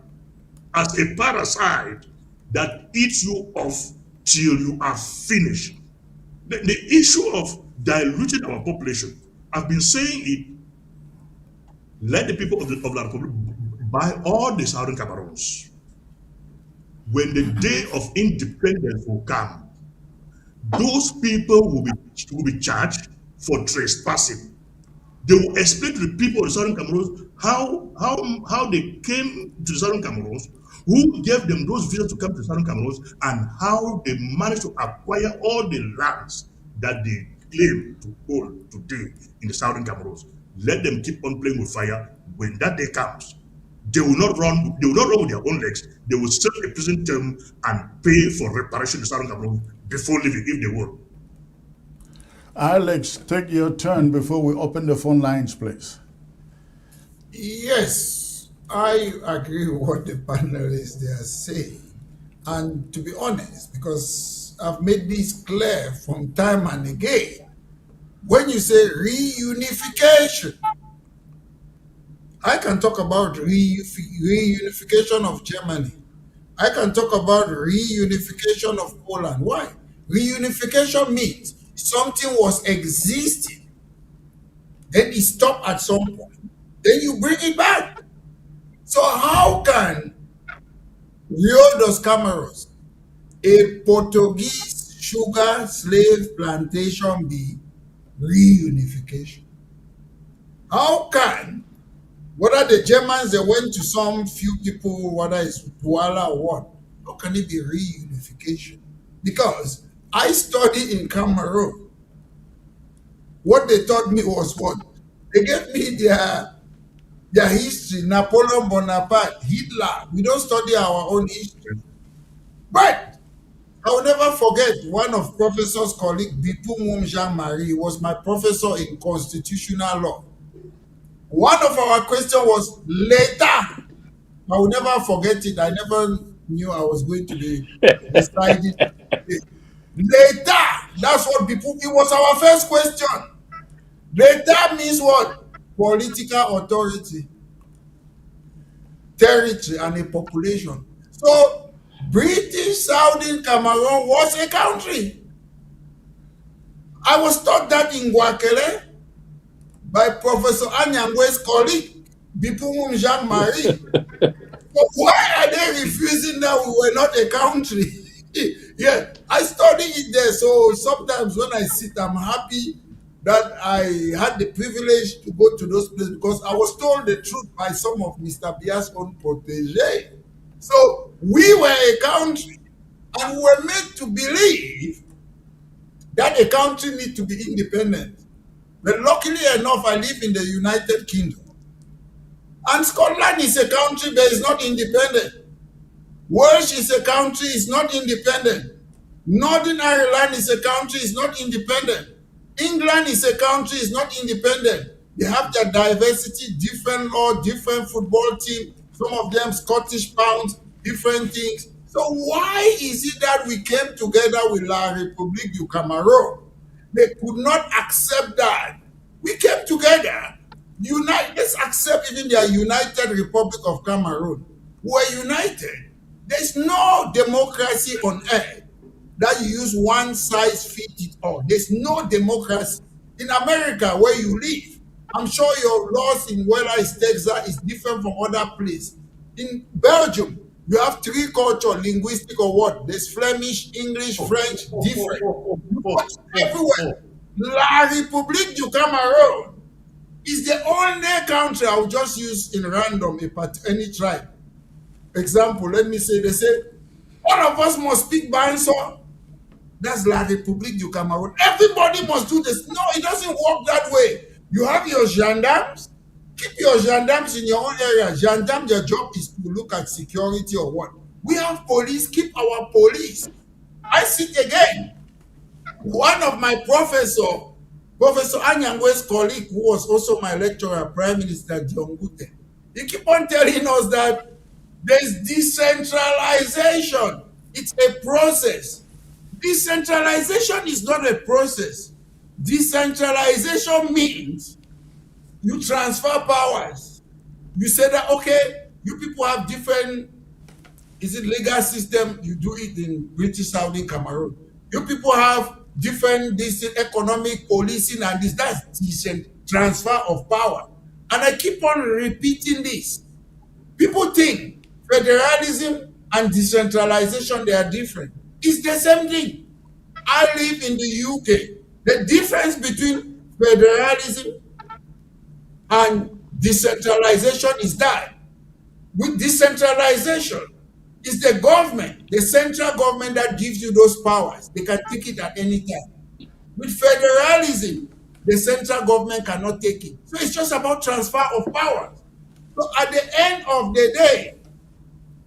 as a parasite that eats you off till you are finished. The issue of diluting our population, I've been saying it, let the people of La République buy all the Southern Cameroons. When the day of independence will come, those people will be charged for trespassing. They will explain to the people of the Southern Cameroons how they came to the Southern Cameroons, who gave them those visas to come to the Southern Cameroons, and how they managed to acquire all the lands that they claim to hold today in the Southern Cameroons. Let them keep on playing with fire. When that day comes, they will not run. They will not run with their own legs. They will serve a prison term and pay for reparation in the Southern Cameroons before leaving, if they will. Alex, take your turn before we open the phone lines, please. Yes, I agree with what the panelists they are saying. And to be honest, because I've made this clear from time and again, when you say reunification, I can talk about reunification of Germany. I can talk about reunification of Poland. Why? Reunification means something was existing, then it stopped at some point, then you bring it back. So how can Rio dos Cameroons, a Portuguese sugar slave plantation, be reunification? How can, whether the Germans, they went to some few people, whether it's Douala or what, how can it be reunification? Because I studied in Cameroon. What they taught me was what? They gave me their history, Napoleon Bonaparte, Hitler. We don't study our own history. But I will never forget one of Professor's colleagues, Bipumum Jean-Marie, was my professor in constitutional law. One of our questions was later. I will never forget it. I never knew I was going to be decided. Later, that's what people, it was our first question. Later means what? Political authority, territory, and a population. So, British Southern Cameroon was a country. I was taught that in Guakele by Professor Anyangwe's colleague, Bipumum Jean-Marie. But why are they refusing that we were not a country? Yeah, I studied it there, so sometimes when I sit, I'm happy that I had the privilege to go to those places because I was told the truth by some of Mr. Bia's own protege. So we were a country, and we were made to believe that a country needs to be independent. But luckily enough, I live in the United Kingdom. And Scotland is a country that is not independent. Welsh is a country, is not independent. Northern Ireland is a country, is not independent. England is a country, is not independent. They have their diversity, different law, different football team, some of them Scottish pounds, different things. So why is it that we came together with La République du Cameroun? They could not accept that. We came together, let's accept even the United Republic of Cameroon. We're united. There's no democracy on earth that you use one size fit it all. There's no democracy. In America, where you live, I'm sure your laws in whether it's Texas is different from other places. In Belgium, you have three cultures, linguistic or what? There's Flemish, English, French, different. Everywhere. La République du Cameroun is the only country, I'll just use in random, any tribe. Example, let me say, they say, all of us must speak Banso. That's La République du Cameroun. Everybody must do this. No, it doesn't work that way. You have your gendarmes. Keep your gendarmes in your own area. Gendarmes, their job is to look at security or what. We have police. Keep our police. I sit again. One of my Professor Anyangwe's colleague, who was also my lecturer, Prime Minister Diongute, he keep on telling us that there's decentralization. It's a process. Decentralization is not a process. Decentralization means you transfer powers. You say that, okay, you people have different, is it legal system? You do it in British Southern Cameroon. You people have different economic policing and this, that's decent transfer of power. And I keep on repeating this. People think federalism and decentralization, they are different. It's the same thing. I live in the UK. The difference between federalism and decentralization is that with decentralization, it's the government, the central government that gives you those powers. They can take it at any time. With federalism, the central government cannot take it. So it's just about transfer of powers. So at the end of the day,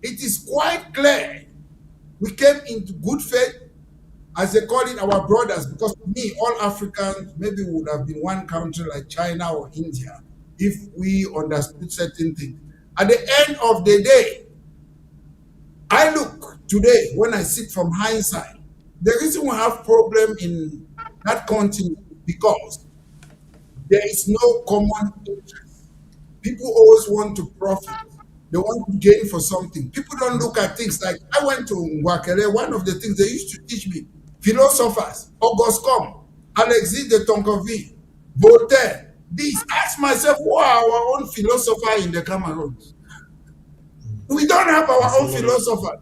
it is quite clear we came into good faith, as they call it, our brothers, because to me, all Africans maybe would have been one country like China or India if we understood certain things. At the end of the day, I look today, when I sit from hindsight, the reason we have problem in that continent because there is no common interest. People always want to profit. They want to gain for something. People don't look at things like, I went to Ngwakele, one of the things they used to teach me, philosophers, Auguste Comte, Alexis de Tocqueville, Voltaire, these. Ask myself, who are our own philosophers in the Cameroons? We don't have our own philosophers.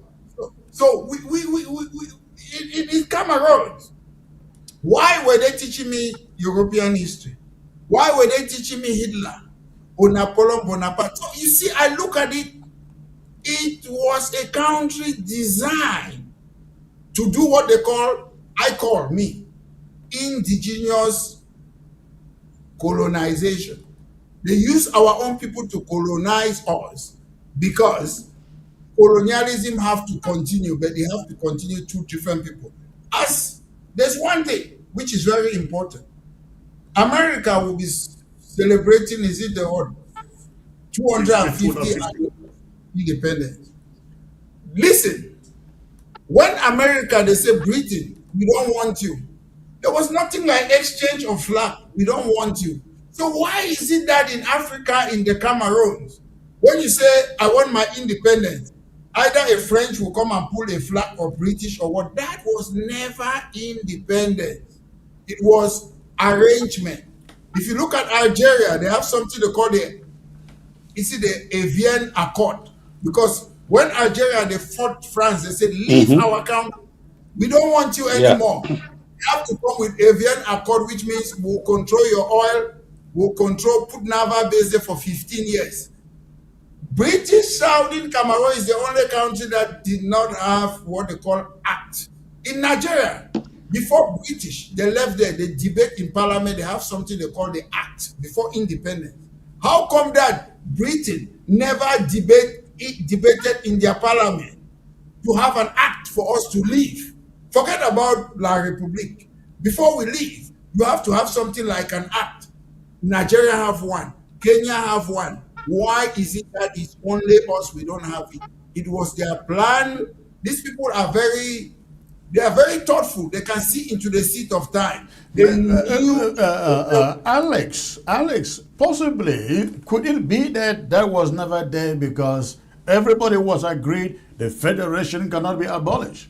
So in Cameroons, why were they teaching me European history? Why were they teaching me Hitler or Napoleon Bonaparte? So you see, I look at it, it was a country designed to do what they call, I call me, indigenous colonization. They use our own people to colonize us because colonialism have to continue, but they have to continue through different people. As there's one thing which is very important. America will be celebrating, is it the what, 250 independence. Listen, when America, they say, Britain, we don't want you. There was nothing like exchange of flag. We don't want you. So why is it that in Africa, in the Cameroons, when you say, I want my independence, either a French will come and pull a flag or British or what? That was never independence. It was arrangement. If you look at Algeria, they have something they call the Avian Accord. Because when Algeria, they fought France, they said, leave our country. We don't want you anymore. You have to come with Avian Accord, which means we'll control your oil, we'll control, put naval base there for 15 years. British Southern Cameroon is the only country that did not have what they call act. In Nigeria, before British, they left there, they debate in parliament, they have something they call the act before independence. How come that Britain never debated in their parliament to have an act for us to leave? Forget about La République. Before we leave, you have to have something like an act. Nigeria have one, Kenya have one. Why is it that it's only us, we don't have it? It was their plan. These people are very thoughtful. They can see into the seat of time. Alex, possibly, could it be that that was never there because everybody was agreed the federation cannot be abolished?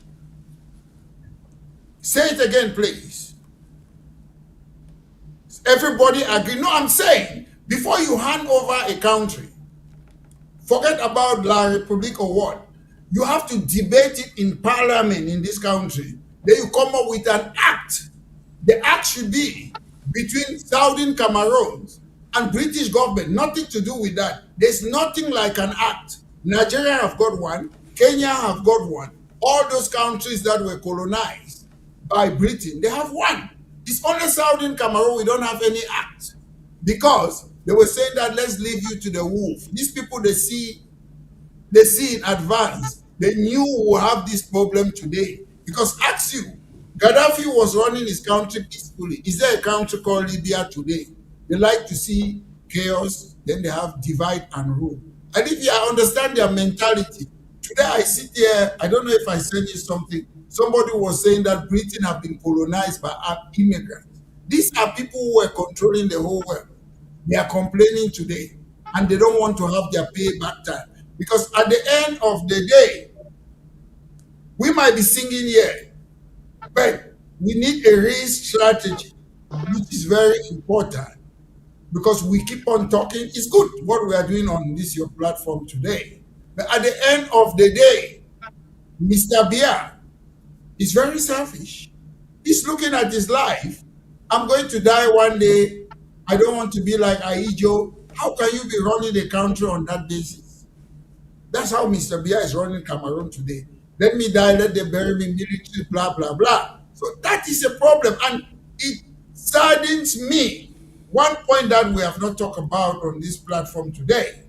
Say it again, please. Everybody agreed. No, I'm saying, before you hand over a country, forget about La République or what, you have to debate it in parliament in this country. Then you come up with an act. The act should be between Southern Cameroons and British government. Nothing to do with that. There's nothing like an act. Nigeria have got one. Kenya have got one. All those countries that were colonized by Britain, they have one. It's only Southern Cameroon we don't have any act. Because they were saying that let's leave you to the wolf. These people, they see in advance. They knew we will have this problem today. Because ask you, Gaddafi was running his country peacefully. Is there a country called Libya today? They like to see chaos, then they have divide and rule. And if you understand their mentality, today I sit here, I don't know if I sent you something. Somebody was saying that Britain have been colonized by immigrants. These are people who were controlling the whole world. They are complaining today, and they don't want to have their payback time. Because at the end of the day, we might be singing here, but we need a real strategy, which is very important. Because we keep on talking, it's good what we are doing on this your platform today. But at the end of the day, Mr. Biya is very selfish. He's looking at his life. I'm going to die one day. I don't want to be like Aijo. How can you be running the country on that basis? That's how Mr. Biya is running Cameroon today. Let me die, let them bury me military, blah, blah, blah. So that is a problem. And it saddens me. One point that we have not talked about on this platform today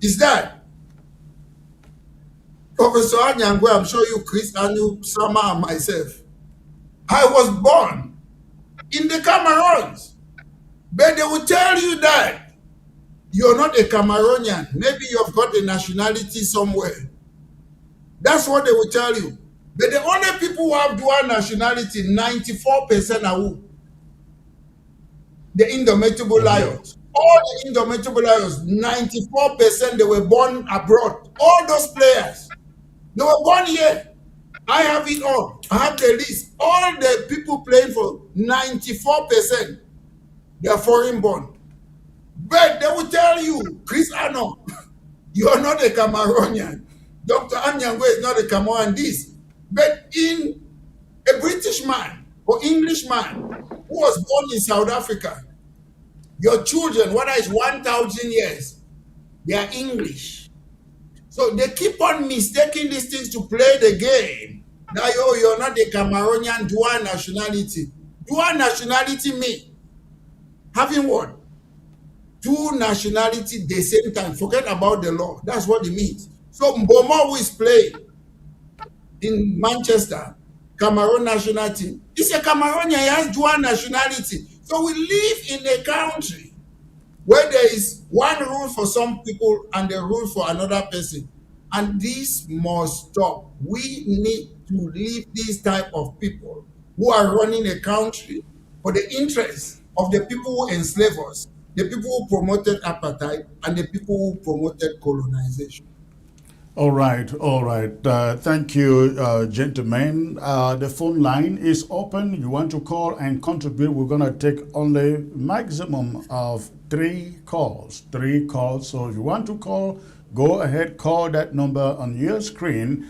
is that Professor Anyangwe, I'm sure you, Chris, Anu, Sama, and myself, I was born in the Cameroons. But they will tell you that you're not a Cameroonian. Maybe you've got a nationality somewhere. That's what they will tell you. But the only people who have dual nationality, 94% are who? The indomitable lions. All the indomitable lions, 94%, they were born abroad. All those players, they were born here. I have it all. I have the list. All the people playing for 94%, they are foreign born. But they will tell you, Chris Ano, you are not a Cameroonian. Dr. Anyangwe is not a Cameroonian, this. But in a British man or English man who was born in South Africa, your children, whether it's 1,000 years, they are English. So they keep on mistaking these things to play the game. Now, you're not a Cameroonian dual nationality. Dual nationality means having what? Two nationality the same time. Forget about the law. That's what it means. So Mboma, who is playing in Manchester, Cameroon national team, he's a Cameroonian, he has dual nationality. So we live in a country where there is one rule for some people and a rule for another person. And this must stop. We need to leave these type of people who are running a country for the interests of the people who enslave us, the people who promoted apartheid, and the people who promoted colonization. All right, all right. Thank you, gentlemen. The phone line is open. You want to call and contribute. We're going to take only maximum of 3 calls. 3 calls. So if you want to call, go ahead, call that number on your screen.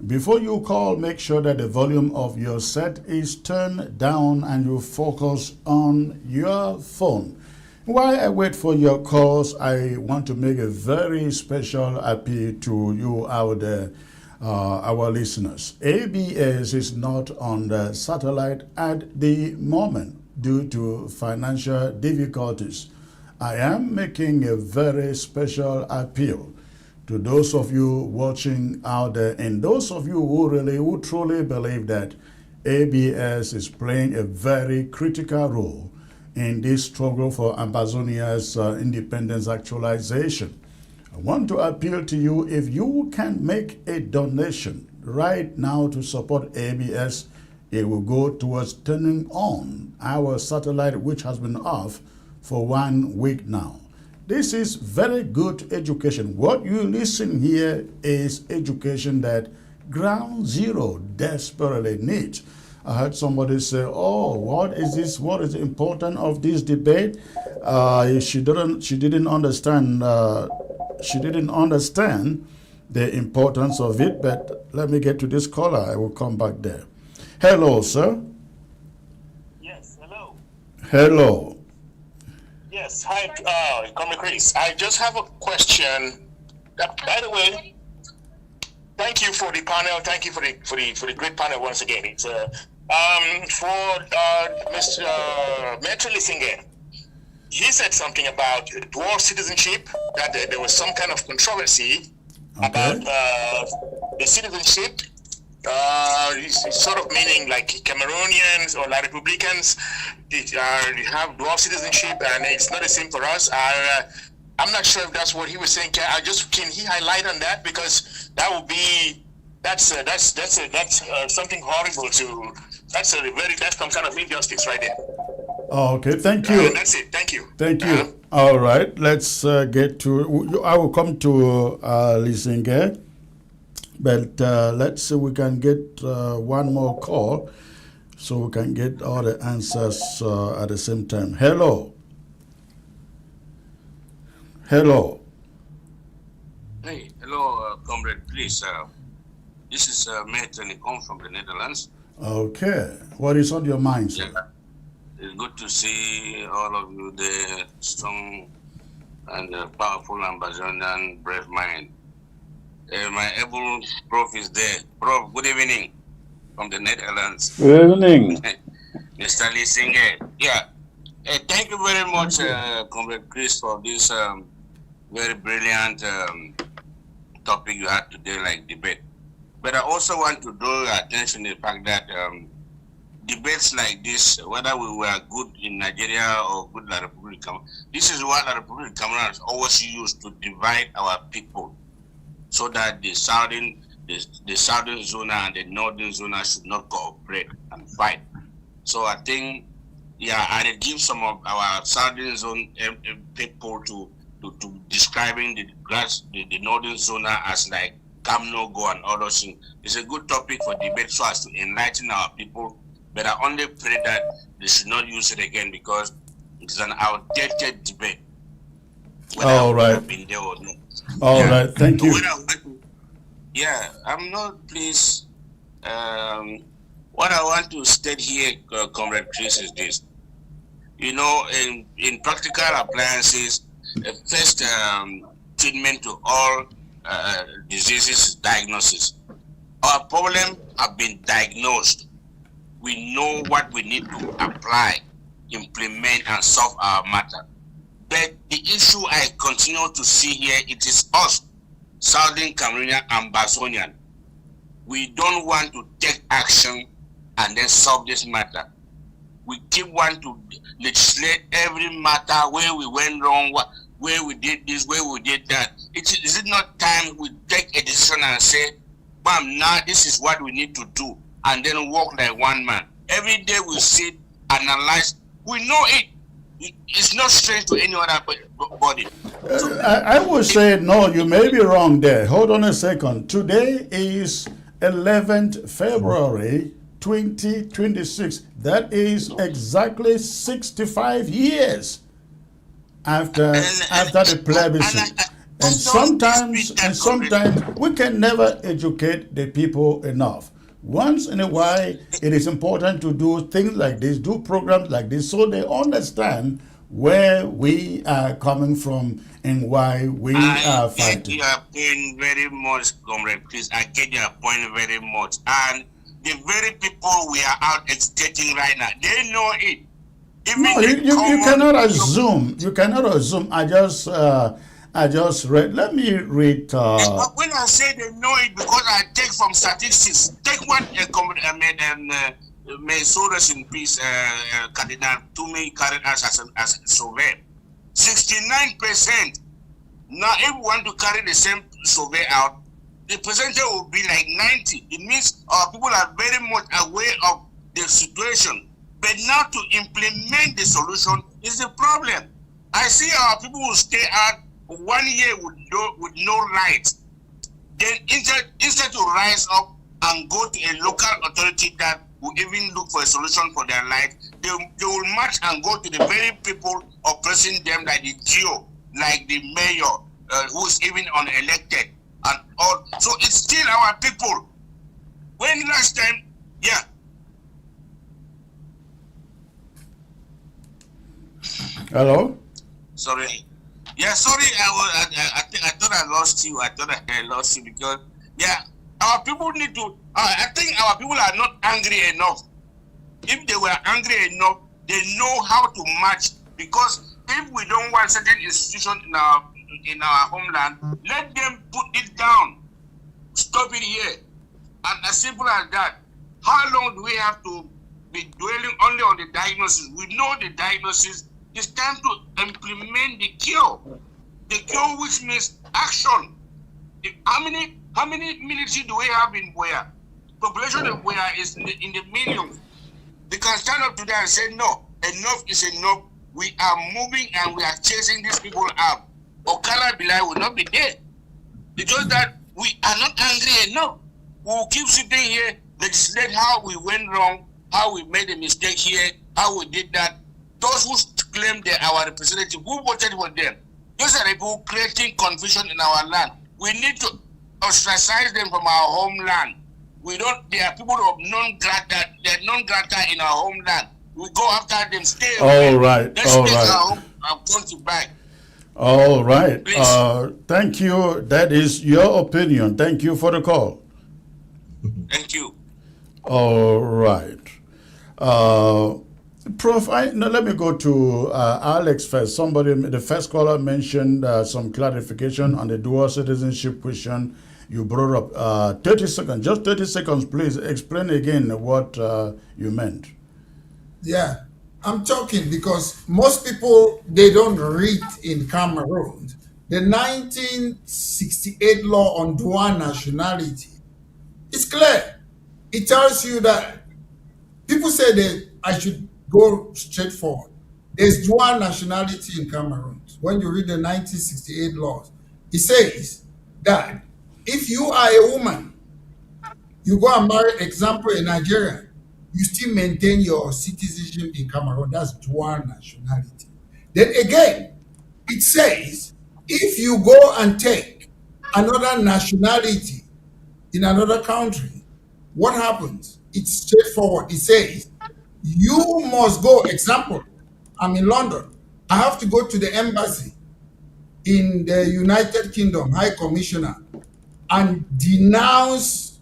Before you call, make sure that the volume of your set is turned down and you focus on your phone. While I wait for your calls, I want to make a very special appeal to you out there, our listeners. ABS is not on the satellite at the moment due to financial difficulties. I am making a very special appeal to those of you watching out there and those of you who truly believe that ABS is playing a very critical role in this struggle for Ambazonia's independence actualization. I want to appeal to you, if you can make a donation right now to support ABS, it will go towards turning on our satellite, which has been off for 1 week now. This is very good education. What you listen here is education that Ground Zero desperately needs. I heard somebody say, "Oh, what is this? What is the importance of this debate?" She didn't understand. She didn't understand the importance of it. But let me get to this caller. I will come back there. Hello, sir. Yes. Hello. Hello. Yes. Hi, Comrade Chris. I just have a question. By the way, thank you for the panel. Thank you for the great panel once again. It's for Mr. Metrolisinge. He said something about dual citizenship, that there was some kind of controversy about the citizenship. It's sort of meaning like Cameroonians or La Republicans have dual citizenship, and it's not the same for us. I'm not sure if that's what he was saying. Can he highlight on that, because that would be that's something horrible to. That's some kind of injustice right there. Okay, thank you. That's it. Thank you. Thank you. All right, let's get to. I will come to Lisinge, but let's see if we can get one more call, so we can get all the answers at the same time. Hello. Hello. Hey, hello, comrade. Please, this is Meet Telecom from the Netherlands. Okay. What is on your mind, sir? Yeah. It's good to see all of you there, strong and powerful Ambazonian brave mind. My able prof is there. Prof, good evening from the Netherlands. Good evening. Mr. Lee Singer. Yeah. Thank you very much, Comrade Chris, for this very brilliant topic you had today, like debate. But I also want to draw your attention to the fact that debates like this, whether we were good in Nigeria or good in the Republic of Cameroon, this is what the Republic of Cameroon has always used to divide our people, so that the southern zona and the northern zona should not cooperate and fight. So I think, yeah, and it gives some of our southern zone people to describing the northern zona as like come no go and all those things. It's a good topic for debate so as to enlighten our people. But I only pray that they should not use it again, because it's an outdated debate. All right. Been there or not. All right. Thank you. Yeah, I'm not pleased. What I want to state here, Comrade Chris, is this. You know, in practical appliances, the first treatment to all diseases is diagnosis. Our problem have been diagnosed. We know what we need to apply, implement, and solve our matter. But the issue I continue to see here, it is us, Southern Cameroonian, Ambazonian. We don't want to take action and then solve this matter. We keep wanting to legislate every matter, where we went wrong, where we did this, where we did that. Is it not time we take a decision and say, bam, now this is what we need to do, and then work like one man? Every day we sit, analyze, we know it. It's not strange to any other body. So, I would say, no, you may be wrong there. Hold on a second. Today is 11th February 2026. That is exactly 65 years after the plebiscite. And sometimes we can never educate the people enough. Once in a while, it is important to do things like this, do programs like this, so they understand where we are coming from and why we are fighting. I get your point very much, Comrade Chris. I get your point very much. And the very people we are out educating right now, they know it. Even no, you cannot assume. You cannot assume. I just read. Let me read. When I say they know it, because I take from statistics. Take what may Soros in peace, Cardinal Toomey carried us as a survey. 69%. Now, if we want to carry the same survey out, the percentage will be like 90. It means our people are very much aware of the situation. But now to implement the solution is the problem. I see our people will stay out 1 year with no rights. Then instead to rise up and go to a local authority that will even look for a solution for their life, they will march and go to the very people oppressing them, like the GO, like the mayor, who is even unelected, and all. So it's still our people. When last time, yeah. Hello? Sorry. Yeah, sorry, I thought I lost you. I thought I lost you because, yeah, our people need to, I think our people are not angry enough. If they were angry enough, they know how to match, because if we don't want certain institution in our homeland, let them put it down. Stop it here. And as simple as that. How long do we have to be dwelling only on the diagnosis? We know the diagnosis. It's time to implement the cure. The cure, which means action. How many military do we have in Boya? Population of Boya is in the millions. They can stand up today and say, no, enough is enough. We are moving and we are chasing these people out. Okala Bilai will not be there. Because that we are not angry enough. We will keep sitting here, legislate how we went wrong, how we made a mistake here, how we did that. Those who claim they are our representative, who voted for them, those are people creating confusion in our land. We need to ostracize them from our homeland. We don't. There are people of non-grata. They're non-grata in our homeland. We go after them. Stay away. All right. Let's All take right. our country back. All right. Please. Thank you. That is your opinion. Thank you for the call. Thank you. All right. Prof, now let me go to Alex first. The first caller mentioned some clarification on the dual citizenship question you brought up. 30 seconds, just 30 seconds, please. Explain again what you meant. Yeah, I'm talking because most people, they don't read in Cameroon. The 1968 law on dual nationality is clear. It tells you that people say that I should go straight forward. There's dual nationality in Cameroon. When you read the 1968 laws, it says that if you are a woman, you go and marry, example, a Nigerian, you still maintain your citizenship in Cameroon. That's dual nationality. Then again, it says if you go and take another nationality in another country, what happens? It's straightforward. It says you must go. Example, I'm in London. I have to go to the embassy in the United Kingdom, High Commissioner, and denounce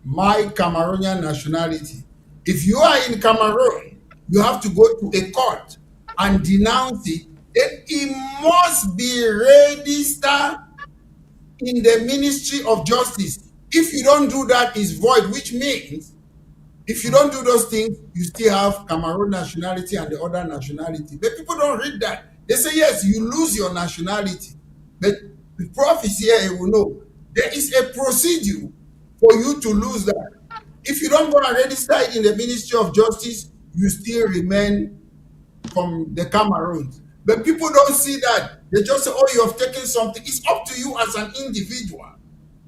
my Cameroonian nationality. If you are in Cameroon, you have to go to a court and denounce it. Then it must be registered in the Ministry of Justice. If you don't do that, it's void, which means if you don't do those things, you still have Cameroon nationality and the other nationality. But people don't read that. They say, yes, you lose your nationality. But the prof is here, he will know. There is a procedure for you to lose that. If you don't go and register it in the Ministry of Justice, you still remain from the Cameroons. But people don't see that. They just say, oh, you have taken something. It's up to you as an individual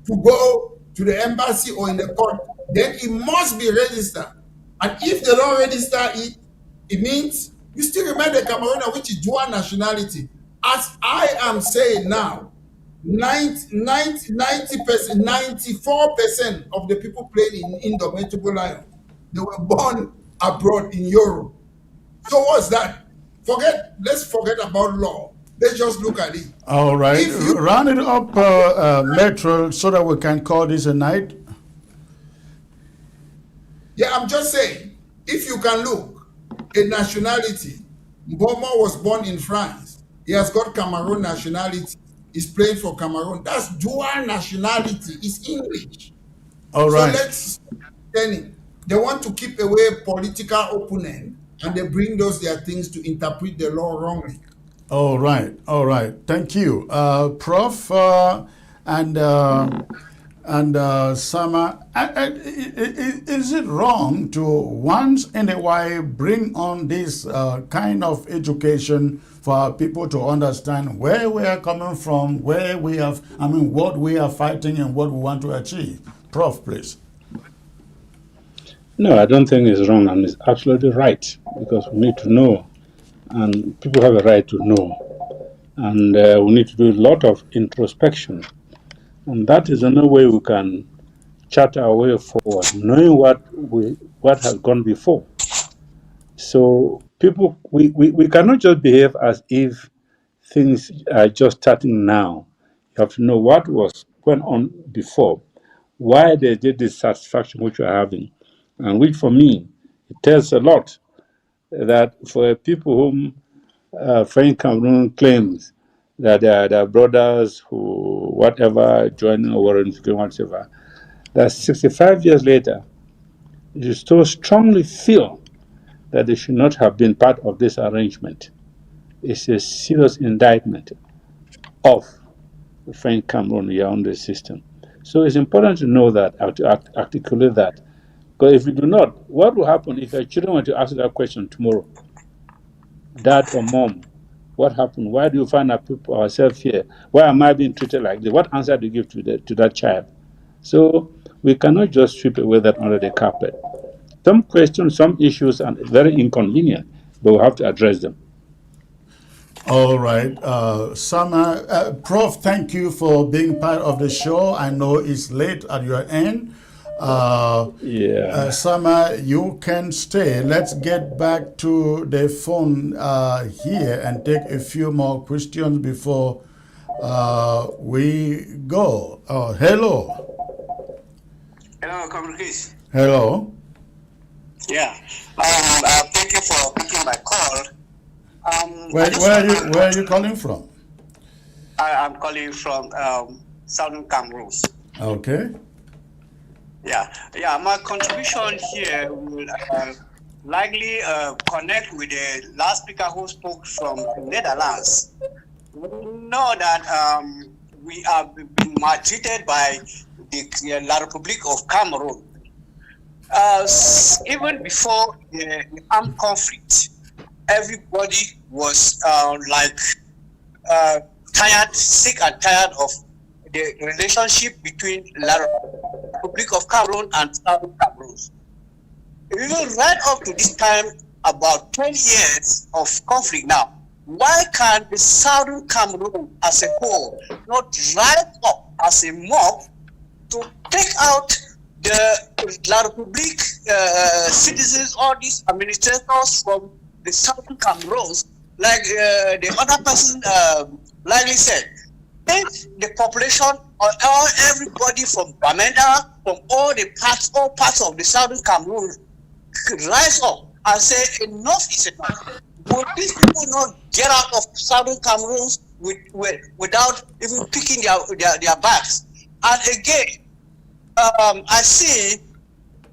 to go to the embassy or in the court. Then it must be registered. And if they don't register it, it means you still remain the Cameroonian, which is dual nationality. As I am saying now, 90%, 94% of the people playing in Indomitable Lion, they were born abroad in Europe. So what's that? Let's forget about law. Let's just look at it. All right. Round it up, Metro, so that we can call this a night. Yeah, I'm just saying, if you can look, a nationality, Mboma was born in France. He has got Cameroon nationality. He's playing for Cameroon. That's dual nationality. It's English. All right. So let's tell him. They want to keep away political opponent, and they bring those their things to interpret the law wrongly. All right. All right. Thank you. Prof. And Sama, is it wrong to once in a while bring on this kind of education for people to understand where we are coming from, what we are fighting and what we want to achieve? Prof, please. No, I don't think it's wrong, and it's absolutely right, because we need to know, and people have a right to know, and we need to do a lot of introspection, and that is another way we can chart our way forward, knowing what has gone before. So people, we cannot just behave as if things are just starting now. You have to know what was going on before, why they did this satisfaction which we're having, and which for me, it tells a lot that for people whom French Cameroon claims that they are brothers who whatever joining or whatever, that 65 years later, you still strongly feel that they should not have been part of this arrangement. It's a serious indictment of the French Cameroon Yaoundé system. So it's important to know that, to articulate that. Because if you do not, what will happen if your children want to ask that question tomorrow? Dad or mom, what happened? Why do you find ourselves here? Why am I being treated like this? What answer do you give to that child? So we cannot just sweep away that under the carpet. Some questions, some issues are very inconvenient, but we have to address them. All right. Sama, Prof, thank you for being part of the show. I know it's late at your end. Sama, you can stay. Let's get back to the phone here and take a few more questions before we go. Hello. Hello, Comrade. Hello. Yeah. Thank you for picking my call. Where are you calling from? I'm calling from Southern Cameroons. Okay. Yeah. My contribution here will likely connect with the last speaker who spoke from the Netherlands. We know that we have been maltreated by the République of Cameroon. Even before the armed conflict, everybody was tired, sick and tired of the relationship between La Republic of Cameroon and Southern Cameroon. Even right up to this time, about 10 years of conflict now, why can't the Southern Cameroon as a whole not rise up as a mob to take out the La Republique citizens, all these administrators from the Southern Cameroons, like the other person likely said? If the population or everybody from Bamenda, from all parts of the Southern Cameroon could rise up and say enough is enough. Would these people not get out of Southern Cameroon without even picking their bags? And again, I see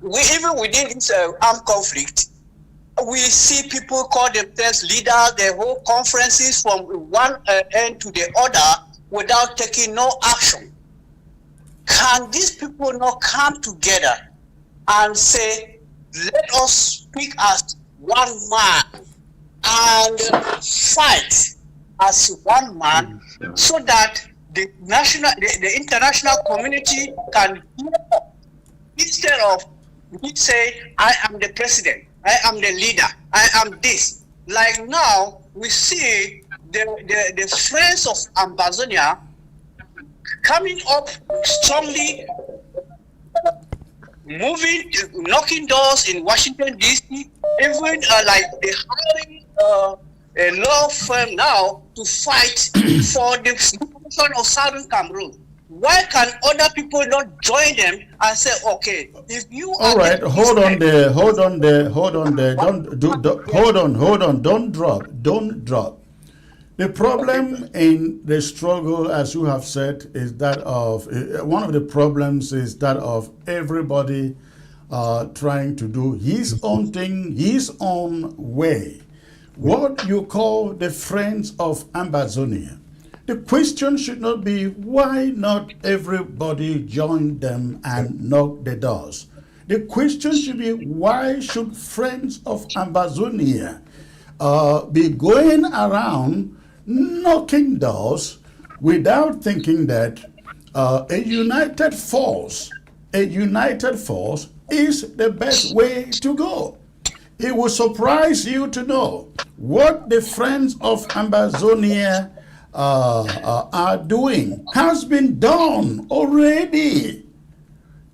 even within this armed conflict, we see people call themselves leaders, they hold conferences from one end to the other without taking no action. Can these people not come together and say, let us speak as one man and fight as one man, so that the international community can hear up, instead of we say, I am the president, I am the leader, I am this. Like now, we see the friends of Ambazonia coming up strongly, moving, knocking doors in Washington, D.C., even like they hiring a law firm now to fight for the situation of Southern Cameroon. Why can other people not join them and say, okay, if you all right, hold on there, don't drop. The problem in the struggle, as you have said, is that of one of the problems is that of everybody trying to do his own thing, his own way. What you call the friends of Ambazonia. The question should not be why not everybody join them and knock the doors. The question should be why should friends of Ambazonia be going around knocking doors without thinking that a united force is the best way to go. It will surprise you to know what the friends of Ambazonia are doing has been done already.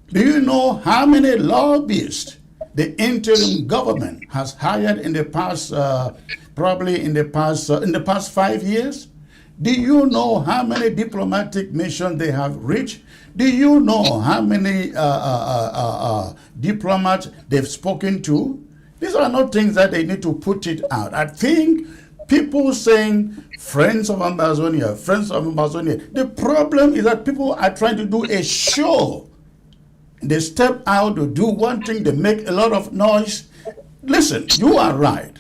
Do you know how many lobbyists the interim government has hired in the past, probably in the past 5 years? Do you know how many diplomatic missions they have reached? Do you know how many diplomats they've spoken to? These are not things that they need to put it out. I think people saying friends of Ambazonia, the problem is that people are trying to do a show. They step out to do one thing, they make a lot of noise. Listen, you are right.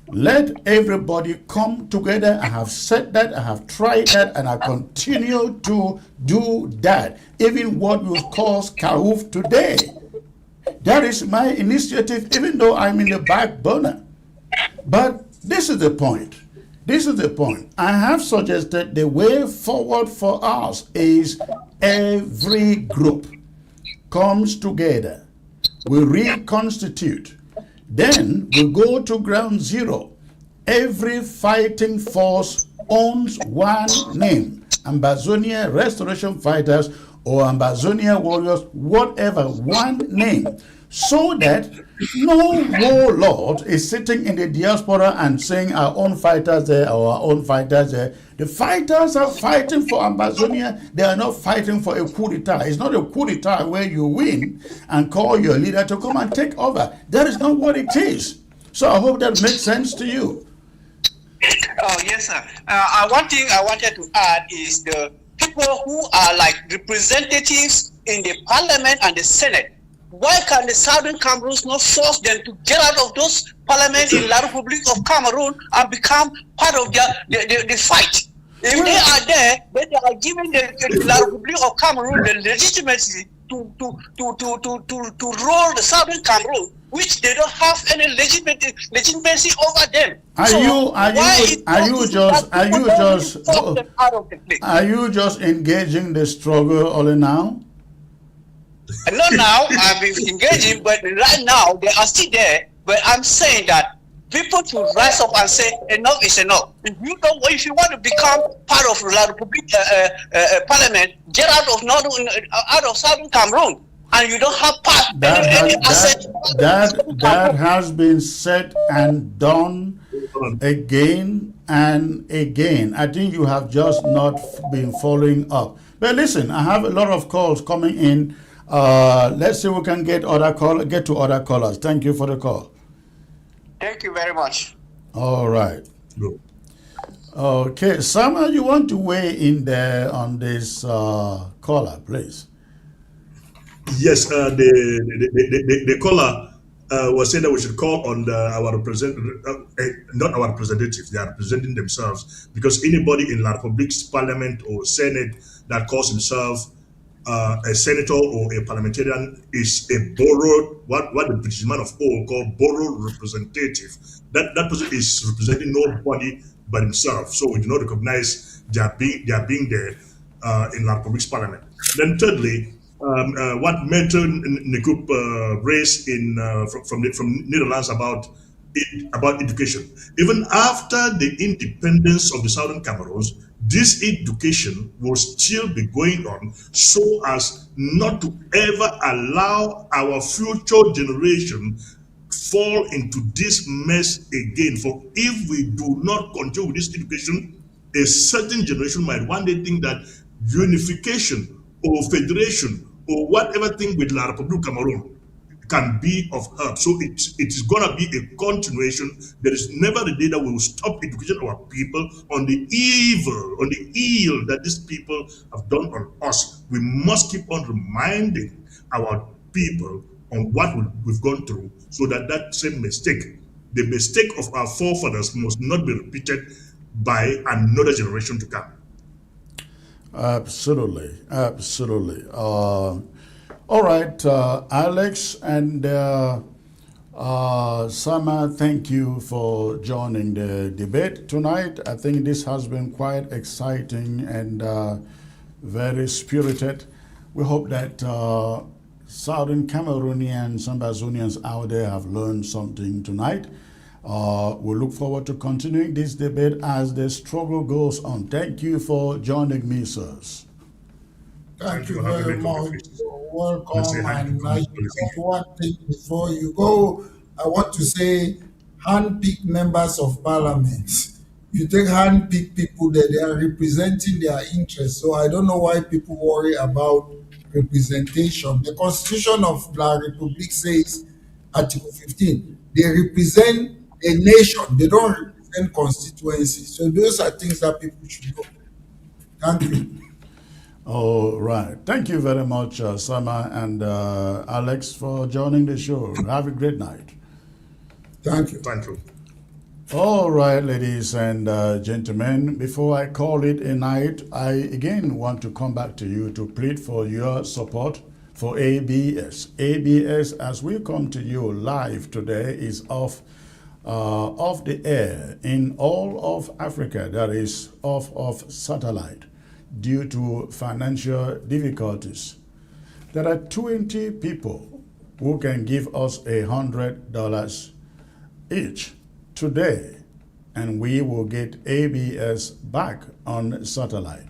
Let everybody come together. I have said that, I have tried that, and I continue to do that. Even what will cause Kauf today. That is my initiative, even though I'm in the back burner. But this is the point. I have suggested the way forward for us is every group comes together, we reconstitute, then we go to ground zero. Every fighting force owns one name. Ambazonia Restoration Fighters or Ambazonia warriors, whatever, one name, so that no warlord is sitting in the diaspora and saying our own fighters there or our own fighters there. The fighters are fighting for Ambazonia. They are not fighting for a coup d'etat. It's not a coup d'etat where you win and call your leader to come and take over. That is not what it is. So I hope that makes sense to you. Oh, yes, sir. One thing I wanted to add is the people who are like representatives in the parliament and the senate. Why can the Southern Cameroons not force them to get out of those parliament in La République of Cameroon and become part of the fight? If they are there, then they are giving the La République of Cameroon the legitimacy to rule the Southern Cameroon, which they don't have any legitimacy over them. Are you just engaging the struggle only now? Not now, I've been engaging, but right now they are still there. But I'm saying that people should rise up and say enough is enough. If you want to become part of La République Parliament, get out of Southern Cameroon, and you don't have any asset. That has been said and done again and again. I think you have just not been following up. But listen, I have a lot of calls coming in. Let's see if we can get to other callers. Thank you for the call. Thank you very much. All right. Okay, Sama, you want to weigh in there on this caller, please? Yes, the caller was saying that we should call on our not our representatives. They are representing themselves, because anybody in La République's parliament or senate that calls himself a senator or a parliamentarian is a borrowed, what the British man of old call borrowed representative. That person is representing nobody but himself. So we do not recognize their being there in La République's parliament. Then thirdly, what Maitre Nekup raised from Netherlands about education. Even after the independence of the Southern Cameroons, this education will still be going on, so as not to ever allow our future generation fall into this mess again. For if we do not continue with this education, a certain generation might one day think that unification or federation or whatever thing with La République du Cameroun can be of help. So it is going to be a continuation. There is never a day that we will stop educating our people on the evil, on the ill that these people have done on us. We must keep on reminding our people on what we've gone through, so that that same mistake, the mistake of our forefathers, must not be repeated by another generation to come. Absolutely, absolutely. All right, Alex and Sama, thank you for joining the debate tonight. I think this has been quite exciting and very spirited. We hope that Southern Cameroonians, Ambazonians out there have learned something tonight. We look forward to continuing this debate as the struggle goes on. Thank you for joining me, sirs. Thank you very much. You're welcome. And I just one thing before you go. I want to say, hand-pick members of parliament. You take hand-pick people that they are representing their interests. So I don't know why people worry about representation. The Constitution of La République says, Article 15, they represent a nation. They don't represent constituencies. So those are things that people should know. Thank you. All right. Thank you very much, Sama and Alex, for joining the show. Have a great night. Thank you. Thank you. All right, ladies and gentlemen, before I call it a night, I again want to come back to you to plead for your support for ABS. ABS, as we come to you live today, is off the air in all of Africa, that is off of satellite, due to financial difficulties. There are 20 people who can give us $100 each today, and we will get ABS back on satellite.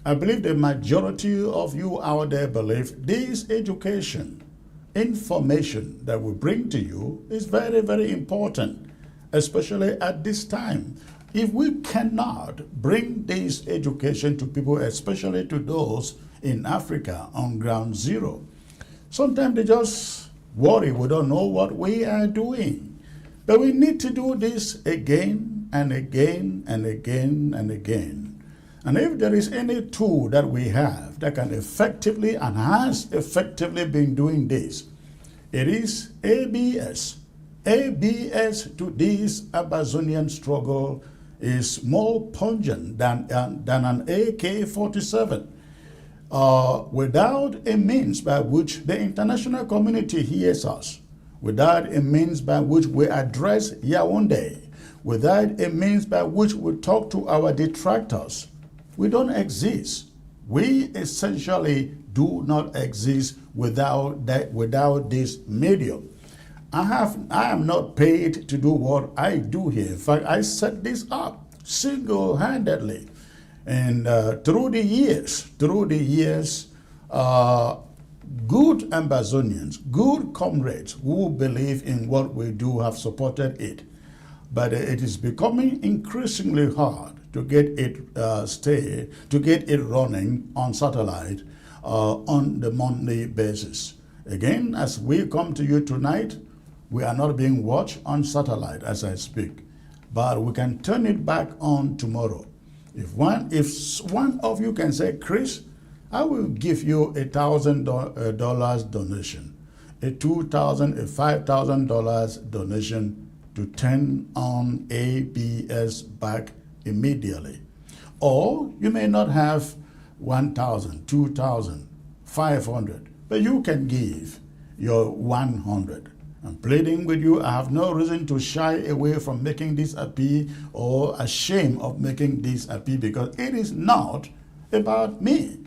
I believe the majority of you out there believe this education, information that we bring to you is very, very important, especially at this time. If we cannot bring this education to people, especially to those in Africa on ground zero, sometimes they just worry we don't know what we are doing. But we need to do this again and again and again and again. And if there is any tool that we have that can effectively and has effectively been doing this, it is ABS. ABS to this Ambazonian struggle is more pungent than an AK-47. Without a means by which the international community hears us, without a means by which we address Yaoundé, without a means by which we talk to our detractors, we don't exist. We essentially do not exist without this medium. I am not paid to do what I do here. In fact, I set this up single-handedly. And through the years, good Ambazonians, good comrades who believe in what we do have supported it. But it is becoming increasingly hard to get it running on satellite on the monthly basis. Again, as we come to you tonight, we are not being watched on satellite as I speak, but we can turn it back on tomorrow. If one of you can say, Chris, I will give you $1,000 donation, a $2,000, a $5,000 donation to turn on ABS back immediately. Or you may not have 1,000, 2,000, 500, but you can give your 100. I'm pleading with you. I have no reason to shy away from making this appeal or ashamed of making this appeal because it is not about me.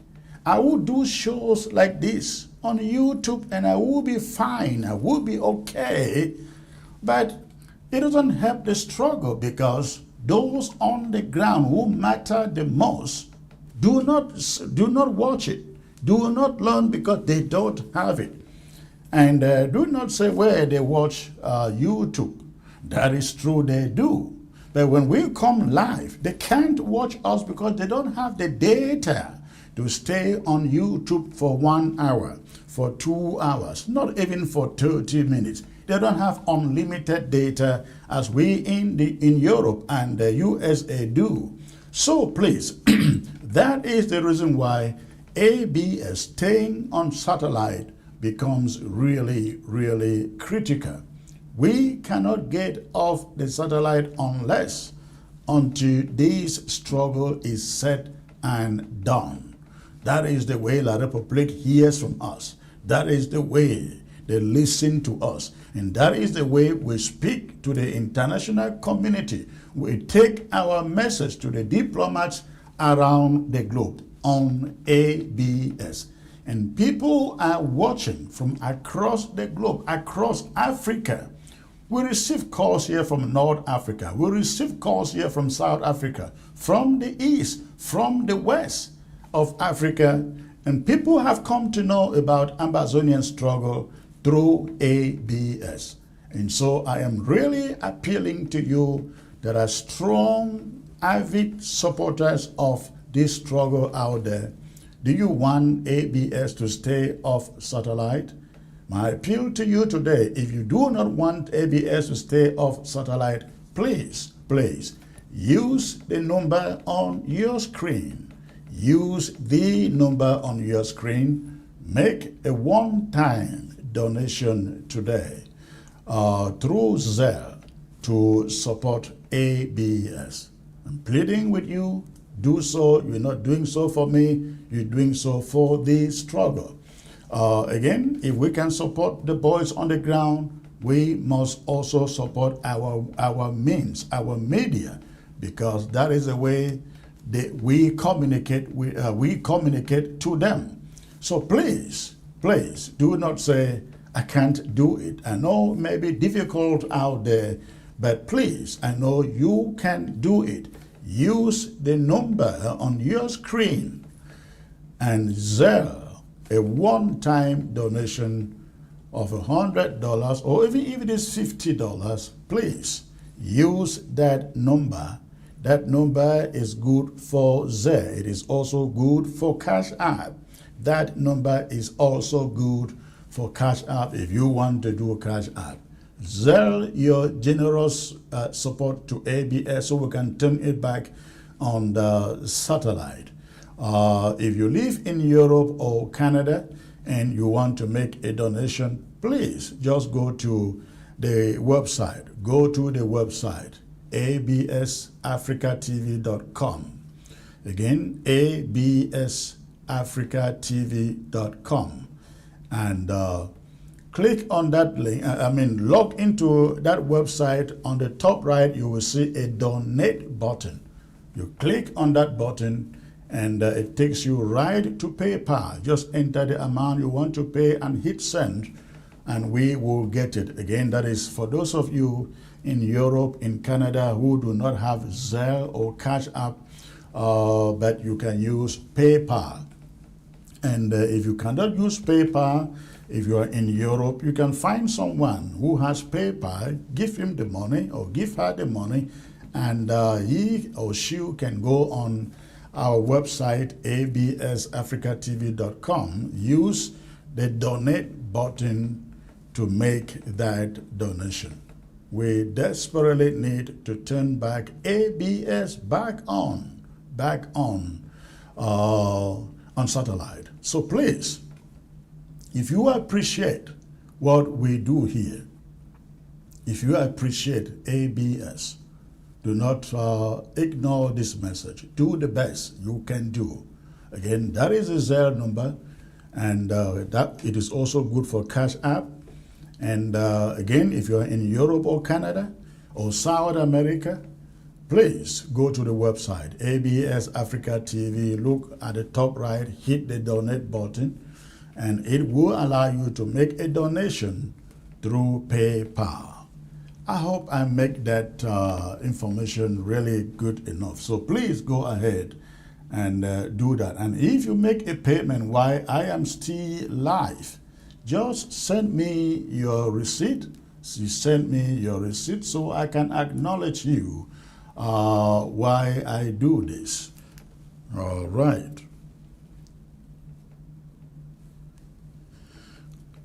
I will do shows like this on YouTube and I will be fine. I will be okay. But it doesn't help the struggle because those on the ground who matter the most do not watch it, do not learn because they don't have it. And do not say where they watch YouTube. That is true, they do. But when we come live, they can't watch us because they don't have the data to stay on YouTube for 1 hour, for 2 hours, not even for 30 minutes. They don't have unlimited data as we in Europe and the USA do. So please, that is the reason why ABS staying on satellite becomes really, really critical. We cannot get off the satellite until this struggle is set and done. That is the way La République hears from us. That is the way they listen to us. And that is the way we speak to the international community. We take our message to the diplomats around the globe on ABS. And people are watching from across the globe, across Africa. We receive calls here from North Africa. We receive calls here from South Africa, from the East, from the West of Africa. And people have come to know about Ambazonian struggle through ABS. And so I am really appealing to you that are strong, avid supporters of this struggle out there. Do you want ABS to stay off satellite? My appeal to you today, if you do not want ABS to stay off satellite, please use the number on your screen. Use the number on your screen. Make a one-time donation today through Zelle to support ABS. I'm pleading with you. Do so. You're not doing so for me. You're doing so for the struggle. Again, if we can support the boys on the ground, we must also support our means, our media, because that is the way that we communicate to them. So please do not say, I can't do it. I know it may be difficult out there, but please, I know you can do it. Use the number on your screen and Zelle, a one-time donation of $100, or even if it is $50, please use that number. That number is good for Zelle. It is also good for Cash App. That number is also good for Cash App if you want to do Cash App. Zelle your generous support to ABS so we can turn it back on the satellite. If you live in Europe or Canada and you want to make a donation, please just go to the website. Go to the website, absafricatv.com. Again, absafricatv.com. And click on that link, log into that website. On the top right, you will see a donate button. You click on that button and it takes you right to PayPal. Just enter the amount you want to pay and hit send, and we will get it. Again, that is for those of you in Europe, in Canada, who do not have Zelle or Cash App, but you can use PayPal. And if you cannot use PayPal, if you are in Europe, you can find someone who has PayPal, give him the money or give her the money, and he or she can go on our website, absafricatv.com, use the donate button to make that donation. We desperately need to turn back ABS back on satellite. So please, if you appreciate what we do here, if you appreciate ABS, do not ignore this message. Do the best you can do. Again, that is a Zelle number, and that it is also good for Cash App. And again, if you are in Europe or Canada or South America, please go to the website, ABS Africa TV. Look at the top right, hit the donate button, and it will allow you to make a donation through PayPal. I hope I make that information really good enough. So please go ahead and do that. And if you make a payment while I am still live, just send me your receipt. Send me your receipt so I can acknowledge you why I do this. All right.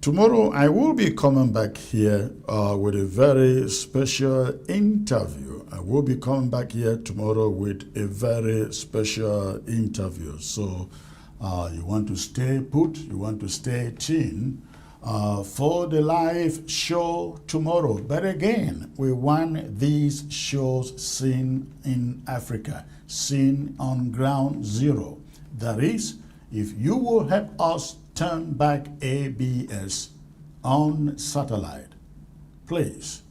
Tomorrow I will be coming back here with a very special interview. I will be coming back here tomorrow with a very special interview. So you want to stay put, you want to stay tuned for the live show tomorrow. But again, we want these shows seen in Africa, seen on ground zero. That is, if you will help us turn back ABS on satellite, please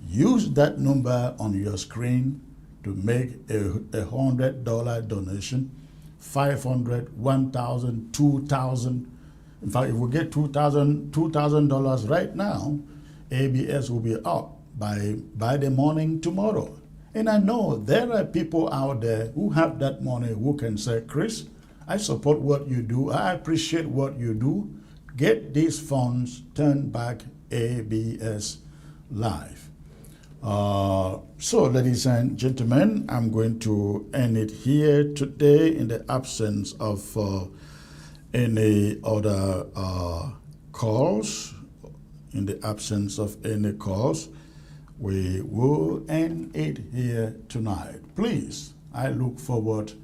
use that number on your screen to make a $100 donation, $500, $1,000, $2,000. In fact, if we get $2,000 right now, ABS will be up by the morning tomorrow. And I know there are people out there who have that money who can say, Chris, I support what you do. I appreciate what you do. Get these funds, turn back ABS live. So, ladies and gentlemen, I'm going to end it here today in the absence of any other calls. In the absence of any calls, we will end it here tonight. Please, I look forward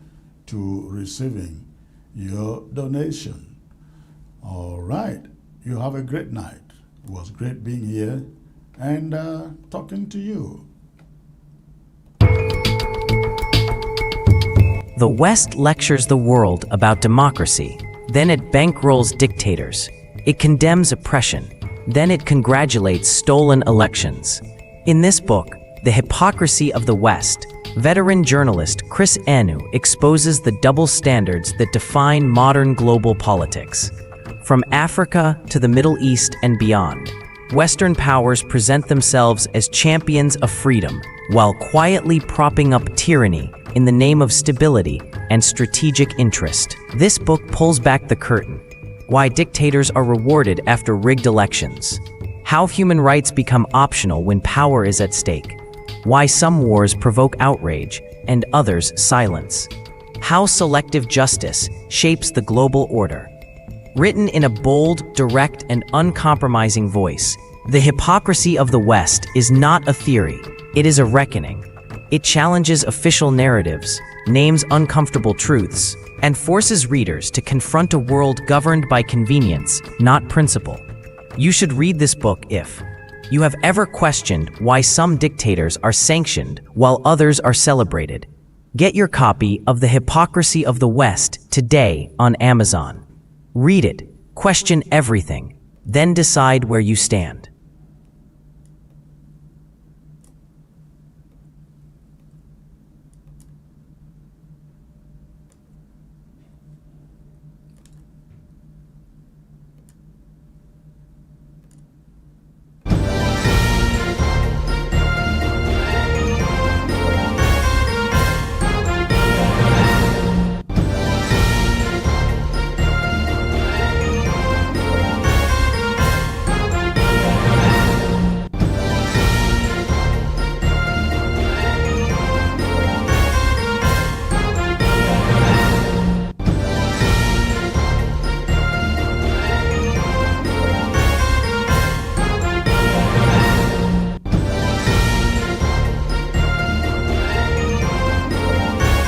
to receiving your donation. All right. You have a great night. It was great being here and talking to you. The West lectures the world about democracy, then it bankrolls dictators. It condemns oppression, then it congratulates stolen elections. In this book, The Hypocrisy of the West, veteran journalist Chris Enu exposes the double standards that define modern global politics. From Africa to the Middle East and beyond, Western powers present themselves as champions of freedom, while quietly propping up tyranny in the name of stability and strategic interest. This book pulls back the curtain. Why dictators are rewarded after rigged elections. How human rights become optional when power is at stake. Why some wars provoke outrage and others silence. How selective justice shapes the global order. Written in a bold, direct, and uncompromising voice, The Hypocrisy of the West is not a theory, it is a reckoning. It challenges official narratives, names uncomfortable truths, and forces readers to confront a world governed by convenience, not principle. You should read this book if you have ever questioned why some dictators are sanctioned while others are celebrated. Get your copy of The Hypocrisy of the West today on Amazon. Read it, question everything, then decide where you stand.